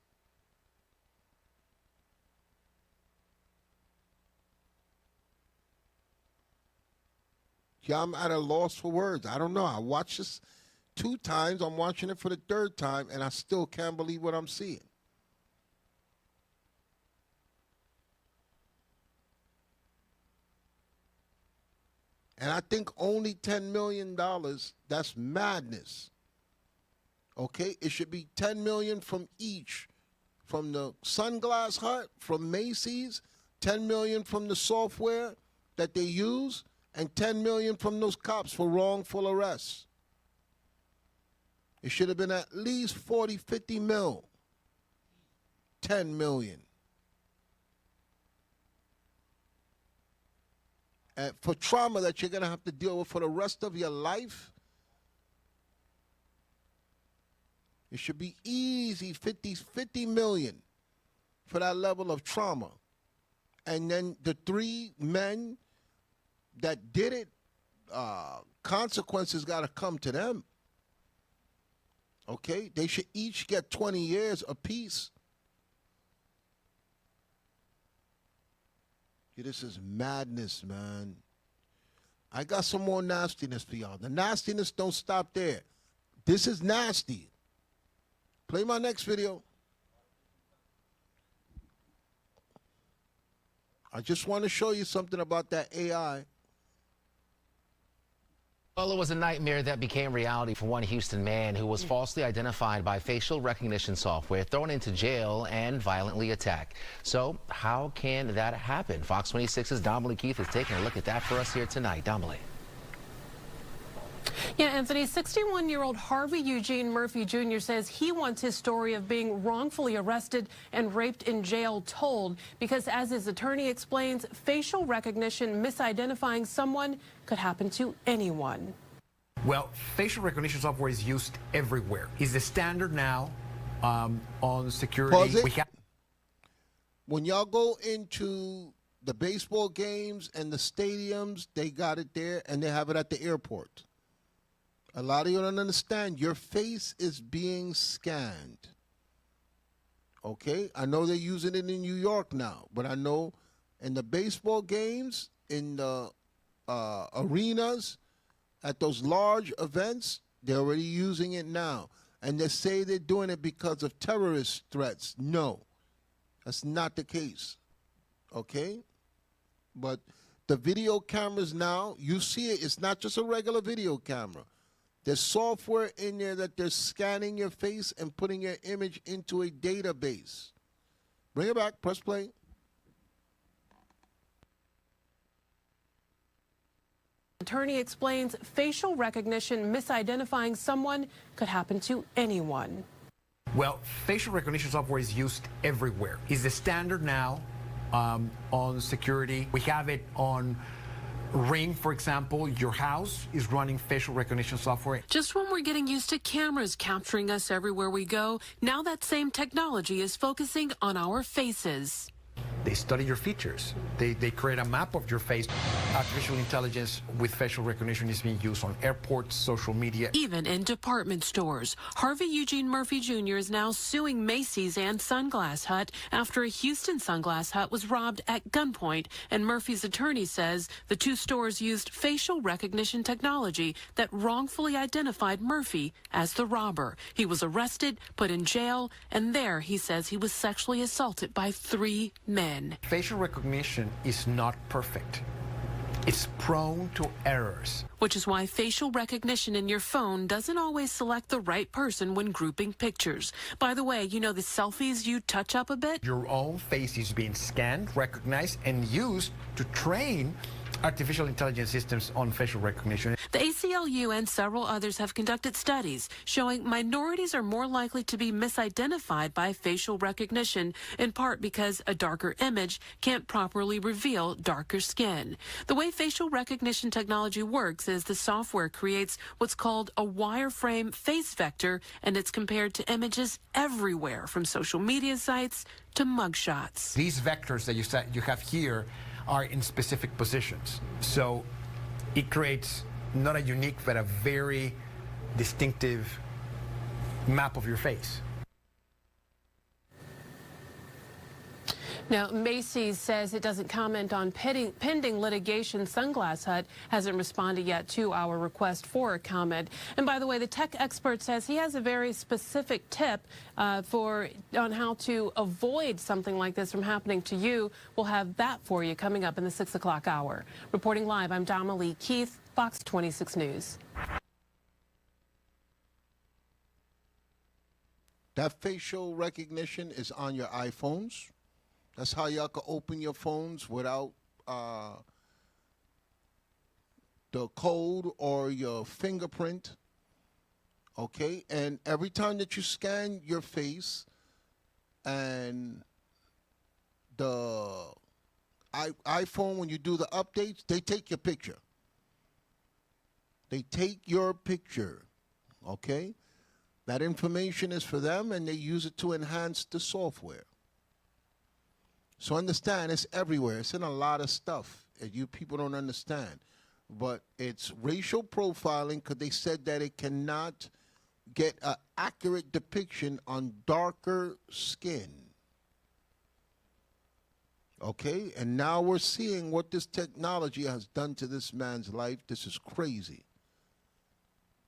Yeah, I'm at a loss for words. I don't know. I watched this 2 times. I'm watching it for the 3rd time, and I still can't believe what I'm seeing. And I think only $10 million, that's madness. Okay? It should be $10 million from each. From the Sunglass Hut, from Macy's, $10 million from the software that they use, and $10 million from those cops for wrongful arrests. It should have been at least 40, 50 mil. 10 million. And for trauma that you're going to have to deal with for the rest of your life, it should be easy, 50 million for that level of trauma. And then the 3 men that did it, consequences got to come to them. Okay? They should each get 20 years apiece. Yeah, this is madness, man. I got some more nastiness for y'all. The nastiness don't stop there. This is nasty. Play my next video. I just want to show you something about that AI. Well, it was a nightmare that became reality for one Houston man who was falsely identified by facial recognition software, thrown into jail, and violently attacked. So how can that happen? Fox 26's Dominique Keith is taking a look at that for us here tonight. Dominique. Yeah, Anthony, 61-year-old Harvey Eugene Murphy Jr. says he wants his story of being wrongfully arrested and raped in jail told because, as his attorney explains, facial recognition misidentifying someone could happen to anyone. Well, facial recognition software is used everywhere. It's the standard now on security. Pause it. When y'all go into the baseball games and the stadiums, they got it there, and they have it at the airport. A lot of you don't understand. Your face is being scanned. Okay? I know they're using it in New York now, but I know in the baseball games, in the arenas, at those large events, they're already using it now. And they say they're doing it because of terrorist threats. No, that's not the case. Okay? But the video cameras now, you see it. It's not just a regular video camera. There's software in there that they're scanning your face and putting your image into a database. Bring it back. Press play. Attorney explains facial recognition misidentifying someone could happen to anyone. Well, facial recognition software is used everywhere. It's the standard now on security. We have it on Ring, for example. Your house is running facial recognition software. Just when we're getting used to cameras capturing us everywhere we go, now that same technology is focusing on our faces. They study your features. They create a map of your face. Artificial intelligence with facial recognition is being used on airports, social media. Even in department stores. Harvey Eugene Murphy Jr. is now suing Macy's and Sunglass Hut after a Houston Sunglass Hut was robbed at gunpoint, and Murphy's attorney says the 2 stores used facial recognition technology that wrongfully identified Murphy as the robber. He was arrested, put in jail, and there he says he was sexually assaulted by 3 men. Facial recognition is not perfect. It's prone to errors. Which is why facial recognition in your phone doesn't always select the right person when grouping pictures. By the way, you know the selfies you touch up a bit? Your own face is being scanned, recognized, and used to train artificial intelligence systems on facial recognition. The ACLU and several others have conducted studies showing minorities are more likely to be misidentified by facial recognition, in part because a darker image can't properly reveal darker skin. The way facial recognition technology works is the software creates what's called a wireframe face vector, and it's compared to images everywhere from social media sites to mugshots. These vectors that you have here are in specific positions. So it creates not a unique, but a very distinctive map of your face. Now, Macy's says it doesn't comment on pending litigation. Sunglass Hut hasn't responded yet to our request for a comment. And by the way, the tech expert says he has a very specific tip on how to avoid something like this from happening to you. We'll have that for you coming up in the 6 o'clock hour. Reporting live, I'm Dominique Keith, Fox 26 News. That facial recognition is on your iPhones. That's how y'all can open your phones without the code or your fingerprint. Okay, and every time that you scan your face and the iPhone, when you do the updates, they take your picture. They take your picture, okay? That information is for them, and they use it to enhance the software. So understand, it's everywhere. It's in a lot of stuff that you people don't understand. But it's racial profiling because they said that it cannot get an accurate depiction on darker skin. Okay, and now we're seeing what this technology has done to this man's life. This is crazy.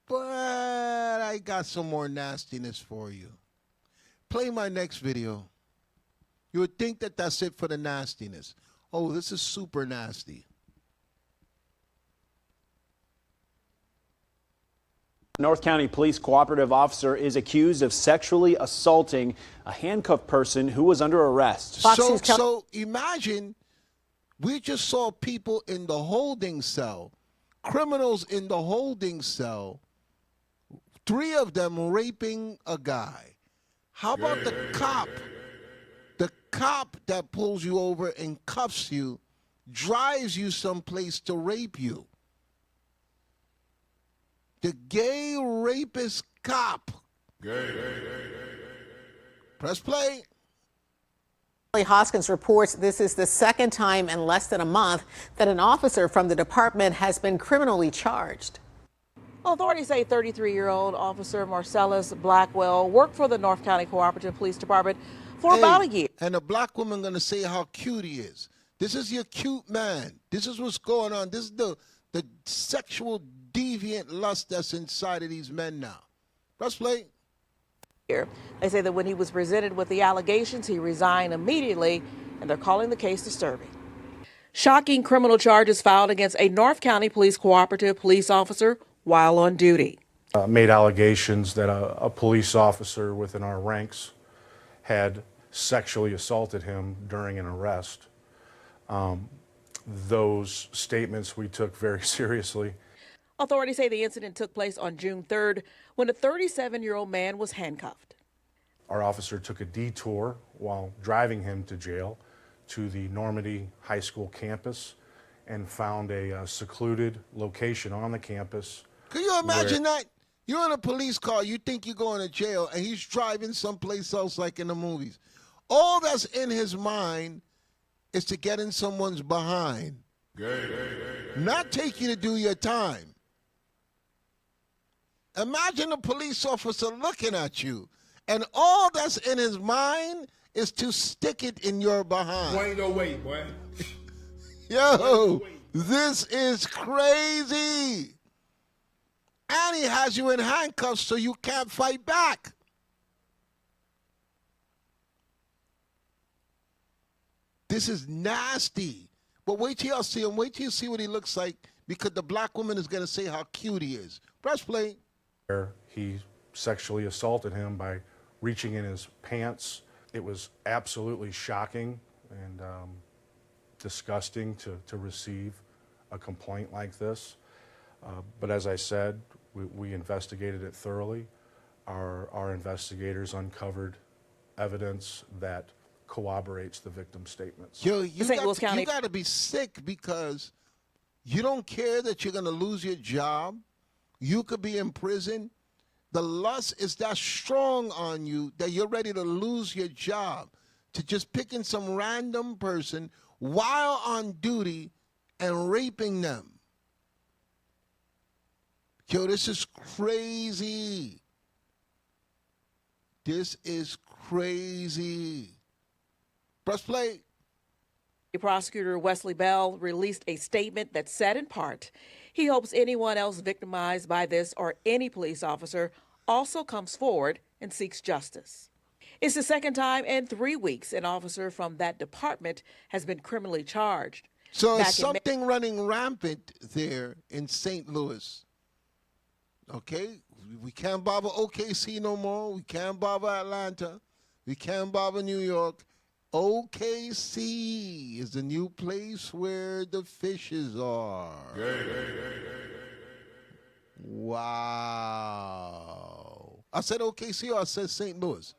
But I got some more nastiness for you. Play my next video. You would think that that's it for the nastiness. Oh, this is super nasty. North County Police cooperative officer is accused of sexually assaulting a handcuffed person who was under arrest. So imagine we just saw people in the holding cell, criminals in the holding cell, 3 of them raping a guy. How about the cop? The cop that pulls you over and cuffs you, drives you someplace to rape you. The gay rapist cop. Press play. Hoskins reports this is the second time in less than a month that an officer from the department has been criminally charged. Authorities say 33-year-old Officer Marcellus Blackwell worked for the North County Cooperative Police Department for about a year. And a black woman gonna say how cute he is. This is your cute man. This is what's going on. This is the sexual deviant lust that's inside of these men now. Let's play. They say that when he was presented with the allegations, he resigned immediately, and they're calling the case disturbing. Shocking criminal charges filed against a North County Police Cooperative police officer while on duty. Made allegations that a police officer within our ranks had sexually assaulted him during an arrest. Those statements we took very seriously. Authorities say the incident took place on June 3rd when a 37-year-old man was handcuffed. Our officer took a detour while driving him to jail to the Normandy High School campus and found a secluded location on the campus. Can you imagine that? You're in a police car, you think you're going to jail, and he's driving someplace else like in the movies. All that's in his mind is to get in someone's behind. Not take you to do your time. Imagine a police officer looking at you, and all that's in his mind is to stick it in your behind. Boy, ain't no way, boy. Yo, this is crazy. And he has you in handcuffs so you can't fight back. This is nasty. But wait till y'all see him. Wait till you see what he looks like, because the black woman is going to say how cute he is. Press play. He sexually assaulted him by reaching in his pants. It was absolutely shocking and disgusting to receive a complaint like this. But as I said, we investigated it thoroughly. Our investigators uncovered evidence that corroborates the victim's statements. Yo, you got to be sick because you don't care that you're going to lose your job. You could be in prison. The lust is that strong on you that you're ready to lose your job to just picking some random person while on duty and raping them. Yo, this is crazy. This is crazy. Press play. Prosecutor Wesley Bell released a statement that said in part, he hopes anyone else victimized by this or any police officer also comes forward and seeks justice. It's the second time in 3 weeks an officer from that department has been criminally charged. So it's something running rampant there in St. Louis. Okay? We can't bother OKC no more. We can't bother Atlanta. We can't bother New York. OKC is the new place where the fishes are. Wow. I said OKC or I said St. Louis?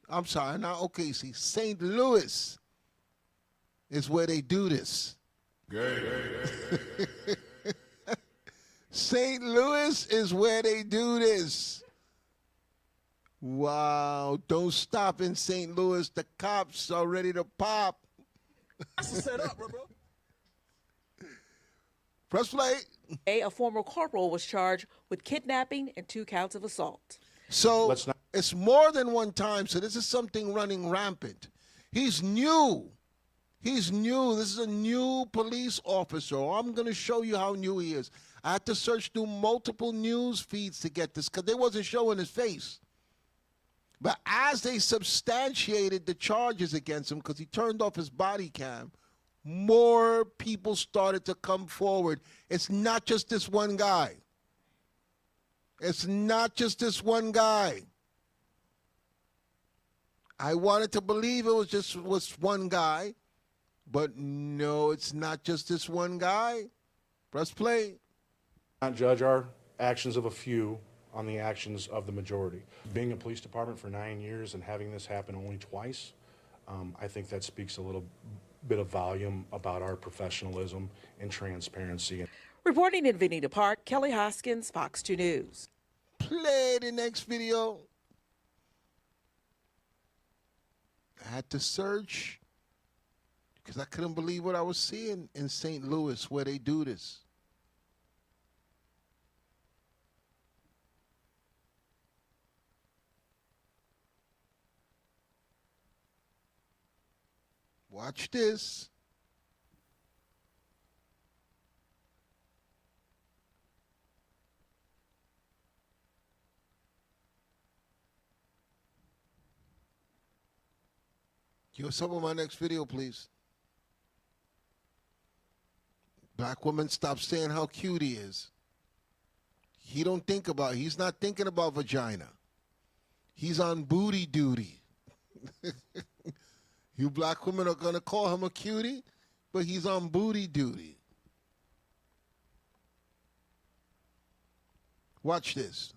I'm sorry, not OKC. St. Louis is where they do this. St. Louis is where they do this. Wow, don't stop in St. Louis. The cops are ready to pop. That's a setup, bro. Press play. A former corporal was charged with kidnapping and 2 counts of assault. So it's more than one time, so this is something running rampant. He's new. He's new. This is a new police officer. I'm going to show you how new he is. I had to search through multiple news feeds to get this because they wasn't showing his face. But as they substantiated the charges against him because he turned off his body cam, more people started to come forward. It's not just this one guy. It's not just this one guy. I wanted to believe it was one guy, but no, it's not just this one guy. Press play. Not judge our actions of a few on the actions of the majority. Being a police department for 9 years and having this happen only twice, I think that speaks a little bit of volume about our professionalism and transparency. Reporting in Veneta Park, Kelly Hoskins, Fox 2 News. Play the next video. I had to search because I couldn't believe what I was seeing in St. Louis where they do this. Watch this. Give us some of my next video, please. Black woman, stop saying how cute he is. He's not thinking about vagina. He's on booty duty. You black women are going to call him a cutie, but he's on booty duty. Watch this.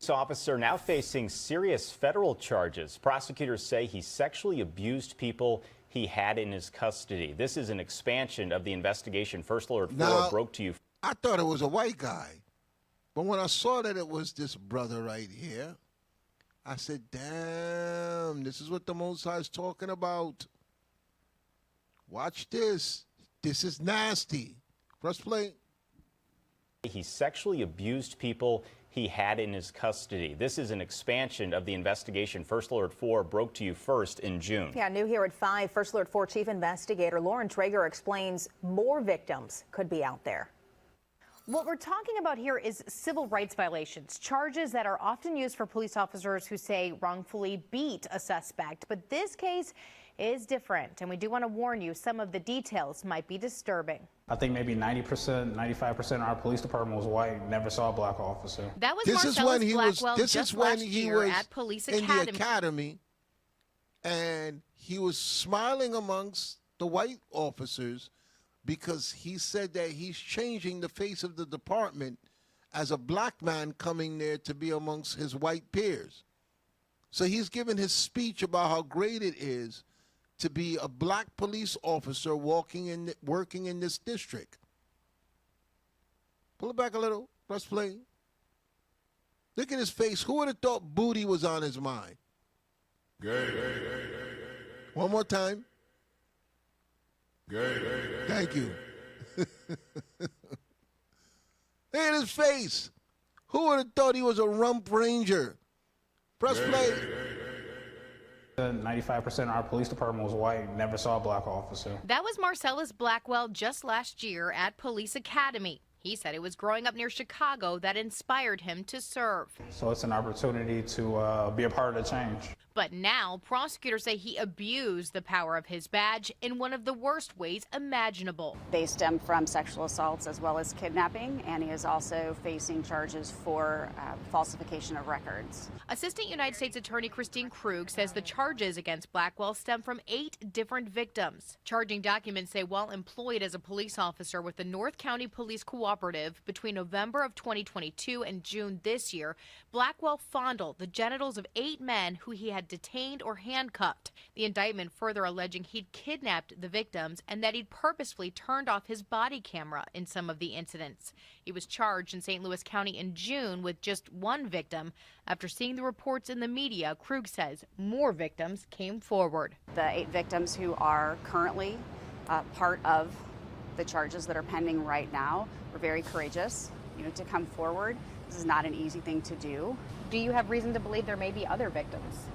This officer now facing serious federal charges. Prosecutors say he sexually abused people he had in his custody. This is an expansion of the investigation First Alert 4 broke to you. I thought it was a white guy, but when I saw that it was this brother right here, I said, damn, this is what the Most High is talking about. Watch this. This is nasty. Press play. He sexually abused people he had in his custody. This is an expansion of the investigation First Alert 4 broke to you first in June. Yeah, new here at 5, First Alert 4 Chief Investigator Lauren Traeger explains more victims could be out there. What we're talking about here is civil rights violations, charges that are often used for police officers who say wrongfully beat a suspect. But this case is different, and we do want to warn you, some of the details might be disturbing. I think maybe 90%, 95% of our police department was white, never saw a black officer. That was This is when he was at Police in the academy, and he was smiling amongst the white officers because he said that he's changing the face of the department as a black man coming there to be amongst his white peers. So he's given his speech about how great it is to be a black police officer working in this district. Pull it back a little. Press play. Look at his face. Who would have thought booty was on his mind? One more time. Thank you. Look at his face. Who would have thought he was a rump ranger? Press play. 95% of our police department was white, never saw a black officer. That was Marcellus Blackwell just last year at Police Academy. He said it was growing up near Chicago that inspired him to serve. So it's an opportunity to be a part of the change. But now prosecutors say he abused the power of his badge in one of the worst ways imaginable. They stem from sexual assaults as well as kidnapping, and he is also facing charges for falsification of records. Assistant United States Attorney Christine Krug says the charges against Blackwell stem from 8 different victims. Charging documents say while employed as a police officer with the North County Police Cooperative between November of 2022 and June this year, Blackwell fondled the genitals of 8 men who he had detained or handcuffed. The indictment further alleging he'd kidnapped the victims and that he'd purposefully turned off his body camera in some of the incidents. He was charged in St. Louis County in June with just 1 victim. After seeing the reports in the media, Krug says more victims came forward. The 8 victims who are currently part of the charges that are pending right now were very courageous, to come forward. This is not an easy thing to do. Do you have reason to believe there may be other victims?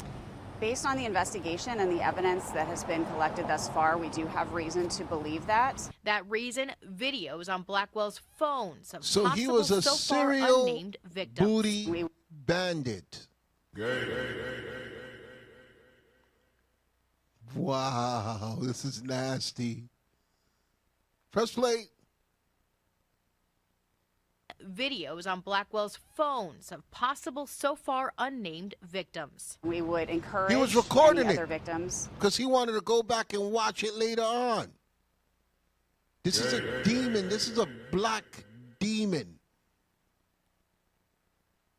Based on the investigation and the evidence that has been collected thus far, we do have reason to believe that. That reason, videos on Blackwell's phones of So he was a serial booty bandit. Wow, this is nasty. Press play. Videos on Blackwell's phones of possible so far unnamed victims. We would encourage He was recording any it other victims because he wanted to go back and watch it later on. This is a demon. This is a black demon.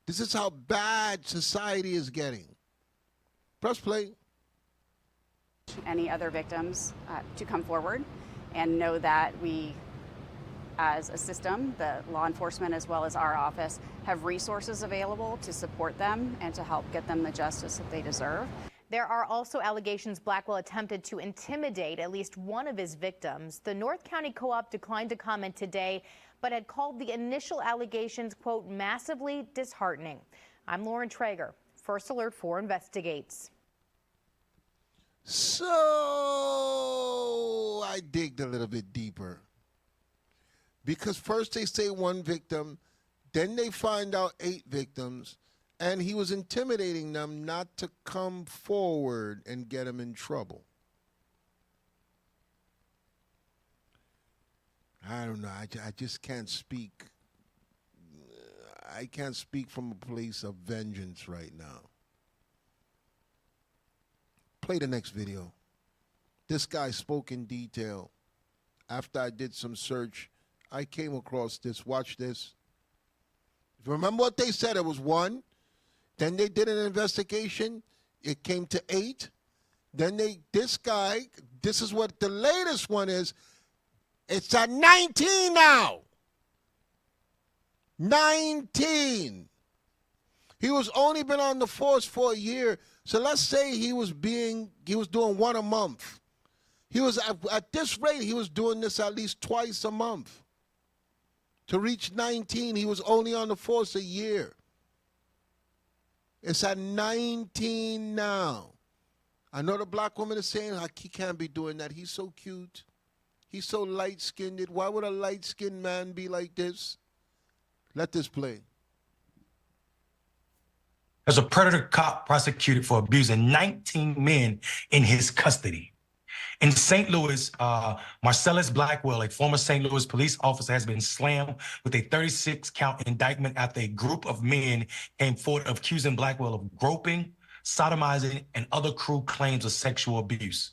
This is how bad society is getting. Press play. Any other victims to come forward and know that we, as a system, the law enforcement as well as our office, have resources available to support them and to help get them the justice that they deserve. There are also allegations Blackwell attempted to intimidate at least one of his victims. The North County Co-op declined to comment today, but had called the initial allegations, quote, massively disheartening. I'm Lauren Traeger. First Alert 4 investigates. So I digged a little bit deeper. Because first they say 1 victim, then they find out 8 victims, and he was intimidating them not to come forward and get him in trouble. I don't know. I just can't speak. I can't speak from a place of vengeance right now. Play the next video. This guy spoke in detail. After I did some search, I came across this. Watch this. Remember what they said? It was 1. Then they did an investigation. It came to 8. Then this guy, this is what the latest one is. It's at 19 now. 19. He was only been on the force for a year. So let's say he was doing 1 a month. He was at this rate, he was doing this at least twice a month. To reach 19, he was only on the force a year. It's at 19 now. I know the black woman is saying he can't be doing that. He's so cute. He's so light-skinned. Why would a light-skinned man be like this? Let this play. There's a predator cop prosecuted for abusing 19 men in his custody. In St. Louis, Marcellus Blackwell, a former St. Louis police officer, has been slammed with a 36-count indictment after a group of men came forward accusing Blackwell of groping, sodomizing, and other crude claims of sexual abuse.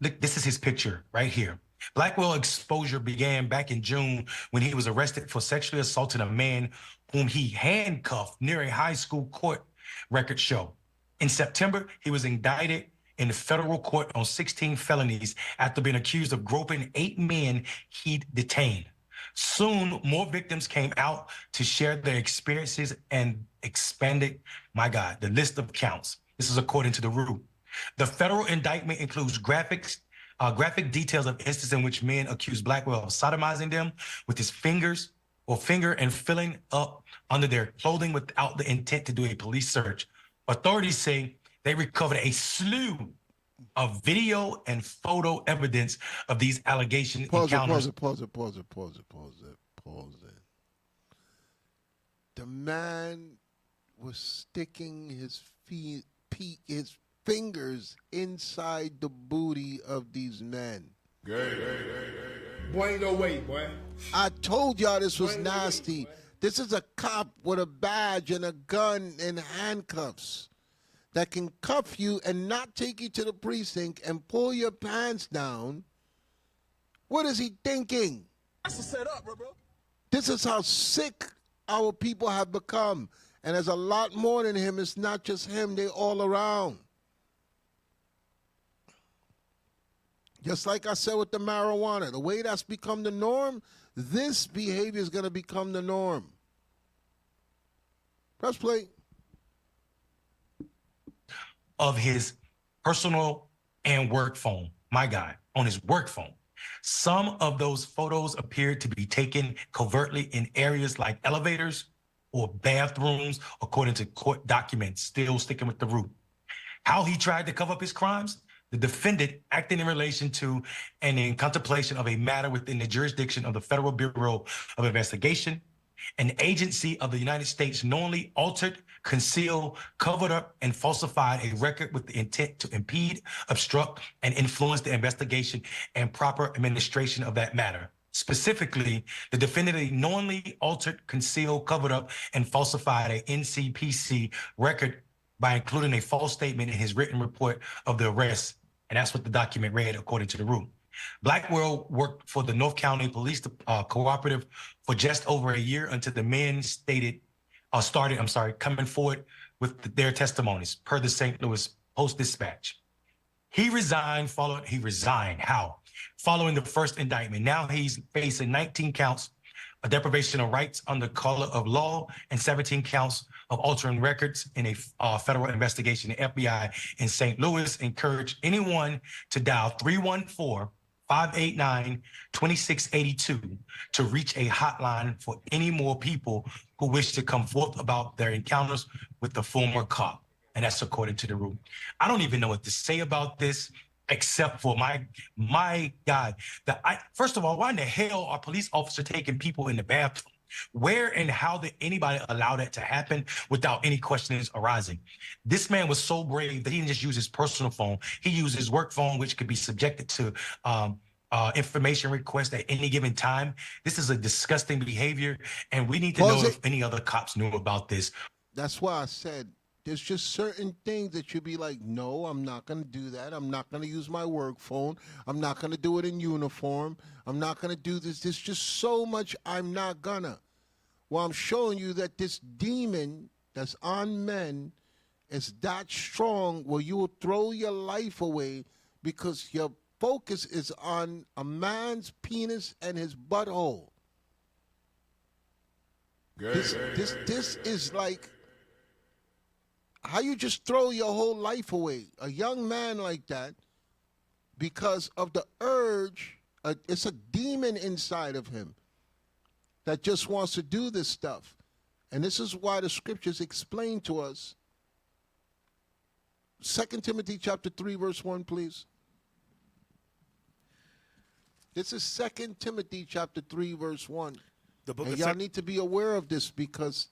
Look, this is his picture right here. Blackwell exposure began back in June when he was arrested for sexually assaulting a man whom he handcuffed near a high school court, records show. In September, he was indicted in the federal court on 16 felonies after being accused of groping 8 men he'd detained. Soon, more victims came out to share their experiences and expanded, my God, the list of counts. This is according to the Root. The federal indictment includes graphic details of instances in which men accused Blackwell of sodomizing them with his finger and filling up under their clothing without the intent to do a police search. Authorities say they recovered a slew of video and photo evidence of these allegation encounters. Pause it. The man was sticking his his fingers inside the booty of these men. Boy, ain't no way, boy. I told y'all this was nasty. This is a cop with a badge and a gun and handcuffs that can cuff you and not take you to the precinct and pull your pants down. What is he thinking? That's a setup, bro. This is how sick our people have become. And there's a lot more than him. It's not just him. They all around. Just like I said with the marijuana, the way that's become the norm, this behavior is going to become the norm. Press play. Of his personal and work phone, my God, on his work phone. Some of those photos appeared to be taken covertly in areas like elevators or bathrooms, according to court documents, still sticking with the root. How he tried to cover up his crimes? The defendant, acting in relation to and in contemplation of a matter within the jurisdiction of the Federal Bureau of Investigation, an agency of the United States, knowingly altered, concealed, covered up, and falsified a record with the intent to impede, obstruct, and influence the investigation and proper administration of that matter. Specifically, the defendant knowingly altered, concealed, covered up, and falsified a NCPC record by including a false statement in his written report of the arrest. And that's what the document read, according to the rule. Blackwell worked for the North County Police Cooperative for just over a year until the men started coming forward with their testimonies, per the St. Louis Post-Dispatch. He resigned. How? Following the first indictment. Now he's facing 19 counts of deprivation of rights under color of law and 17 counts of altering records in a federal investigation. The FBI in St. Louis encouraged anyone to dial 314-589-2682 to reach a hotline for any more people who wish to come forth about their encounters with the former cop. And that's according to the rule. I don't even know what to say about this, except for my God. First of all, why in the hell are police officers taking people in the bathroom? Where and how did anybody allow that to happen without any questions arising? This man was so brave that he didn't just use his personal phone. He used his work phone, which could be subjected to information requests at any given time. This is a disgusting behavior, and we need to know if any other cops knew about this. That's why I said there's just certain things that you'd be like, no, I'm not going to do that. I'm not going to use my work phone. I'm not going to do it in uniform. I'm not going to do this. There's just so much I'm not going to. Well, I'm showing you that this demon that's on men is that strong where you will throw your life away because your focus is on a man's penis and his butthole. This is like how you just throw your whole life away. A young man like that, because of the urge, it's a demon inside of him that just wants to do this stuff. And this is why the scriptures explain to us. 2 Timothy chapter 3, verse 1, please. This is 2 Timothy chapter 3, verse 1. And y'all need to be aware of this because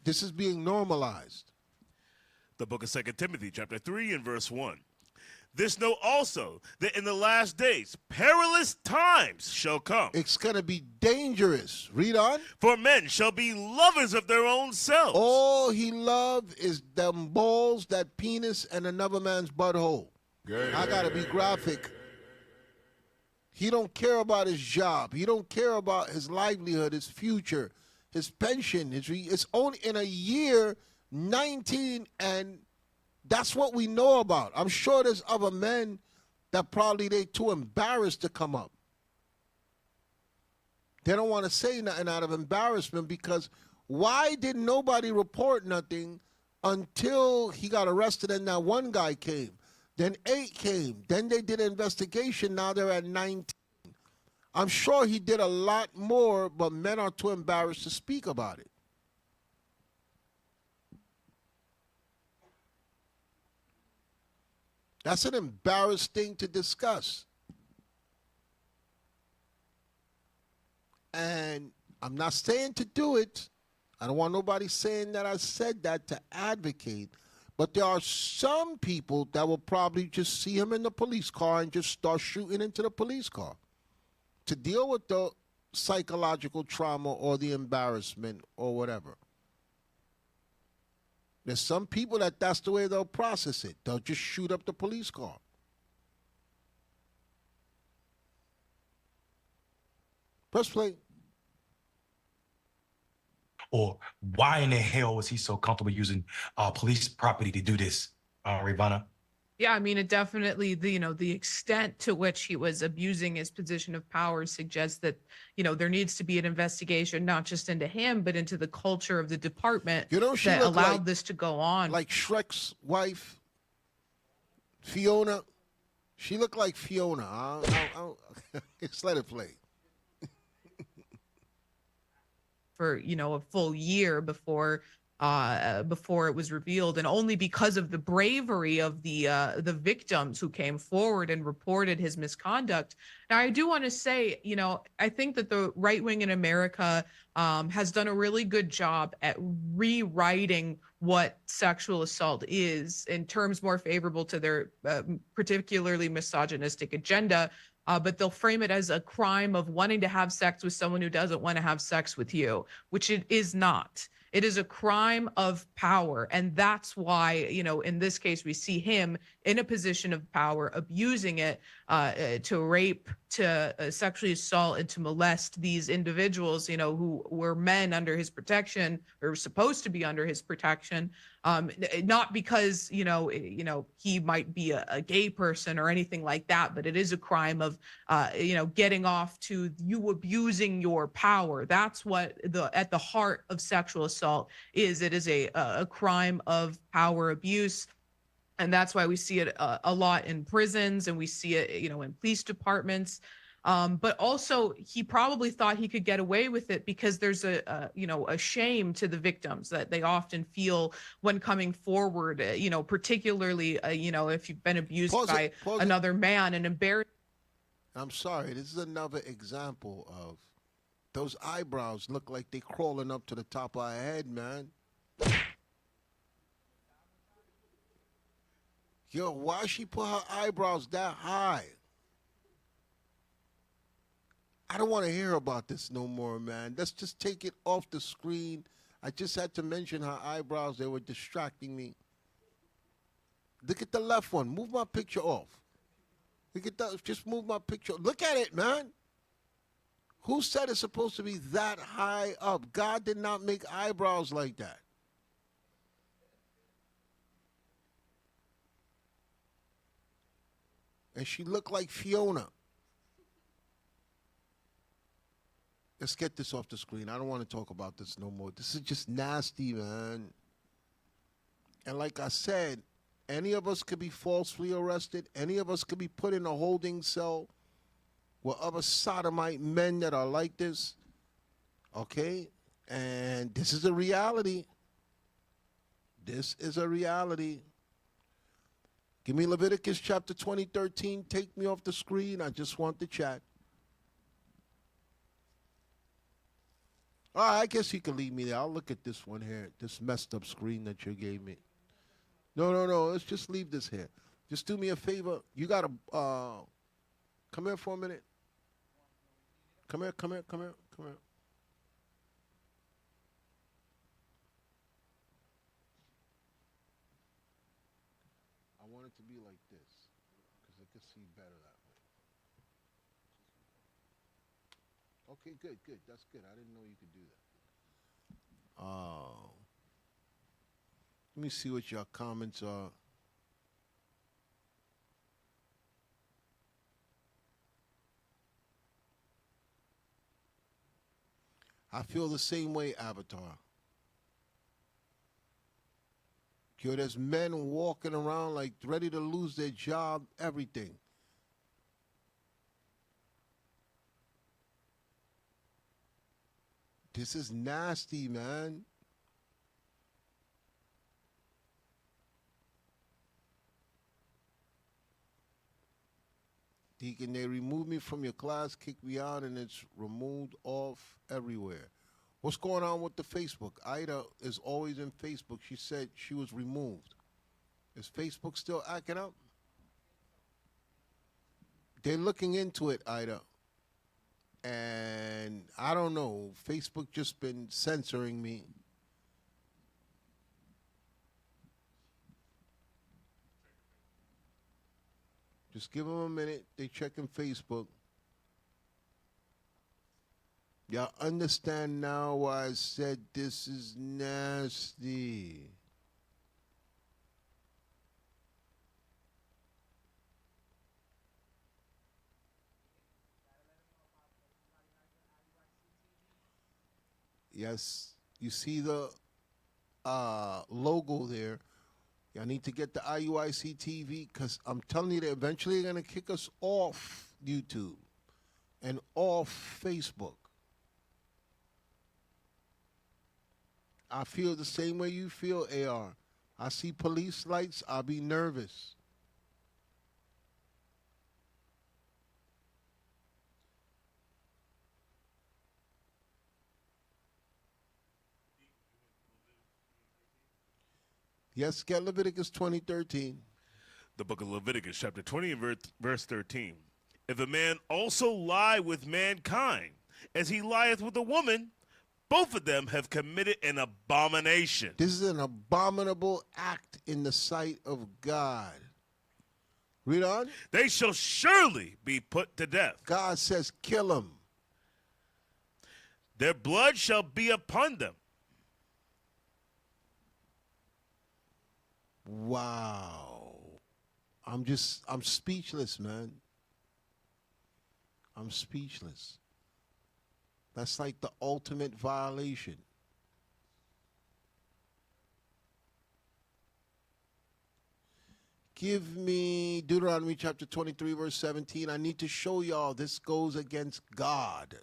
this is being normalized. The book of 2 Timothy, chapter 3 and verse 1. This know also that in the last days perilous times shall come. It's going to be dangerous. Read on. For men shall be lovers of their own selves. All he love is them balls, that penis, and another man's butthole. I got to be graphic. He don't care about his job. He don't care about his livelihood, his future, his pension. It's only in a year 19, and that's what we know about. I'm sure there's other men that probably they too embarrassed to come up. They don't want to say nothing out of embarrassment because why did nobody report nothing until he got arrested and that one guy came? Then 8 came. Then they did an investigation. Now they're at 19. I'm sure he did a lot more, but men are too embarrassed to speak about it. That's an embarrassing thing to discuss. And I'm not saying to do it. I don't want nobody saying that I said that to advocate. But there are some people that will probably just see him in the police car and just start shooting into the police car to deal with the psychological trauma or the embarrassment or whatever. There's some people that's the way they'll process it. They'll just shoot up the police car. Press play. Or why in the hell was he so comfortable using police property to do this, Ravana? Yeah, I mean, it definitely, the extent to which he was abusing his position of power suggests that, there needs to be an investigation, not just into him, but into the culture of the department that allowed this to go on. Like Shrek's wife, Fiona. She looked like Fiona. Let's let it play. For, a full year before it was revealed, and only because of the bravery of the victims who came forward and reported his misconduct. Now, I do want to say, I think that the right wing in America has done a really good job at rewriting what sexual assault is in terms more favorable to their particularly misogynistic agenda. But they'll frame it as a crime of wanting to have sex with someone who doesn't want to have sex with you, which it is not. It is a crime of power. And that's why, in this case, we see him in a position of power, abusing it to rape, to sexually assault, and to molest these individuals, who were men under his protection, or supposed to be under his protection. Not because, he might be a gay person or anything like that, but it is a crime of, getting off to you abusing your power. That's what at the heart of sexual assault is. It is a crime of power abuse. And that's why we see it a lot in prisons, and we see it, in police departments. But also, he probably thought he could get away with it because there's a shame to the victims that they often feel when coming forward. Particularly, if you've been abused by another man, and embarrassed. I'm sorry. This is another example of those eyebrows look like they crawling up to the top of our head, man. Yo, why she put her eyebrows that high? I don't want to hear about this no more, man. Let's just take it off the screen. I just had to mention her eyebrows. They were distracting me. Look at the left one. Move my picture off. Look at that. Just move my picture. Look at it, man. Who said it's supposed to be that high up? God did not make eyebrows like that. And she looked like Fiona. Let's get this off the screen. I don't want to talk about this no more. This is just nasty, man. And like I said, any of us could be falsely arrested. Any of us could be put in a holding cell with other sodomite men that are like this. Okay? And this is a reality. This is a reality. Give me Leviticus chapter 20:13. Take me off the screen. I just want the chat. All right, I guess you can leave me there. I'll look at this one here, this messed up screen that you gave me. No. Let's just leave this here. Just do me a favor. You got to come here for a minute. Come here. I want it to be like this because I can see better that way. Okay, good. That's good. I didn't know you could do that. Let me see what your comments are. I feel the same way, Avatar. Yo, there's men walking around like ready to lose their job, everything. This is nasty, man. Deacon, they removed me from your class, kicked me out, and it's removed off everywhere. What's going on with the Facebook? Ida is always in Facebook. She said she was removed. Is Facebook still acting up? They're looking into it, Ida. And I don't know. Facebook just been censoring me. Just give them a minute. They checking Facebook. Y'all understand now why I said this is nasty. Yes, you see the logo there. Y'all need to get the IUIC TV because I'm telling you that eventually they're going to kick us off YouTube and off Facebook. I feel the same way you feel, AR. I see police lights, I'll be nervous. Yes, get Leviticus 20:13. The book of Leviticus, chapter 20 and verse 13. If a man also lie with mankind, as he lieth with a woman, both of them have committed an abomination. This is an abominable act in the sight of God. Read on. They shall surely be put to death. God says, kill them. Their blood shall be upon them. Wow. I'm speechless, man. I'm speechless. That's like the ultimate violation. Give me Deuteronomy chapter 23, verse 17. I need to show y'all this goes against God.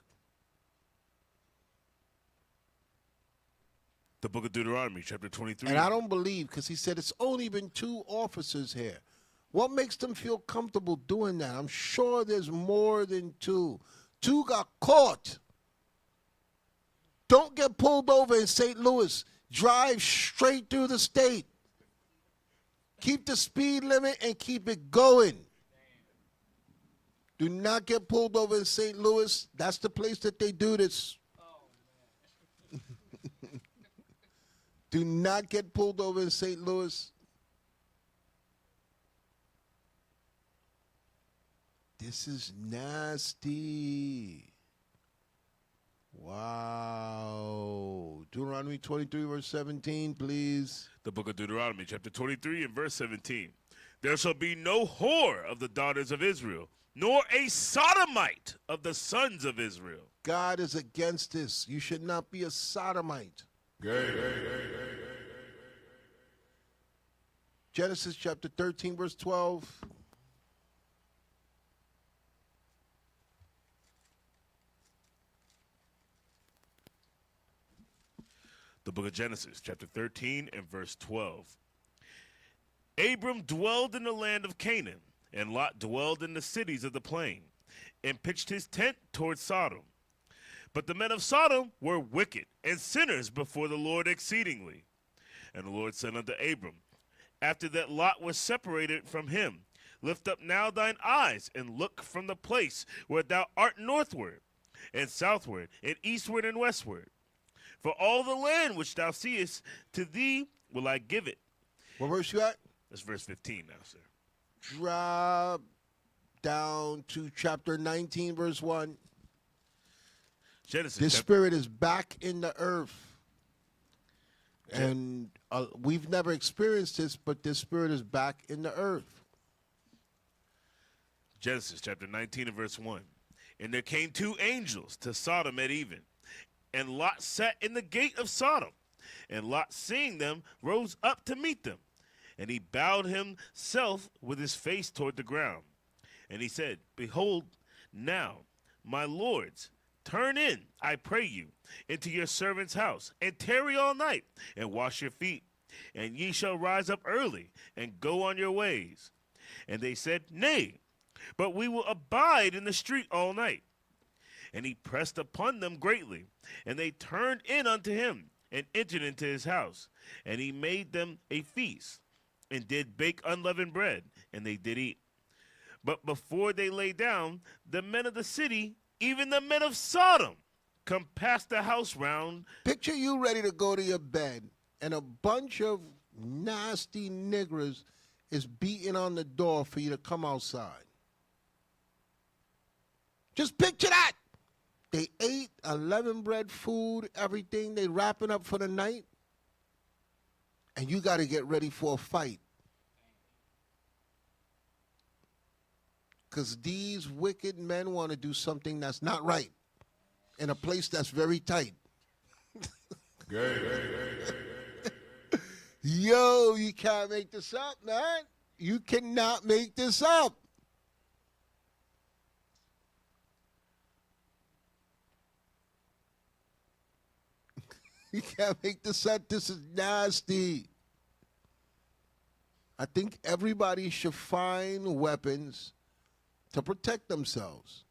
The book of Deuteronomy, chapter 23. And I don't believe, because he said it's only been 2 officers here. What makes them feel comfortable doing that? I'm sure there's more than 2. 2 got caught. Don't get pulled over in St. Louis. Drive straight through the state. Keep the speed limit and keep it going. Do not get pulled over in St. Louis. That's the place that they do this. Do not get pulled over in St. Louis. This is nasty. Wow. Deuteronomy 23, verse 17, please. The book of Deuteronomy, chapter 23 and verse 17. There shall be no whore of the daughters of Israel, nor a sodomite of the sons of Israel. God is against this. You should not be a sodomite. Genesis chapter 13, verse 12. The book of Genesis, chapter 13 and verse 12. Abram dwelled in the land of Canaan, and Lot dwelled in the cities of the plain, and pitched his tent toward Sodom. But the men of Sodom were wicked and sinners before the Lord exceedingly. And the Lord said unto Abram, after that Lot was separated from him, lift up now thine eyes, and look from the place where thou art northward, and southward, and eastward, and westward. For all the land which thou seest, to thee will I give it. What verse you at? That's verse 15 now, sir. Drop down to chapter 19, verse 1. Genesis. This spirit is back in the earth. And we've never experienced this, but this spirit is back in the earth. Genesis chapter 19 and verse 1. And there came 2 angels to Sodom at even, and Lot sat in the gate of Sodom. And Lot, seeing them, rose up to meet them. And he bowed himself with his face toward the ground. And he said, behold, now, my lords, turn in, I pray you, into your servant's house, and tarry all night, and wash your feet. And ye shall rise up early, and go on your ways. And they said, nay, but we will abide in the street all night. And he pressed upon them greatly, and they turned in unto him, and entered into his house. And he made them a feast, and did bake unleavened bread, and they did eat. But before they lay down, the men of the city, even the men of Sodom, compassed the house round. Picture you ready to go to your bed, and a bunch of nasty niggers is beating on the door for you to come outside. Just picture that. They ate unleavened bread, food, everything. They wrapping up for the night. And you got to get ready for a fight. Because these wicked men want to do something that's not right in a place that's very tight. Yo, you can't make this up, man. You cannot make this up. You can't make this up. This is nasty. I think everybody should find weapons to protect themselves.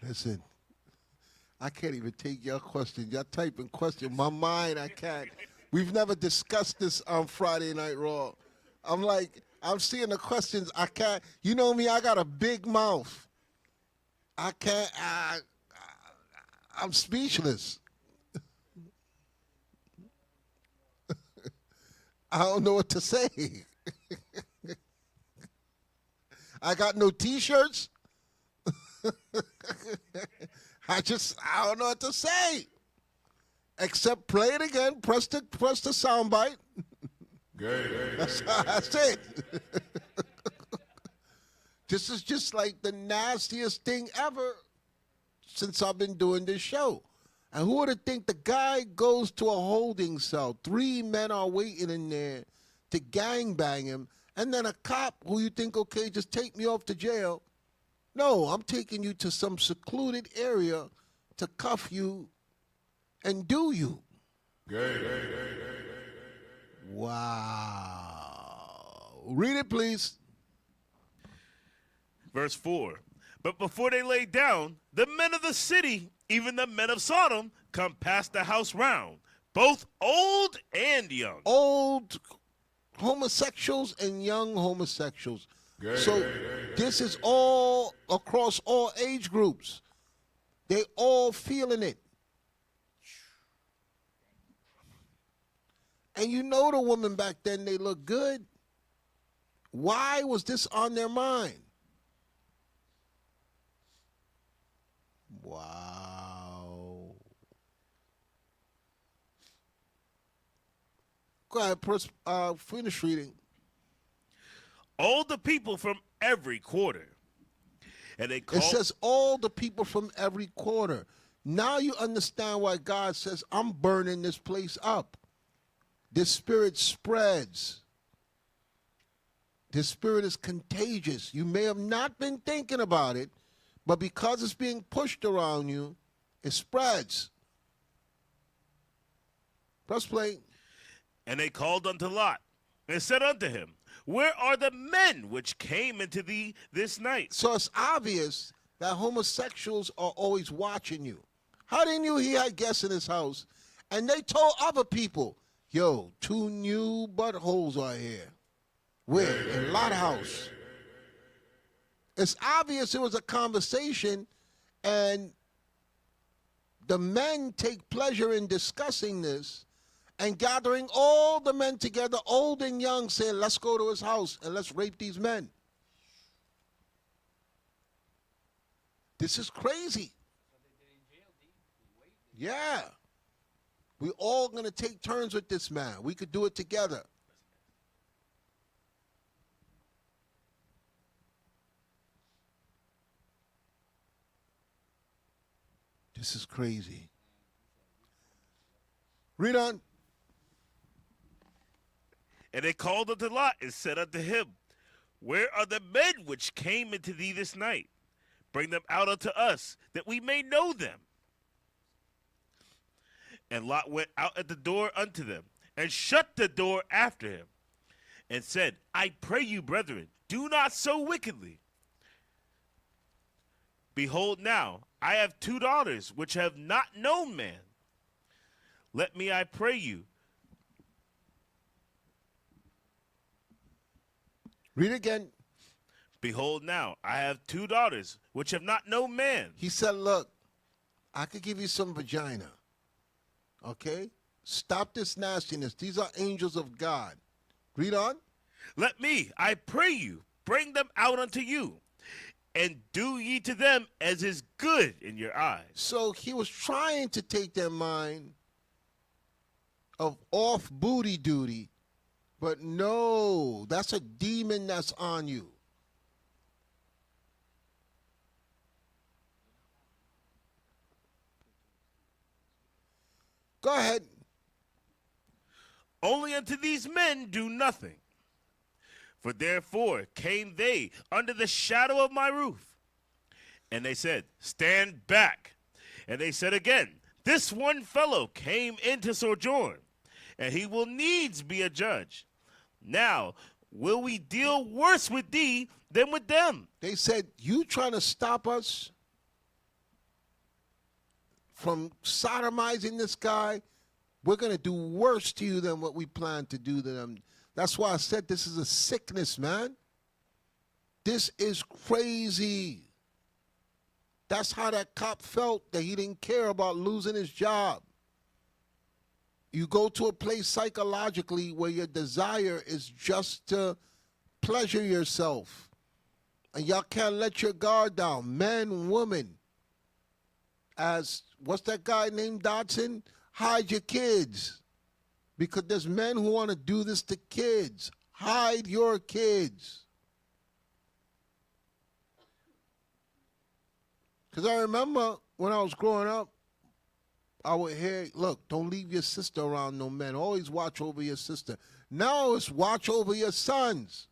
Listen, I can't even take your question. Y'all typing question. My mind, I can't. We've never discussed this on Friday Night Raw. I'm like, I'm seeing the questions. I can't. You know me, I got a big mouth. I can't. I'm speechless. I don't know what to say. I got no T-shirts. I don't know what to say. Except play it again, press the soundbite. That's it. This is just like the nastiest thing ever since I've been doing this show. And who would have think the guy goes to a holding cell, 3 men are waiting in there to gangbang him, and then a cop who you think, okay, just take me off to jail. No, I'm taking you to some secluded area to cuff you and do you. Wow. Read it, please. Verse 4. But before they lay down, the men of the city, even the men of Sodom, compassed the house round, both old and young. Old homosexuals and young homosexuals. So this is all across all age groups. They all feeling it. And you know the women back then, they look good. Why was this on their mind? Wow. Go ahead, finish reading. All the people from every quarter. And they call. It says all the people from every quarter. Now you understand why God says, I'm burning this place up. This spirit spreads. This spirit is contagious. You may have not been thinking about it, but because it's being pushed around you, it spreads. Press play. And they called unto Lot, and said unto him, where are the men which came into thee this night? So it's obvious that homosexuals are always watching you. How didn't you hear, I guess, in his house? And they told other people, yo, 2 new buttholes are here. Where? In Lot House. It's obvious it was a conversation, and the men take pleasure in discussing this and gathering all the men together, old and young, saying, let's go to his house and let's rape these men. This is crazy. Yeah. We're all going to take turns with this man. We could do it together. This is crazy. Read on. And they called unto Lot and said unto him, where are the men which came into thee this night? Bring them out unto us, that we may know them. And Lot went out at the door unto them, and shut the door after him, and said, I pray you, brethren, do not so wickedly. Behold, now I have 2 daughters which have not known man. Let me, I pray you. Read again. Behold, now I have 2 daughters which have not known man. He said, look, I could give you some vagina. Okay? Stop this nastiness. These are angels of God. Read on. Let me, I pray you, bring them out unto you, and do ye to them as is good in your eyes. So he was trying to take their mind of off booty duty, but no, that's a demon that's on you. Go ahead. Only unto these men do nothing. For therefore came they under the shadow of my roof. And they said, stand back. And they said again, this one fellow came in to sojourn, and he will needs be a judge. Now, will we deal worse with thee than with them? They said, you trying to stop us from sodomizing this guy? We're going to do worse to you than what we plan to do to them. That's why I said this is a sickness, man. This is crazy. That's how that cop felt, that he didn't care about losing his job. You go to a place psychologically where your desire is just to pleasure yourself. And y'all can't let your guard down. Men, women. As, what's that guy named Dodson? Hide your kids. Because there's men who want to do this to kids. Hide your kids. Because I remember when I was growing up, I would hear, look, don't leave your sister around no men. Always watch over your sister. Now it's watch over your sons.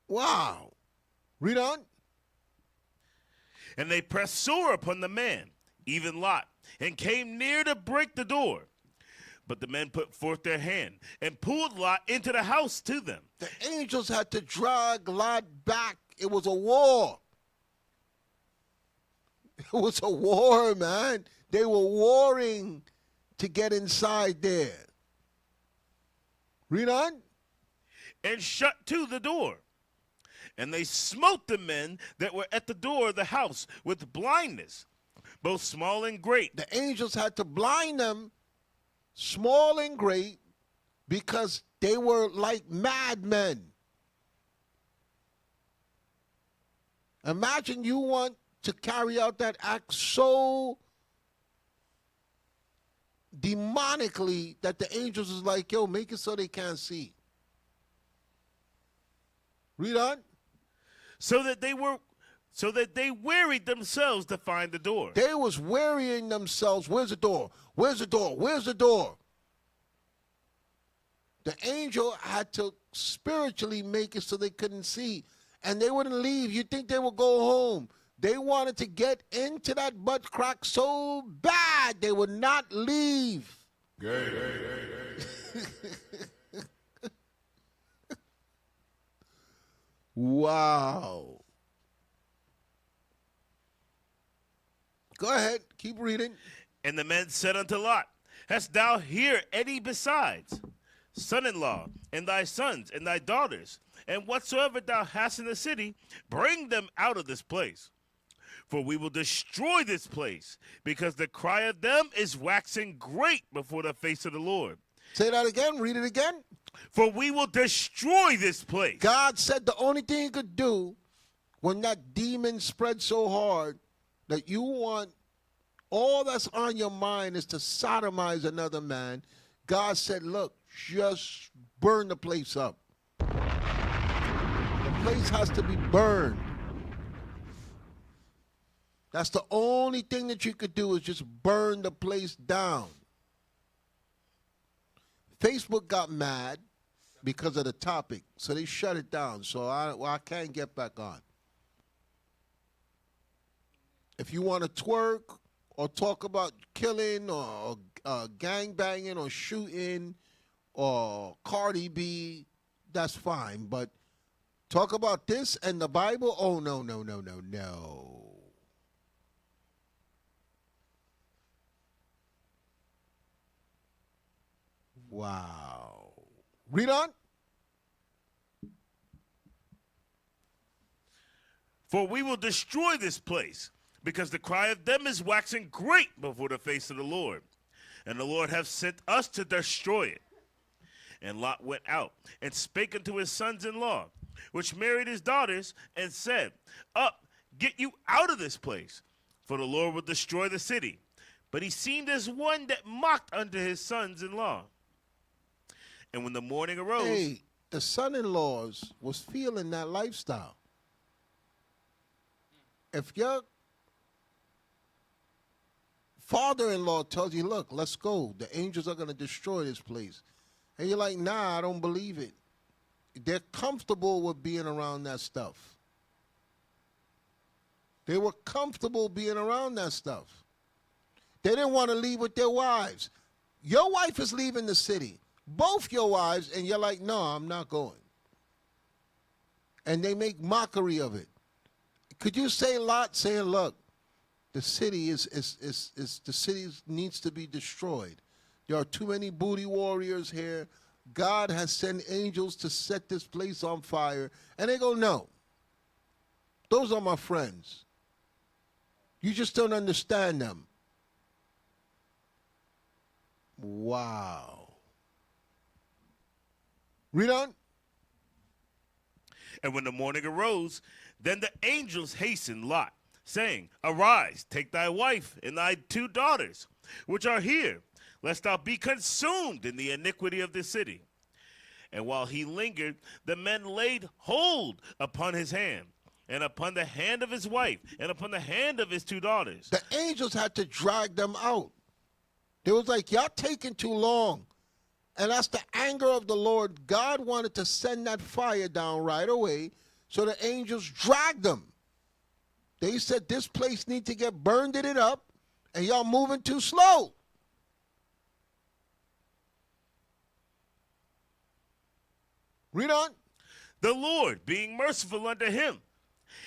Wow. Read on. And they pressed sore upon the man, even Lot, and came near to break the door. But the men put forth their hand and pulled Lot into the house to them. The angels had to drag Lot back. It was a war. It was a war, man. They were warring to get inside there. Read on. And shut to the door. And they smote the men that were at the door of the house with blindness, both small and great. The angels had to blind them, small and great, because they were like madmen. Imagine you want to carry out that act so demonically that the angels is like, yo, make it so they can't see. Read on. So that they wearied themselves to find the door. They was wearying themselves. Where's the door? Where's the door? Where's the door? The angel had to spiritually make it so they couldn't see. And they wouldn't leave. You think they would go home. They wanted to get into that butt crack so bad they would not leave. Wow. Go ahead. Keep reading. And the men said unto Lot, hast thou here any besides, son-in-law, and thy sons, and thy daughters, and whatsoever thou hast in the city, bring them out of this place. For we will destroy this place, because the cry of them is waxing great before the face of the Lord. Say that again. Read it again. For we will destroy this place. God said the only thing he could do when that demon spread so hard that you want all that's on your mind is to sodomize another man, God said, look, just burn the place up. The place has to be burned. That's the only thing that you could do is just burn the place down. Facebook got mad because of the topic, so they shut it down. So I can't get back on. If you want to twerk or talk about killing or gang banging or shooting or Cardi B, that's fine. But talk about this and the Bible? Oh, no, no, no, no, no. Wow. Read on. For we will destroy this place, because the cry of them is waxing great before the face of the Lord. And the Lord hath sent us to destroy it. And Lot went out and spake unto his sons-in-law, which married his daughters, and said, Up, get you out of this place, for the Lord will destroy the city. But he seemed as one that mocked unto his sons-in-law. And when the morning arose... Hey, the son-in-laws was feeling that lifestyle. If your father-in-law tells you, look, let's go, the angels are going to destroy this place, and you're like, nah, I don't believe it. They're comfortable with being around that stuff. They were comfortable being around that stuff. They didn't want to leave with their wives. Your wife is leaving the city. Both your wives, and you're like, no, I'm not going. And they make mockery of it. Could you say Lot saying, look, the city the city needs to be destroyed. There are too many booty warriors here. God has sent angels to set this place on fire. And they go, no. Those are my friends. You just don't understand them. Wow. Read on. And when the morning arose, then the angels hastened Lot, saying, Arise, take thy wife and thy 2 daughters, which are here, lest thou be consumed in the iniquity of this city. And while he lingered, the men laid hold upon his hand, and upon the hand of his wife, and upon the hand of his 2 daughters. The angels had to drag them out. They was like, y'all taking too long. And that's the anger of the Lord. God wanted to send that fire down right away, so the angels dragged them. They said this place needs to get burned it up, and y'all moving too slow. Read on. The Lord being merciful unto him,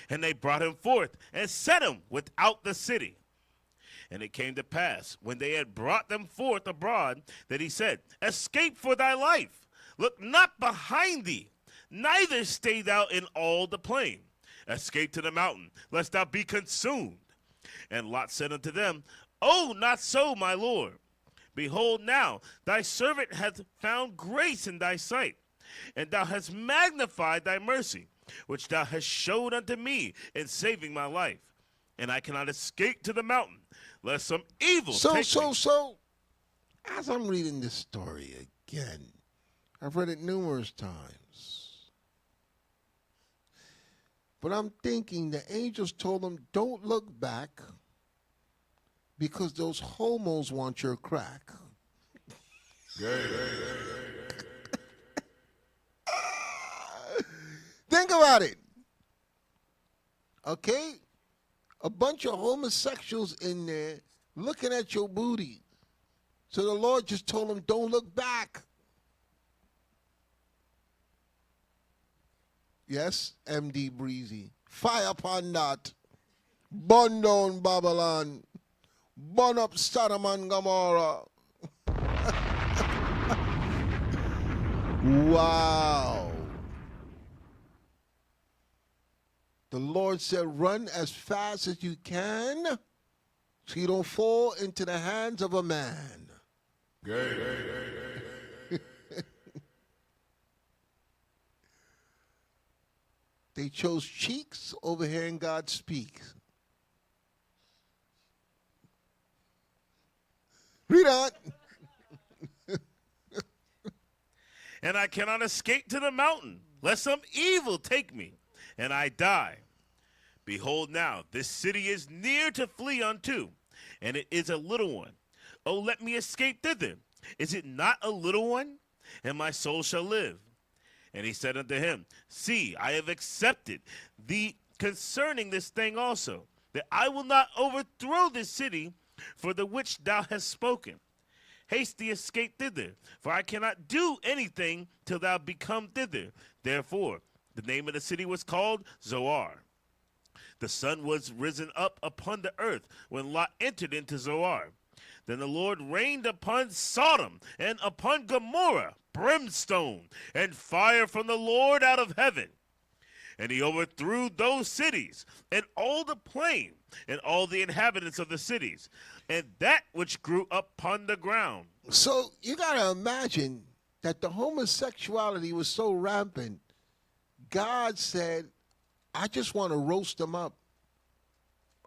and they brought him forth and set him without the city. And it came to pass, when they had brought them forth abroad, that he said, Escape for thy life. Look not behind thee, neither stay thou in all the plain. Escape to the mountain, lest thou be consumed. And Lot said unto them, Oh, not so, my lord. Behold, now thy servant hath found grace in thy sight, and thou hast magnified thy mercy, which thou hast showed unto me in saving my life. And I cannot escape to the mountain, lest some evil take me. So, as I'm reading this story again, I've read it numerous times, but I'm thinking the angels told them, don't look back, because those homos want your crack. Think about it. Okay? A bunch of homosexuals in there looking at your booty. So the Lord just told them, don't look back. Yes, MD Breezy. Fire upon that. Burn down Babylon. Burn up Sodom and Gomorrah. Wow. The Lord said, run as fast as you can so you don't fall into the hands of a man. They chose cheeks over hearing God speak. Read on. And I cannot escape to the mountain, lest some evil take me, and I die. Behold now, this city is near to flee unto, and it is a little one. Oh, let me escape thither. Is it not a little one? And my soul shall live. And he said unto him, See, I have accepted thee concerning this thing also, that I will not overthrow this city for the which thou hast spoken. Haste thee escape thither, for I cannot do anything till thou become thither. Therefore, the name of the city was called Zoar. The sun was risen up upon the earth when Lot entered into Zoar. Then the Lord rained upon Sodom and upon Gomorrah brimstone and fire from the Lord out of heaven. And he overthrew those cities and all the plain and all the inhabitants of the cities and that which grew upon the ground. So you got to imagine that the homosexuality was so rampant, God said, I just want to roast them up.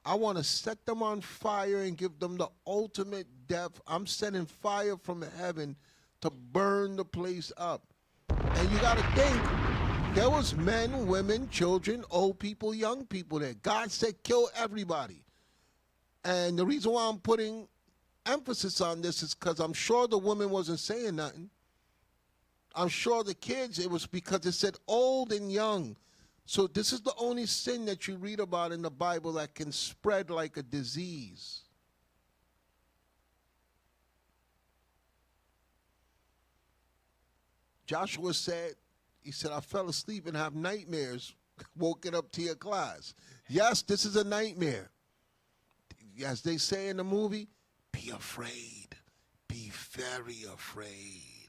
I want to set them on fire and give them the ultimate death. I'm sending fire from heaven to burn the place up. And you got to think, there was men, women, children, old people, young people there. God said, kill everybody. And the reason why I'm putting emphasis on this is because I'm sure the woman wasn't saying nothing. I'm sure the kids, it was because it said old and young. So this is the only sin that you read about in the Bible that can spread like a disease. Joshua said, he said, I fell asleep and have nightmares, woken up to your class. Yes, this is a nightmare. As they say in the movie, be afraid. Be very afraid.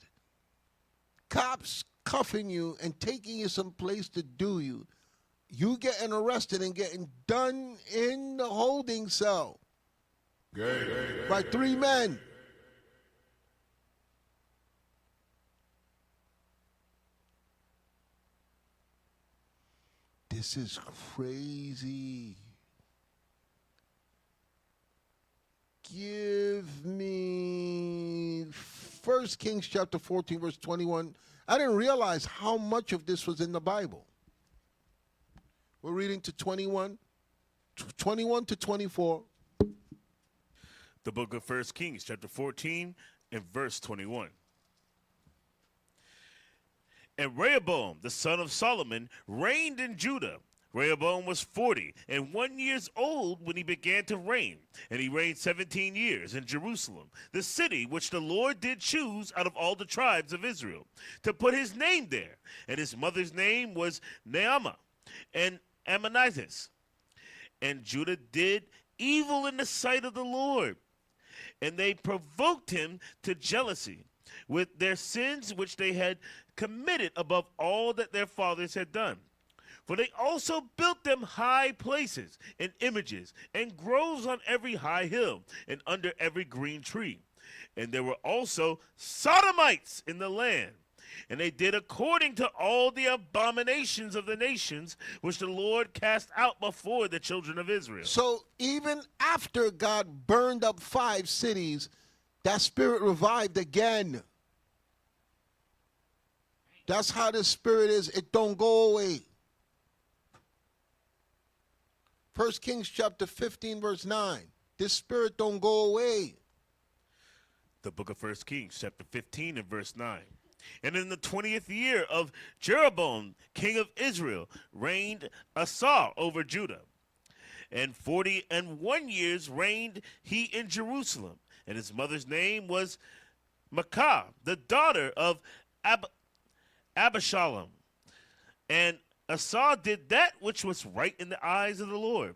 Cops cuffing you and taking you someplace to do you. You getting arrested and getting done in the holding cell by 3 men. This is crazy. Give me 1 Kings chapter 14, verse 21. I didn't realize how much of this was in the Bible. We're reading to 21 to 24. The book of 1 Kings chapter 14 and verse 21. And Rehoboam, the son of Solomon, reigned in Judah. Rehoboam was 41 years old when he began to reign, and he reigned 17 years in Jerusalem, the city which the Lord did choose out of all the tribes of Israel, to put his name there. And his mother's name was Naamah, and Ammonitess. And Judah did evil in the sight of the Lord, and they provoked him to jealousy with their sins which they had committed above all that their fathers had done. For they also built them high places and images and groves on every high hill and under every green tree. And there were also sodomites in the land. And they did according to all the abominations of the nations which the Lord cast out before the children of Israel. So even after God burned up 5 cities, that spirit revived again. That's how the spirit is. It don't go away. 1 Kings chapter 15, verse 9. This spirit don't go away. The book of 1 Kings chapter 15 and verse 9. And in the 20th year of Jeroboam, king of Israel, reigned Asa over Judah. And 41 years reigned he in Jerusalem. And his mother's name was Maacah, the daughter of Abishalom. And Asa did that which was right in the eyes of the Lord,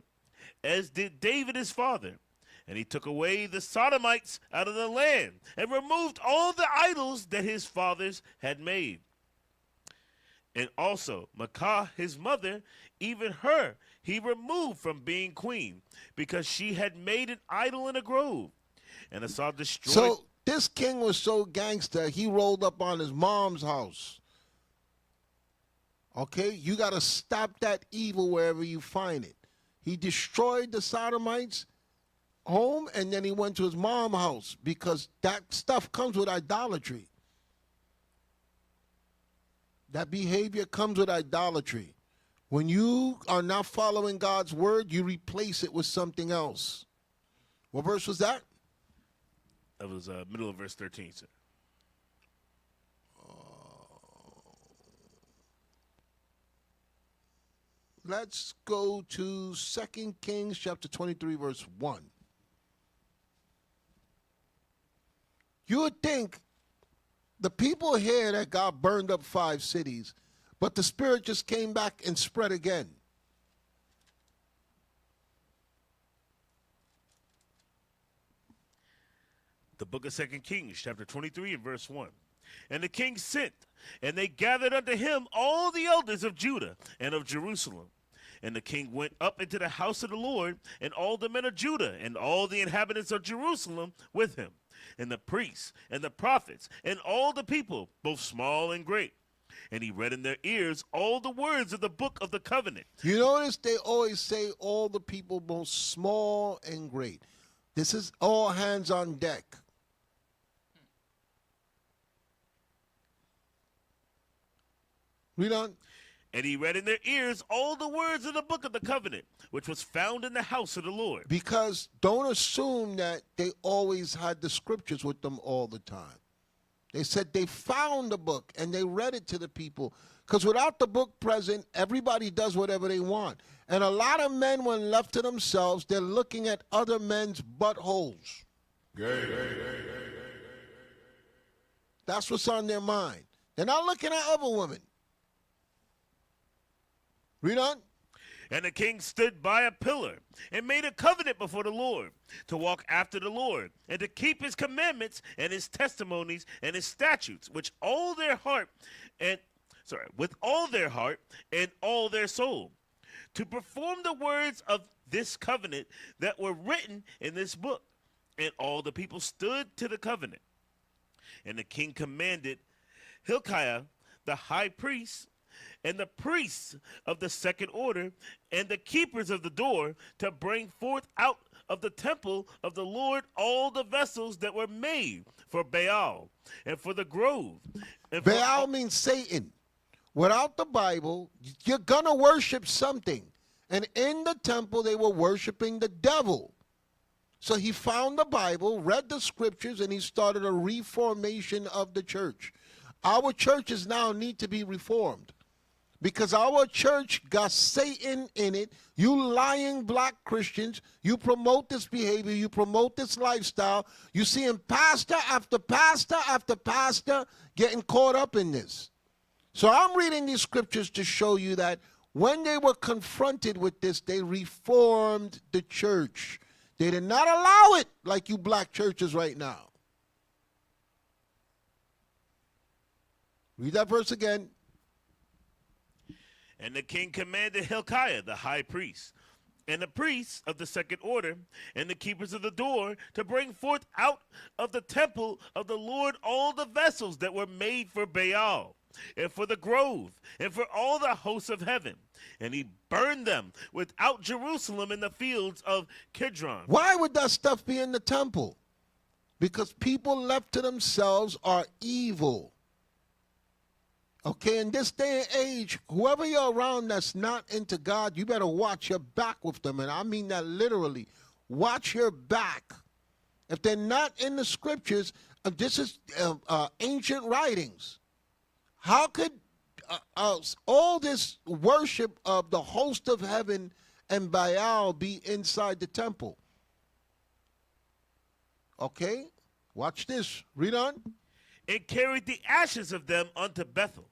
as did David his father. And he took away the Sodomites out of the land, and removed all the idols that his fathers had made. And also Maacah his mother, even her he removed from being queen, because she had made an idol in a grove. And Asa destroyed... So this king was so gangster, he rolled up on his mom's house. Okay, you got to stop that evil wherever you find it. He destroyed the Sodomites' home, and then he went to his mom's house, because that stuff comes with idolatry. That behavior comes with idolatry. When you are not following God's word, you replace it with something else. What verse was that? That was middle of verse 13, sir. Let's go to 2 Kings chapter 23, verse 1. You would think the people here that God burned up 5 cities, but the Spirit just came back and spread again. The book of 2 Kings, chapter 23 and verse 1. And the king sent, and they gathered unto him all the elders of Judah and of Jerusalem. And the king went up into the house of the Lord, and all the men of Judah and all the inhabitants of Jerusalem with him, and the priests and the prophets and all the people, both small and great. And he read in their ears all the words of the book of the covenant. You notice they always say all the people, both small and great. This is all hands on deck. Read on. And he read in their ears all the words of the book of the covenant, which was found in the house of the Lord. Because don't assume that they always had the scriptures with them all the time. They said they found the book and they read it to the people. Because without the book present, everybody does whatever they want. And a lot of men, when left to themselves, they're looking at other men's buttholes. That's what's on their mind. They're not looking at other women. Read on. And the king stood by a pillar and made a covenant before the Lord to walk after the Lord and to keep his commandments and his testimonies and his statutes, with all their heart and all their soul, to perform the words of this covenant that were written in this book. And all the people stood to the covenant. And the king commanded Hilkiah the high priest and the priests of the second order and the keepers of the door to bring forth out of the temple of the Lord all the vessels that were made for Baal and for the grove. And Baal means Satan. Without the Bible, you're going to worship something. And in the temple, they were worshiping the devil. So he found the Bible, read the scriptures, and he started a reformation of the church. Our churches now need to be reformed. Because our church got Satan in it. You lying black Christians, you promote this behavior, you promote this lifestyle. You see him pastor after pastor after pastor getting caught up in this. So I'm reading these scriptures to show you that when they were confronted with this, they reformed the church. They did not allow it like you black churches right now. Read that verse again. And the king commanded Hilkiah the high priest and the priests of the second order and the keepers of the door to bring forth out of the temple of the Lord all the vessels that were made for Baal and for the grove and for all the hosts of heaven. And he burned them without Jerusalem in the fields of Kidron. Why would that stuff be in the temple? Because people left to themselves are evil. Okay, in this day and age, whoever you're around that's not into God, you better watch your back with them. And I mean that literally. Watch your back. If they're not in the scriptures, this is ancient writings. How could all this worship of the host of heaven and Baal be inside the temple? Okay, watch this. Read on. And carried the ashes of them unto Bethel.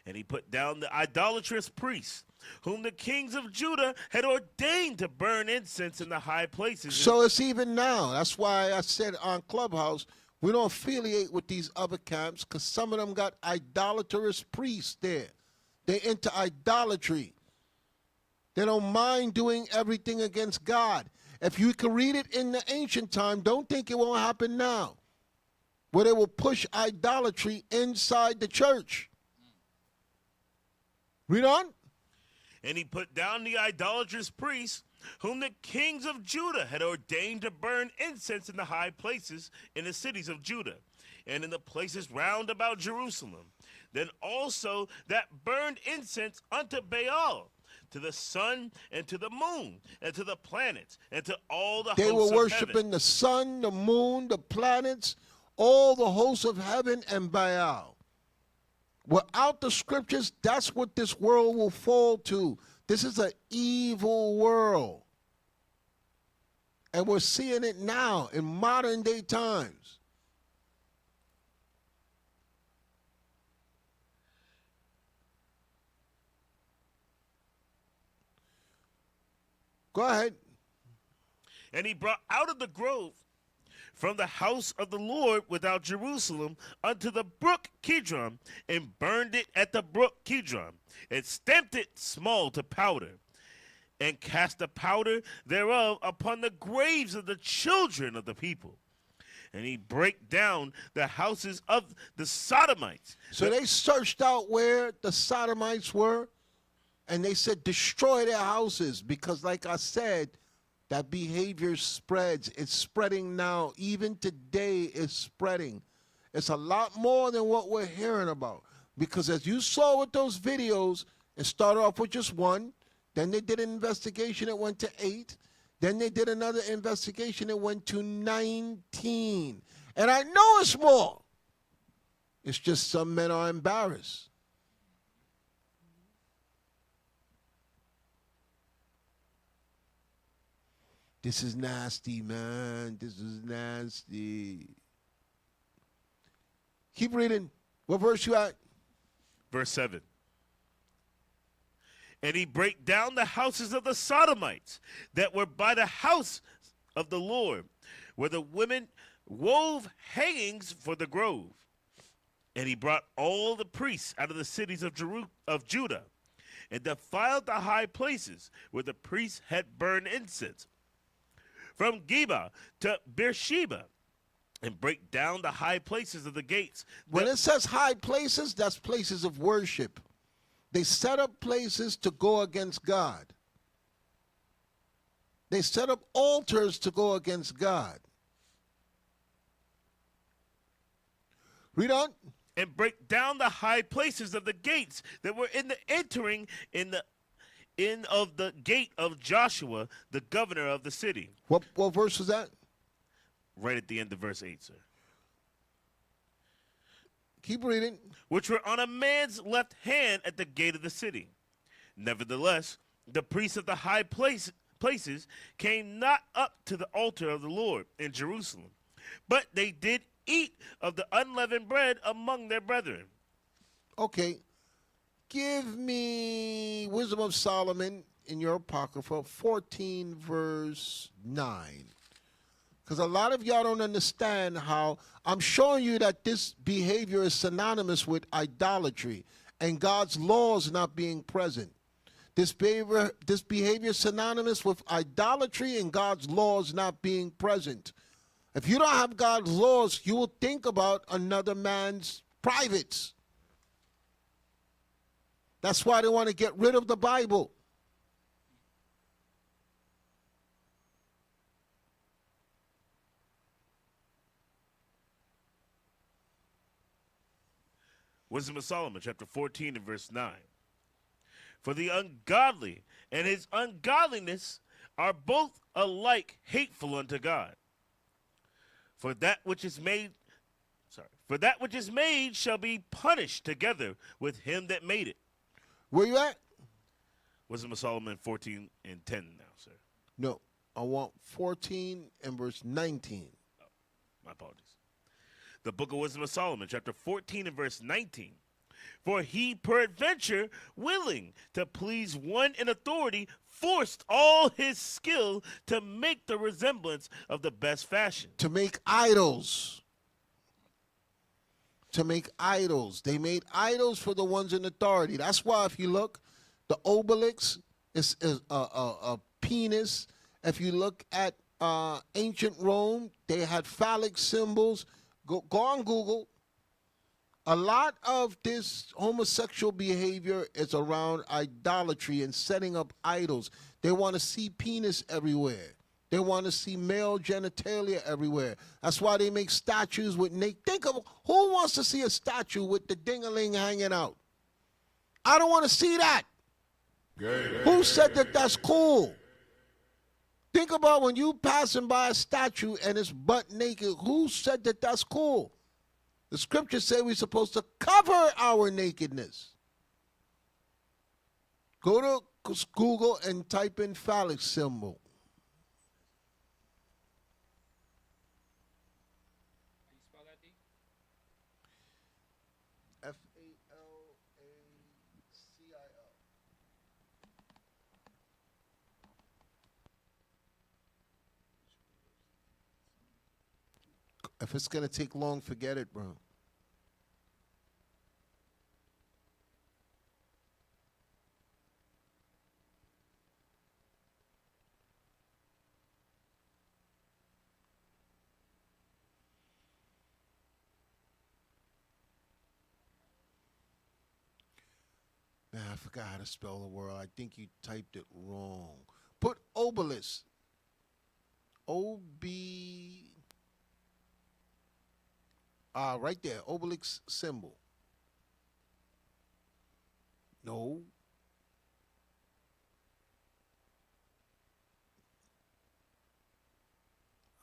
And he put down the idolatrous priests, whom the kings of Judah had ordained to burn incense in the high places. So it's even now. That's why I said on Clubhouse, we don't affiliate with these other camps because some of them got idolatrous priests there. They're into idolatry. They don't mind doing everything against God. If you can read it in the ancient time, don't think it won't happen now, where they will push idolatry inside the church. Read on. And he put down the idolatrous priests, whom the kings of Judah had ordained to burn incense in the high places in the cities of Judah, and in the places round about Jerusalem. Then also that burned incense unto Baal, to the sun and to the moon and to the planets and to all the hosts of heaven. They were worshiping the sun, the moon, the planets, all the hosts of heaven and Baal. Without the scriptures, that's what this world will fall to. This is an evil world. And we're seeing it now in modern day times. Go ahead. And he brought out of the grove from the house of the Lord without Jerusalem unto the brook Kidron, and burned it at the brook Kidron, and stamped it small to powder, and cast the powder thereof upon the graves of the children of the people. And he brake down the houses of the Sodomites. So they searched out where the Sodomites were, and they said, destroy their houses, because like I said, that behavior spreads. It's spreading now. Even today, it's spreading. It's a lot more than what we're hearing about. Because as you saw with those videos, it started off with just one. Then they did an investigation. It went to 8. Then they did another investigation. It went to 19. And I know it's more. It's just some men are embarrassed. This is nasty, man. This is nasty. Keep reading. What verse you at? Verse 7. And he brake down the houses of the Sodomites that were by the house of the Lord, where the women wove hangings for the grove. And he brought all the priests out of the cities of Judah, and defiled the high places where the priests had burned incense, from Geba to Beersheba, and break down the high places of the gates. When it says high places, that's places of worship. They set up places to go against God. They set up altars to go against God. Read on. And break down the high places of the gates that were in the entering in of the gate of Joshua, the governor of the city. What verse was that? Right at the end of verse 8, sir. Keep reading. Which were on a man's left hand at the gate of the city. Nevertheless, the priests of the high places came not up to the altar of the Lord in Jerusalem, but they did eat of the unleavened bread among their brethren. Okay. Give me Wisdom of Solomon in your Apocrypha, 14 verse 9. Because a lot of y'all don't understand how I'm showing you that this behavior is synonymous with idolatry and God's laws not being present. This behavior is synonymous with idolatry and God's laws not being present. If you don't have God's laws, you will think about another man's privates. That's why they want to get rid of the Bible. Wisdom of Solomon, chapter 14 and verse 9. For the ungodly and his ungodliness are both alike hateful unto God. For that which is made shall be punished together with him that made it. Where you at? Wisdom of Solomon 14 and 10 now, sir. No, I want 14 and verse 19. Oh, my apologies. The book of Wisdom of Solomon, chapter 14 and verse 19. For he peradventure, willing to please one in authority, forced all his skill to make the resemblance of the best fashion. To make idols. To make idols. They made idols for the ones in authority. That's why if you look, the obelisk is a penis. If you look at ancient Rome, they had phallic symbols. Go on Google. A lot of this homosexual behavior is around idolatry and setting up idols. They want to see penis everywhere. They want to see male genitalia everywhere. That's why they make statues with naked. Think of who wants to see a statue with the ding-a-ling hanging out? I don't want to see that. Who said that that's cool? Think about when you passing by a statue and it's butt naked. Who said that that's cool? The scriptures say we're supposed to cover our nakedness. Go to Google and type in phallic symbol. If it's going to take long, forget it, bro. Man, I forgot how to spell the word. I think you typed it wrong. Put obelisk. O-B... right there, obelisk symbol. No.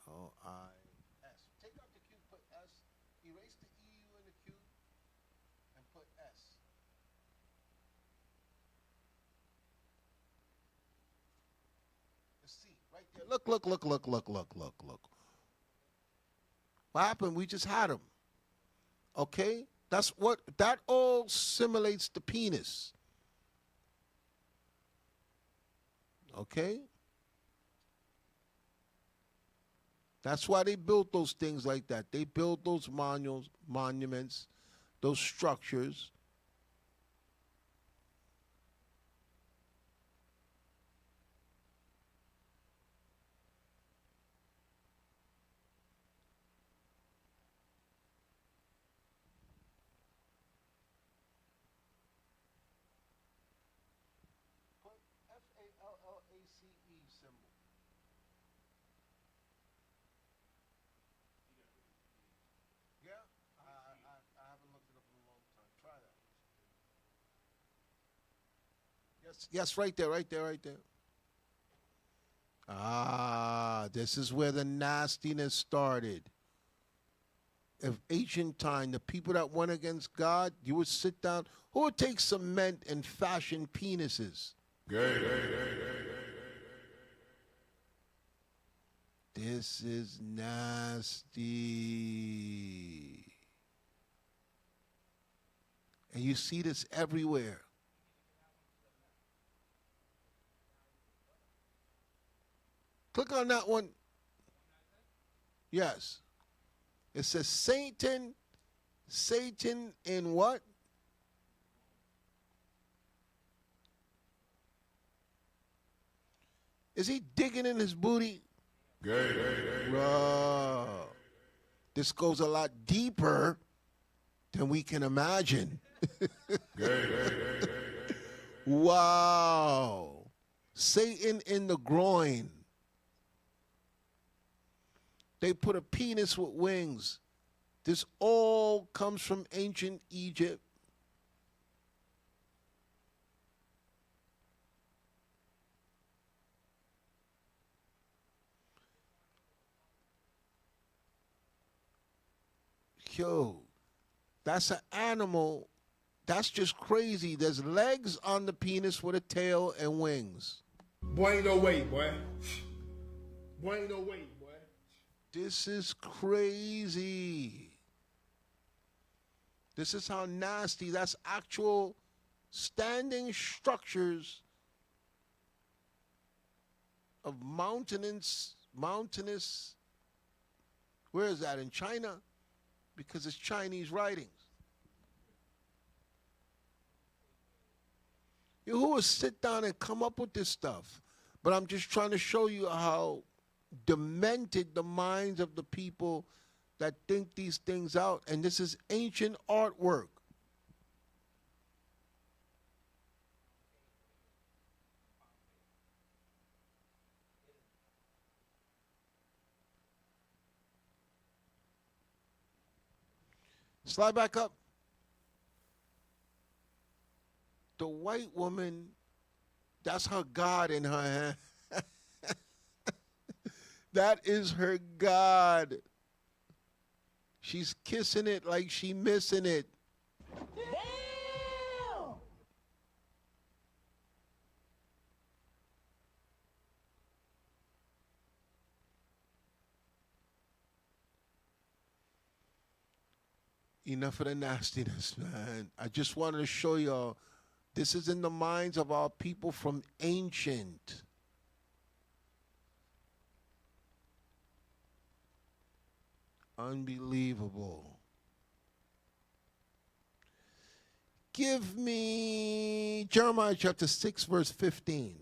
O-I-S. Take out the Q, put S. Erase the E-U and the Q, and put S. The C, right there. Look. What happened? We just had them. Okay? That all simulates the penis. Okay? That's why they built those things like that. They built those monuments, those structures. F-A-L-L-A-C-E symbol. Yeah? I haven't looked it up in a long time. Try that. Yes, right there. This is where the nastiness started. Of ancient time, the people that went against God, you would sit down. Who would take cement and fashion penises? This is nasty. And you see this everywhere. Click on that one. Yes. It says Satan in what? Is he digging in his booty? Bro, this goes a lot deeper than we can imagine. Wow. Satan in the groin. They put a penis with wings. This all comes from ancient Egypt. Yo, that's an animal. That's just crazy. There's legs on the penis with a tail and wings. Boy, ain't no way, boy. Boy, ain't no way, boy. This is crazy. This is how nasty. That's actual standing structures of mountainous. Where is that? In China? Because it's Chinese writings. Who would sit down and come up with this stuff? But I'm just trying to show you how demented the minds of the people that think these things out. And this is ancient artwork. Slide back up. The white woman, that's her God in her hand. That is her God. She's kissing it like she missing it. Enough of the nastiness, man. I just wanted to show y'all this is in the minds of our people from ancient. Unbelievable. Give me Jeremiah chapter 6, verse 15.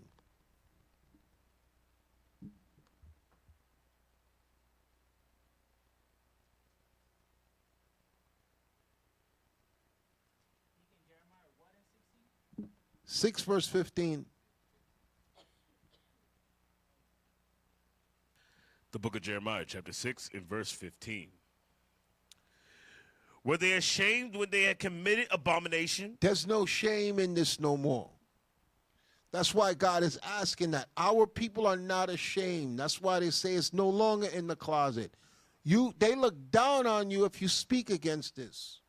Six verse 15. The book of Jeremiah, chapter 6, and verse 15. Were they ashamed when they had committed abomination? There's no shame in this no more. That's why God is asking that. Our people are not ashamed. That's why they say it's no longer in the closet. They look down on you if you speak against this.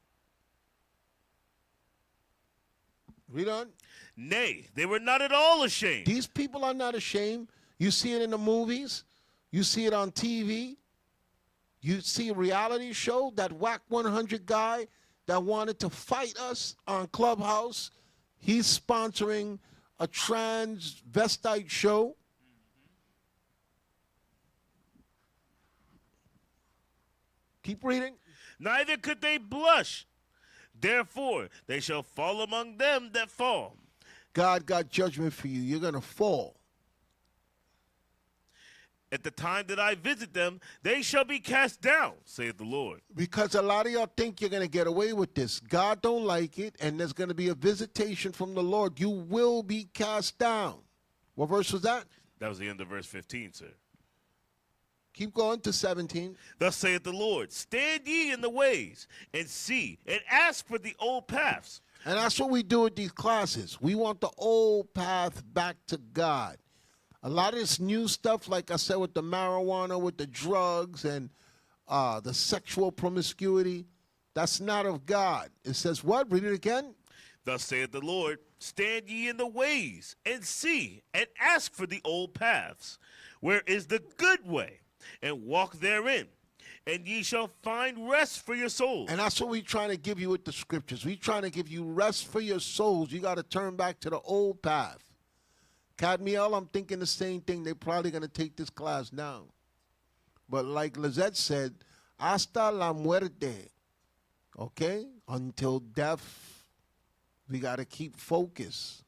Read on. Nay, they were not at all ashamed. These people are not ashamed. You see it in the movies. You see it on TV. You see a reality show, that Whack 100 guy that wanted to fight us on Clubhouse. He's sponsoring a transvestite show. Keep reading. Neither could they blush. Therefore, they shall fall among them that fall. God got judgment for you. You're going to fall. At the time that I visit them, they shall be cast down, saith the Lord. Because a lot of y'all think you're going to get away with this. God don't like it, and there's going to be a visitation from the Lord. You will be cast down. What verse was that? That was the end of verse 15, sir. Keep going to 17. Thus saith the Lord, stand ye in the ways, and see, and ask for the old paths. And that's what we do with these classes. We want the old path back to God. A lot of this new stuff, like I said, with the marijuana, with the drugs, and the sexual promiscuity, that's not of God. It says what? Read it again. Thus saith the Lord, stand ye in the ways, and see, and ask for the old paths, where is the good way, and walk therein, and ye shall find rest for your souls. And that's what we're trying to give you with the scriptures. We're trying to give you rest for your souls. You got to turn back to the old path. Cadmiel, I'm thinking the same thing. They're probably going to take this class now. But like Lizette said, hasta la muerte. Okay? Until death, we got to keep focus.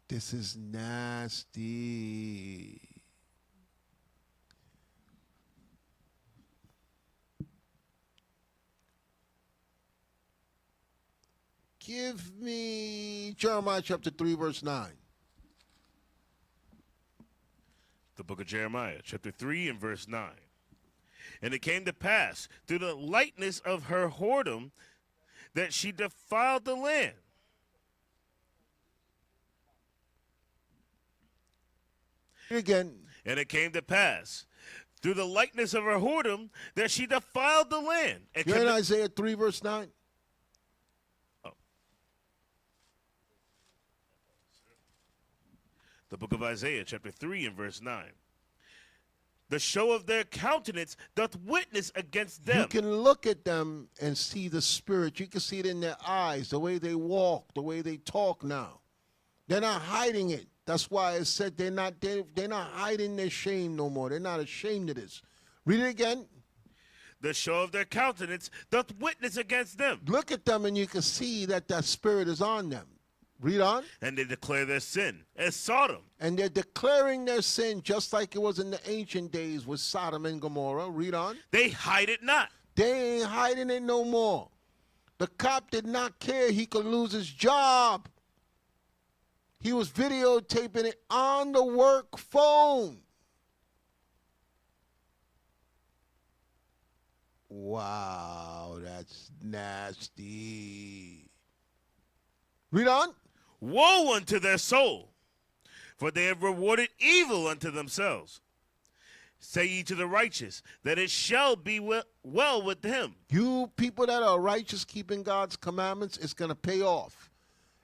This is nasty. Give me Jeremiah chapter 3, verse 9. The book of Jeremiah, chapter 3 and verse 9. And it came to pass, through the lightness of her whoredom, that she defiled the land. Again. And it came to pass, through the lightness of her whoredom, that she defiled the land. And You're in Isaiah 3, verse 9? The book of Isaiah, chapter 3 and verse 9. The show of their countenance doth witness against them. You can look at them and see the spirit. You can see it in their eyes, the way they walk, the way they talk now. They're not hiding it. That's why I said they're not hiding their shame no more. They're not ashamed of this. Read it again. The show of their countenance doth witness against them. Look at them and you can see that that spirit is on them. Read on. And they declare their sin as Sodom. And they're declaring their sin just like it was in the ancient days with Sodom and Gomorrah. Read on. They hide it not. They ain't hiding it no more. The cop did not care he could lose his job. He was videotaping it on the work phone. Wow, that's nasty. Read on. Woe unto their soul, for they have rewarded evil unto themselves. Say ye to the righteous, that it shall be well with him. You people that are righteous, keeping God's commandments, it's going to pay off.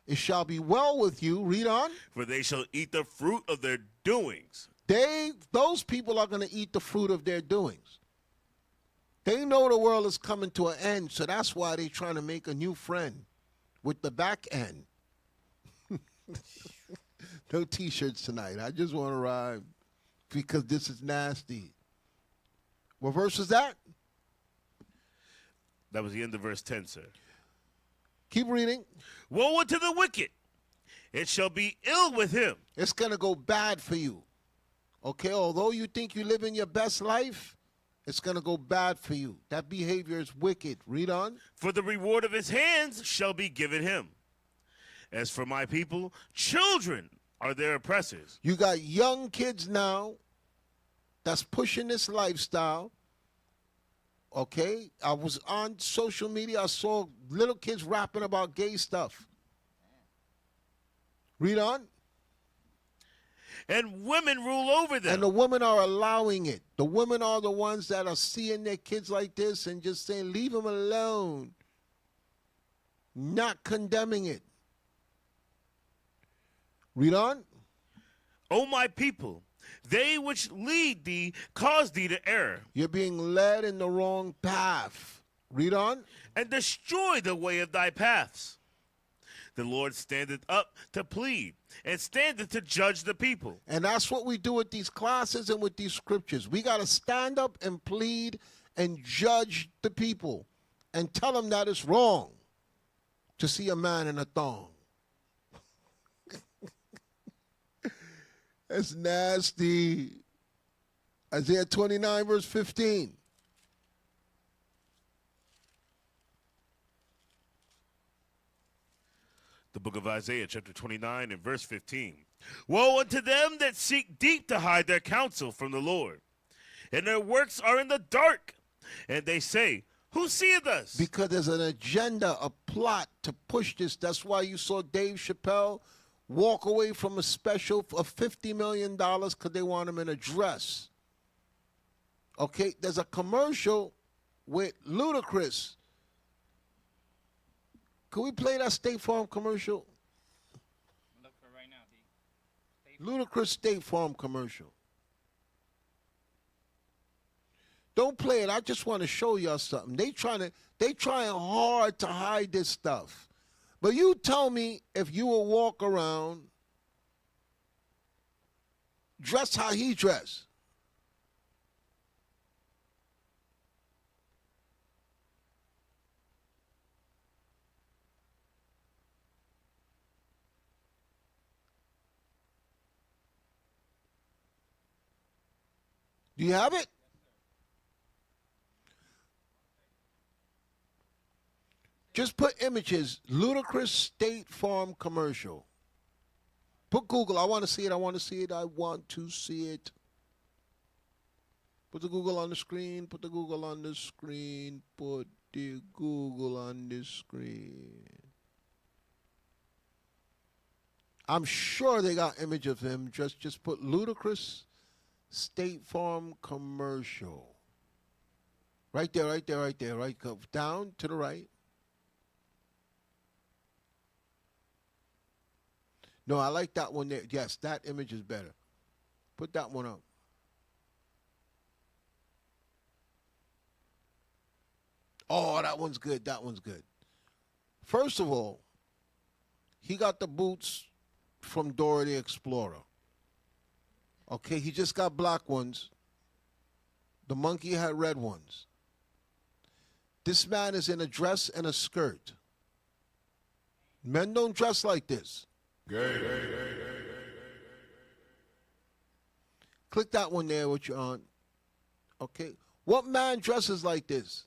It shall be well with you. Read on. For they shall eat the fruit of their doings. Those people are going to eat the fruit of their doings. They know the world is coming to an end, so that's why they're trying to make a new friend with the back end. No T-shirts tonight. I just want to rhyme because this is nasty. What verse is that? That was the end of verse 10, sir. Keep reading. Woe unto the wicked. It shall be ill with him. It's going to go bad for you. Okay, although you think you live in your best life, it's going to go bad for you. That behavior is wicked. Read on. For the reward of his hands shall be given him. As for my people, children are their oppressors. You got young kids now that's pushing this lifestyle. Okay, I was on social media. I saw little kids rapping about gay stuff. Read on. And women rule over them. And the women are allowing it. The women are the ones that are seeing their kids like this and just saying, leave them alone. Not condemning it. Read on. O my people, they which lead thee cause thee to err. You're being led in the wrong path. Read on. And destroy the way of thy paths. The Lord standeth up to plead, and standeth to judge the people. And that's what we do with these classes and with these scriptures. We got to stand up and plead and judge the people and tell them that it's wrong to see a man in a thong. That's nasty. Isaiah 29, verse 15. The book of Isaiah, chapter 29, and verse 15. Woe unto them that seek deep to hide their counsel from the Lord, and their works are in the dark. And they say, who seeth us? Because there's an agenda, a plot to push this. That's why you saw Dave Chappelle walk away from a special of $50 million because they want him in a dress. Okay, there's a commercial with Ludacris. Can we play that State Farm commercial? Look for right now, Ludacris State Farm commercial. Don't play it. I just want to show y'all something. They trying hard to hide this stuff. But you tell me if you will walk around dressed how he dressed. Do you have it? Just put images, Ludacris State Farm commercial. Put Google, I want to see it, I want to see it, I want to see it. Put the Google on the screen, put the Google on the screen, put the Google on the screen. I'm sure they got image of him, just put Ludacris State Farm commercial. Right there, right there, right there, right, go down to the right. No, I like that one there. Yes, that image is better. Put that one up. Oh, that one's good. That one's good. First of all, he got the boots from Dora the Explorer. Okay, he just got black ones. The monkey had red ones. This man is in a dress and a skirt. Men don't dress like this. Click that one there, what you're on. Okay. What man dresses like this?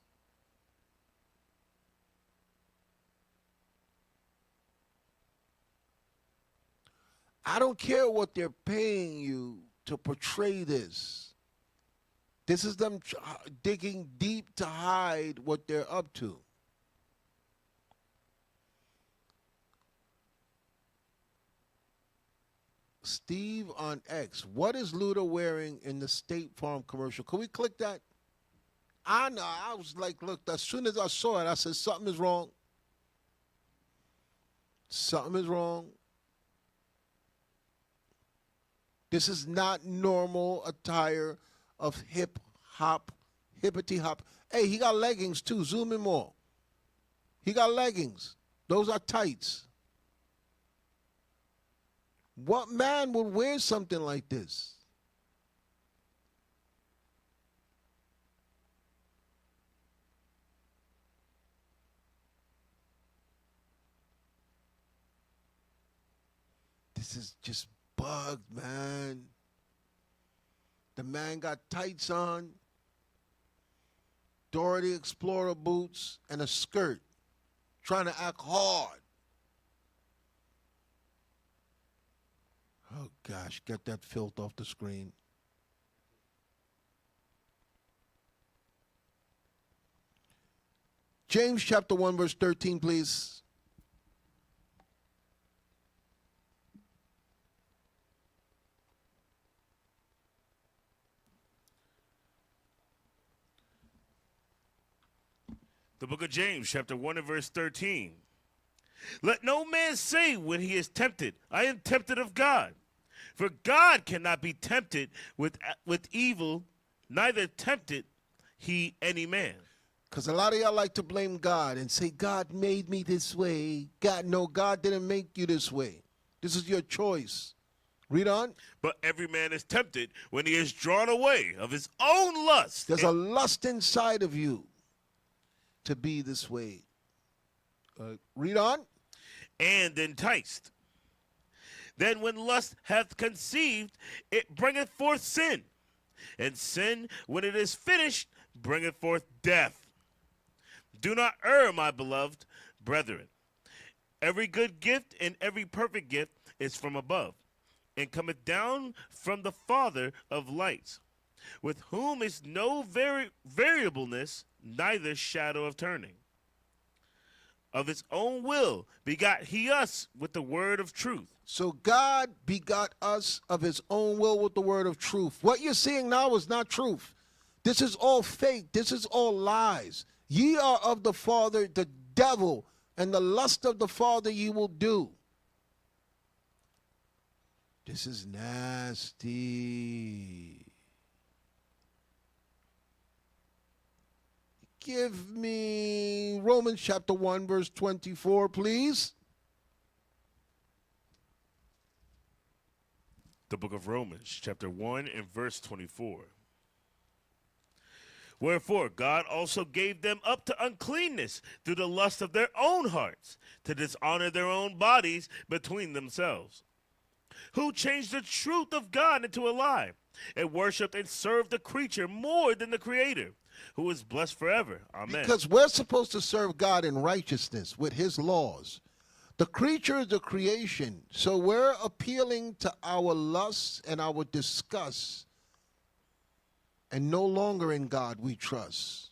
I don't care what they're paying you to portray this. This is them digging deep to hide what they're up to. Steve on X, what is Luda wearing in the State Farm commercial? Can we click that? I know. I was like, look, as soon as I saw it, I said, something is wrong. Something is wrong. This is not normal attire of hip-hop, hippity-hop. Hey, he got leggings, too. Zoom in more. He got leggings. Those are tights. What man would wear something like this? This is just bugged, man. The man got tights on, Dora the Explorer boots, and a skirt, trying to act hard. Oh, gosh, get that filth off the screen. James chapter 1, verse 13, please. The book of James, chapter 1 and verse 13. Let no man say when he is tempted, I am tempted of God. For God cannot be tempted with evil, neither tempted he any man. Because a lot of y'all like to blame God and say, God made me this way. God didn't make you this way. This is your choice. Read on. But every man is tempted when he is drawn away of his own lust. There's a lust inside of you to be this way. Read on. And enticed. Then when lust hath conceived, it bringeth forth sin. And sin, when it is finished, bringeth forth death. Do not err, my beloved brethren. Every good gift and every perfect gift is from above, and cometh down from the Father of lights, with whom is no variableness, neither shadow of turning. Of his own will begot he us with the word of truth. So God begot us of his own will with the word of truth. What you're seeing now is not truth. This is all fake. This is all lies. Ye are of the father, the devil, and the lust of the father ye will do. This is nasty. Give me Romans chapter 1, verse 24, please. The book of Romans, chapter 1 and verse 24. Wherefore God also gave them up to uncleanness through the lust of their own hearts, to dishonor their own bodies between themselves, who changed the truth of God into a lie, and worshipped and served the creature more than the Creator, who is blessed forever. Amen. Because we're supposed to serve God in righteousness with his laws. The creature is a creation, so we're appealing to our lusts and our disgust, and no longer in God we trust.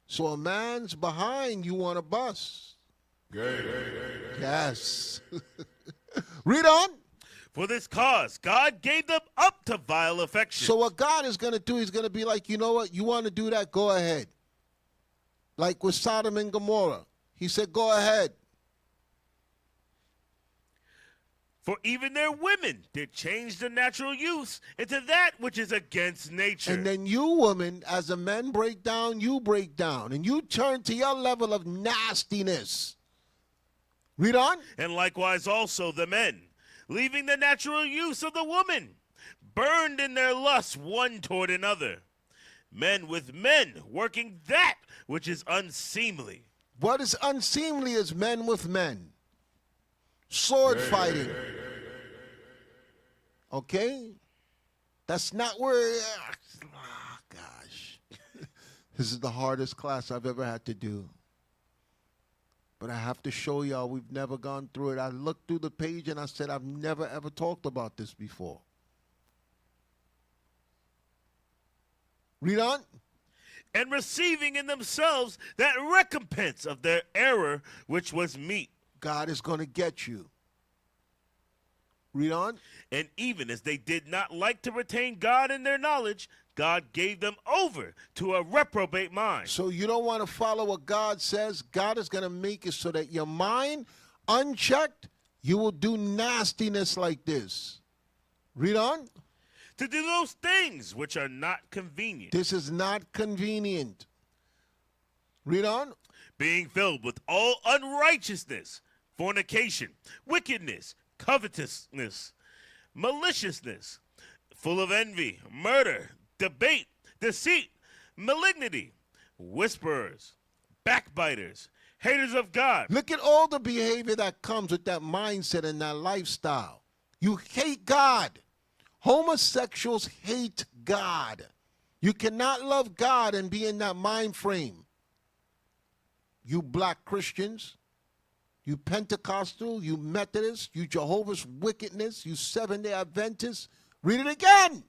So a man's behind, you want to bust. Yes. Read on. For this cause, God gave them up to vile affection. So what God is going to do, he's going to be like, you know what? You want to do that? Go ahead. Like with Sodom and Gomorrah. He said, go ahead. For even their women did change the natural use into that which is against nature. And then you, woman, as a man break down, you break down. And you turn to your level of nastiness. Read on. And likewise also the men, leaving the natural use of the woman, burned in their lust one toward another. Men with men, working that which is unseemly. What is unseemly is men with men. Sword fighting. Okay? That's not where... Oh, gosh. This is the hardest class I've ever had to do. But I have to show y'all we've never gone through it. I looked through the page and I said I've never ever talked about this before. Read on. And receiving in themselves that recompense of their error which was meet. God is going to get you. Read on. And even as they did not like to retain God in their knowledge, God gave them over to a reprobate mind. So you don't want to follow what God says. God is going to make it so that your mind, unchecked, you will do nastiness like this. Read on. To do those things which are not convenient. This is not convenient. Read on. Being filled with all unrighteousness, fornication, wickedness, covetousness, maliciousness, full of envy, murder, debate, deceit, malignity, whisperers, backbiters, haters of God. Look at all the behavior that comes with that mindset and that lifestyle. You hate God. Homosexuals hate God. You cannot love God and be in that mind frame. You black Christians, you Pentecostal, you Methodist, you Jehovah's Wickedness, you Seventh-day Adventists. Read it again.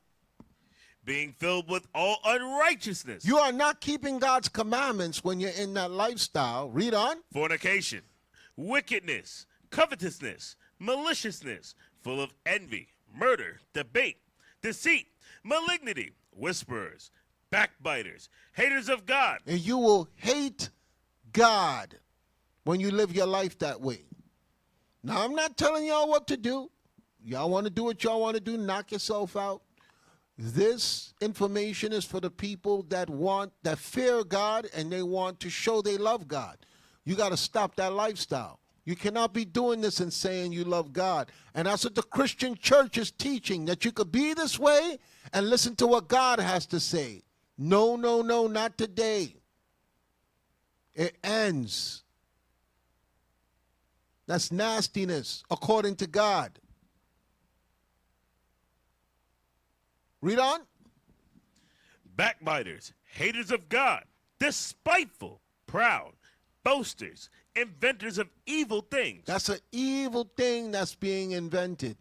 Being filled with all unrighteousness. You are not keeping God's commandments when you're in that lifestyle. Read on. Fornication, wickedness, covetousness, maliciousness, full of envy, murder, debate, deceit, malignity, whisperers, backbiters, haters of God. And you will hate God when you live your life that way. Now, I'm not telling y'all what to do. Y'all want to do what y'all want to do, knock yourself out. This information is for the people that fear God and they want to show they love God. You got to stop that lifestyle. You cannot be doing this and saying you love God. And that's what the Christian church is teaching, that you could be this way and listen to what God has to say. No, no, no, not today. It ends. That's nastiness, according to God. Read on. Backbiters, haters of God, despiteful, proud, boasters, inventors of evil things. That's an evil thing that's being invented.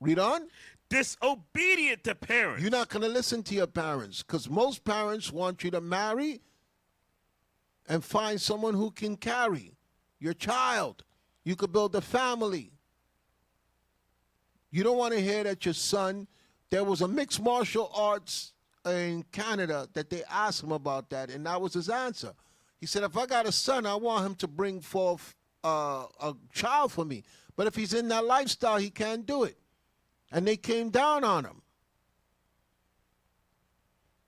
Read on. Disobedient to parents. You're not going to listen to your parents because most parents want you to marry and find someone who can carry your child. You could build a family. You don't want to hear that your son, there was a mixed martial arts in Canada that they asked him about that, and that was his answer. He said, if I got a son, I want him to bring forth a child for me. But if he's in that lifestyle, he can't do it. And they came down on him.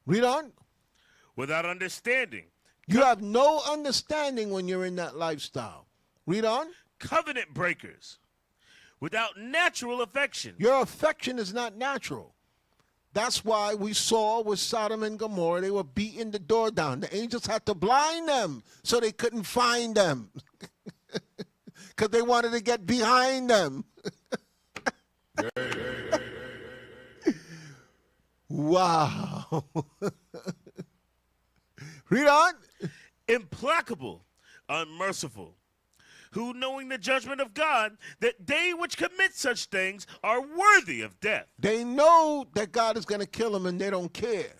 Read on. Without understanding. You have no understanding when you're in that lifestyle. Read on. Covenant breakers. Without natural affection. Your affection is not natural. That's why we saw with Sodom and Gomorrah, they were beating the door down. The angels had to blind them so they couldn't find them. Because they wanted to get behind them. Wow. Read on. Implacable, unmerciful, who knowing the judgment of God, that they which commit such things are worthy of death. They know that God is going to kill them and they don't care.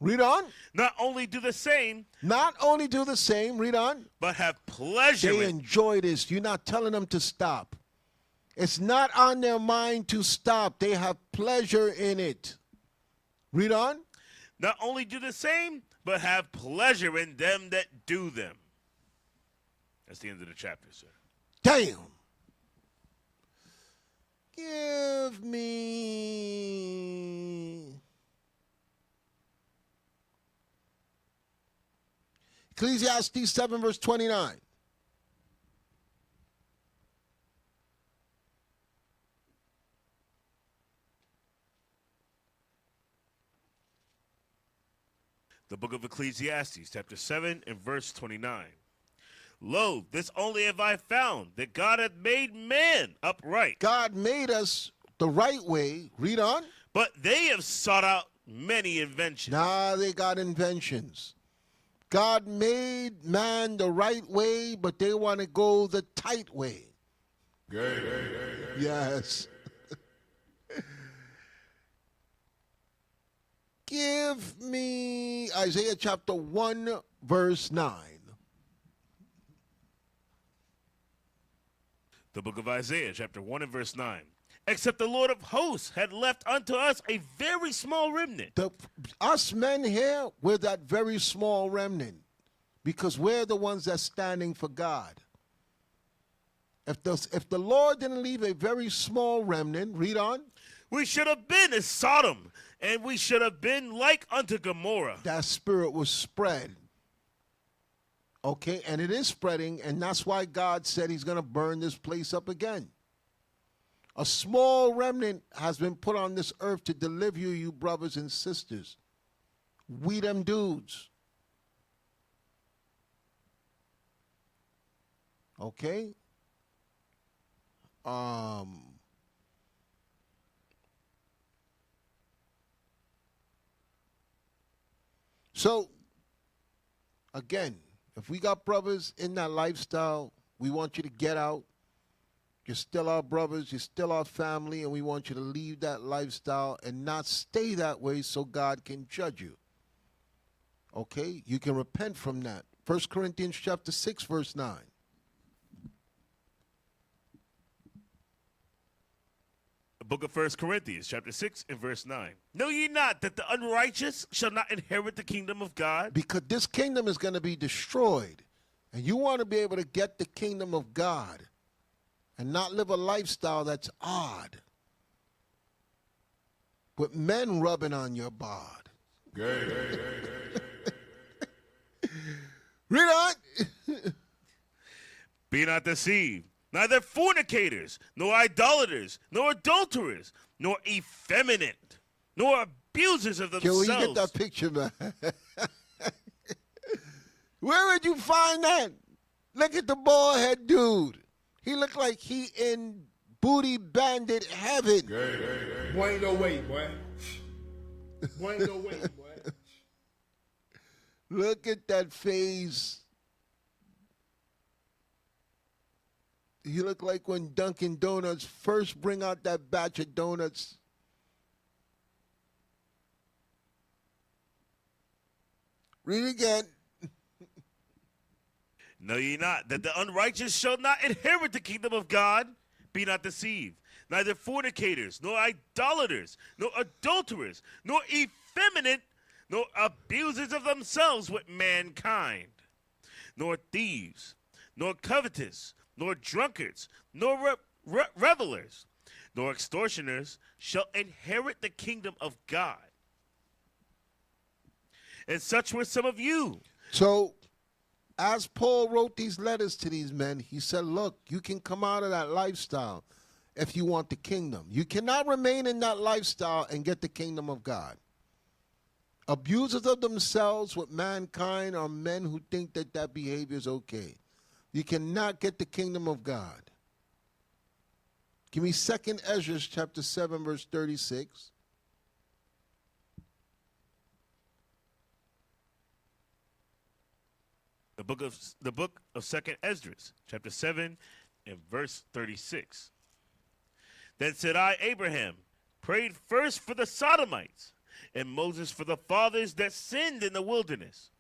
Read on. Not only do the same. Read on. But have pleasure. They enjoy this. You're not telling them to stop. It's not on their mind to stop. They have pleasure in it. Read on. Not only do the same, but have pleasure in them that do them. That's the end of the chapter, sir. Damn. Give me Ecclesiastes 7 verse 29. The book of Ecclesiastes, chapter 7 and verse 29. Lo, this only have I found, that God hath made man upright. God made us the right way. Read on. But they have sought out many inventions. Nah, they got inventions. God made man the right way, but they want to go the tight way. Yes. Give me Isaiah chapter 1, verse 9. The book of Isaiah, chapter 1 and verse 9. except the Lord of hosts had left unto us a very small remnant. Us men here, we're that very small remnant because we're the ones that's standing for God. If the Lord didn't leave a very small remnant, read on. We should have been as Sodom, and we should have been like unto Gomorrah. That spirit was spread. Okay, and it is spreading, and that's why God said he's going to burn this place up again. A small remnant has been put on this earth to deliver you, you brothers and sisters. We them dudes. Okay? So, again, if we got brothers in that lifestyle, we want you to get out. You're still our brothers, you're still our family, and we want you to leave that lifestyle and not stay that way so God can judge you. Okay? You can repent from that. 1 Corinthians chapter 6, verse 9. The book of 1 Corinthians chapter 6 and verse 9. Know ye not that the unrighteous shall not inherit the kingdom of God? Because this kingdom is going to be destroyed. And you want to be able to get the kingdom of God and not live a lifestyle that's odd. With men rubbing on your bod. Read on. Be not deceived. Neither fornicators, nor idolaters, nor adulterers, nor effeminate, nor abusers of themselves. Can we get that picture, man? Where would you find that? Look at the bald head dude. He looked like he in booty bandit heaven. Boy, ain't no way, boy. Boy, ain't no way, boy. Look at that face. You look like when Dunkin' Donuts first bring out that batch of donuts. Read it again. Know ye not that the unrighteous shall not inherit the kingdom of God? Be not deceived. Neither fornicators, nor idolaters, nor adulterers, nor effeminate, nor abusers of themselves with mankind, nor thieves, nor covetous, nor drunkards, nor revelers, nor extortioners shall inherit the kingdom of God. And such were some of you. So, as Paul wrote these letters to these men, he said, look, you can come out of that lifestyle if you want the kingdom. You cannot remain in that lifestyle and get the kingdom of God. Abusers of themselves with mankind are men who think that that behavior is okay. You cannot get the kingdom of God. Give me 2 Ezra chapter 7, verse 36. The book of 2 Ezra, chapter 7 and verse 36. Then said I, Abraham, prayed first for the Sodomites, and Moses for the fathers that sinned in the wilderness,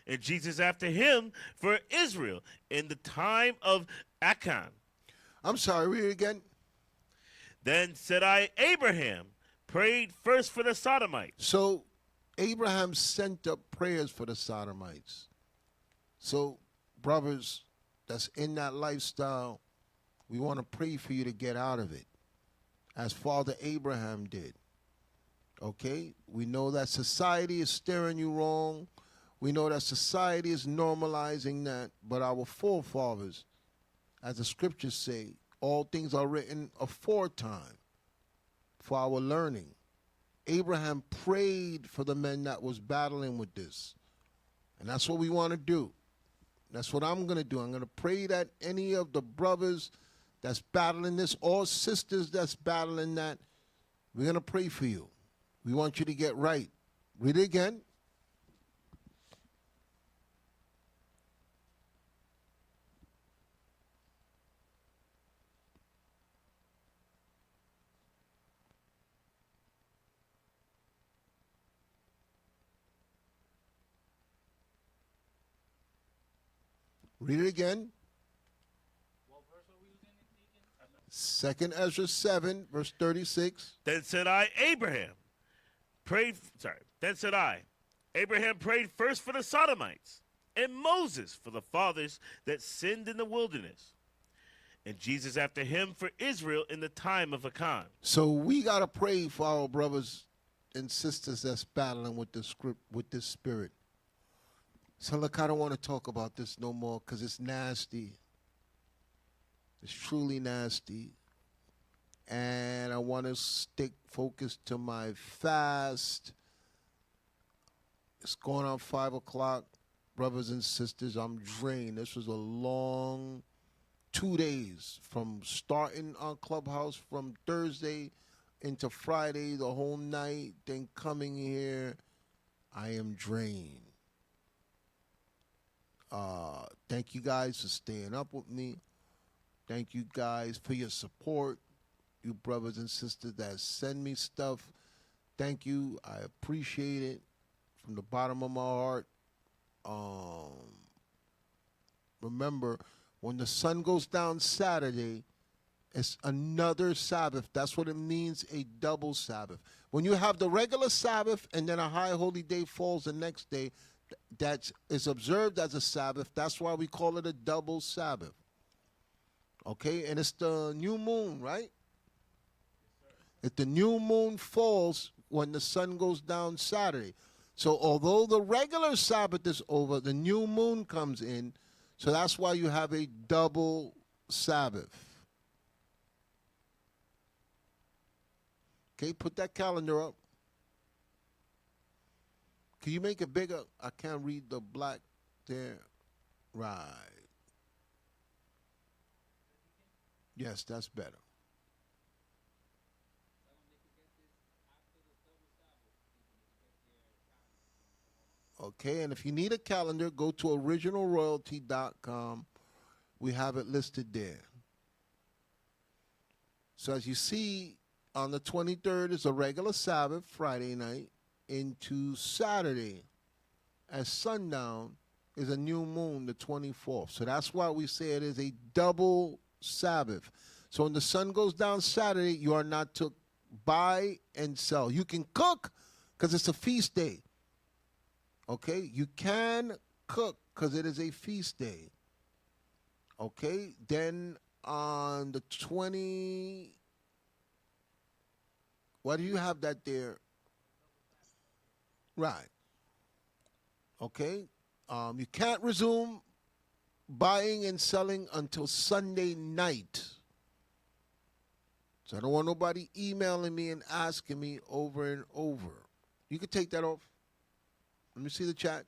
and Jesus after him for Israel in the time of Achan. I'm sorry, read it again. Then said I, Abraham prayed first for the Sodomites. So Abraham sent up prayers for the Sodomites. So, brothers that's in that lifestyle, we want to pray for you to get out of it, as Father Abraham did. Okay? We know that society is steering you wrong. We know that society is normalizing that, but our forefathers, as the scriptures say, all things are written aforetime for our learning. Abraham prayed for the men that was battling with this. And that's what we want to do. That's what I'm going to do. I'm going to pray that any of the brothers that's battling this, or sisters that's battling that, we're going to pray for you. We want you to get right. Read it again. Read it again. 2nd Ezra 7, verse 36. Then said I, Abraham prayed first for the Sodomites, and Moses for the fathers that sinned in the wilderness, and Jesus after him for Israel in the time of Achan. So we got to pray for our brothers and sisters that's battling with this spirit. So look, I don't want to talk about this no more because it's nasty. It's truly nasty. And I want to stick focused to my fast. It's going on 5 o'clock. Brothers and sisters, I'm drained. This was a long 2 days from starting on Clubhouse from Thursday into Friday, the whole night, then coming here. I am drained. Thank you guys for staying up with me. Thank you guys for your support. You brothers and sisters that send me stuff. Thank you. I appreciate it from the bottom of my heart. Remember, when the sun goes down Saturday, it's another Sabbath. That's what it means, a double Sabbath. When you have the regular Sabbath and then a high holy day falls the next day, that is observed as a Sabbath. That's why we call it a double Sabbath. Okay, and it's the new moon, right? If the new moon falls when the sun goes down Saturday. So although the regular Sabbath is over, the new moon comes in. So that's why you have a double Sabbath. Okay, put that calendar up. Can you make it bigger? I can't read the black there. Right. Yes, that's better. Okay, and if you need a calendar, go to originalroyalty.com. We have it listed there. So as you see, on the 23rd is a regular Sabbath, Friday night, into Saturday at sundown is a new moon, the 24th. So that's why we say it is a double Sabbath. So when the sun goes down Saturday, you are not to buy and sell. You can cook because it's a feast day. Okay? You can cook because it is a feast day. Okay? Then on the 20... Why do you have that there? Right. Okay? You can't resume buying and selling until Sunday night. So I don't want nobody emailing me and asking me over and over. You can take that off. Let me see the chat.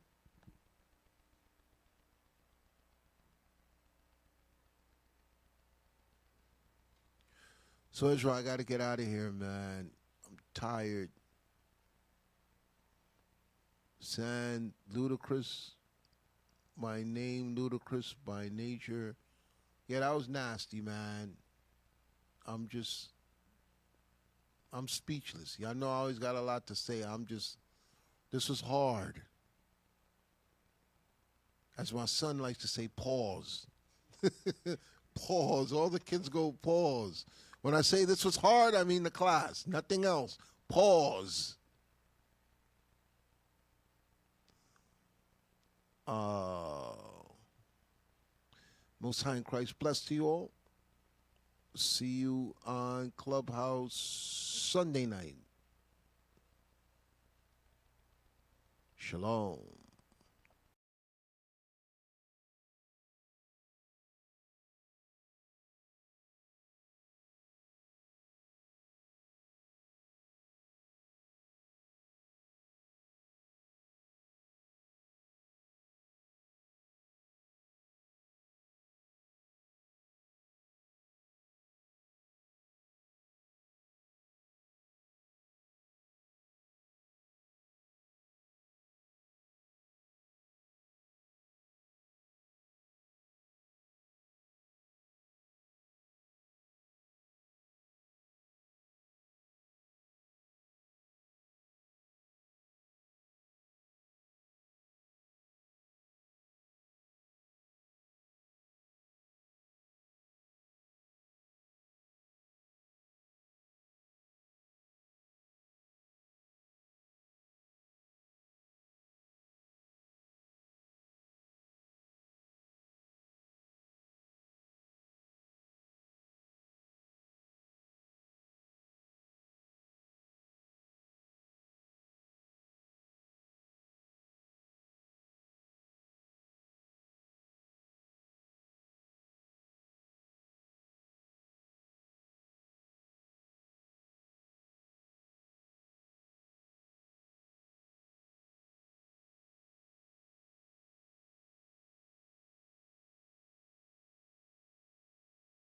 So Israel, I got to get out of here, man. I'm tired. San Ludicrous. My name, Ludicrous by nature. Yeah, that was nasty, man. I'm speechless. Y'all know I always got a lot to say. This was hard. As my son likes to say, pause. Pause. All the kids go, pause. When I say this was hard, I mean the class. Nothing else. Pause. Most High in Christ bless to you all. See you on Clubhouse Sunday night. Shalom.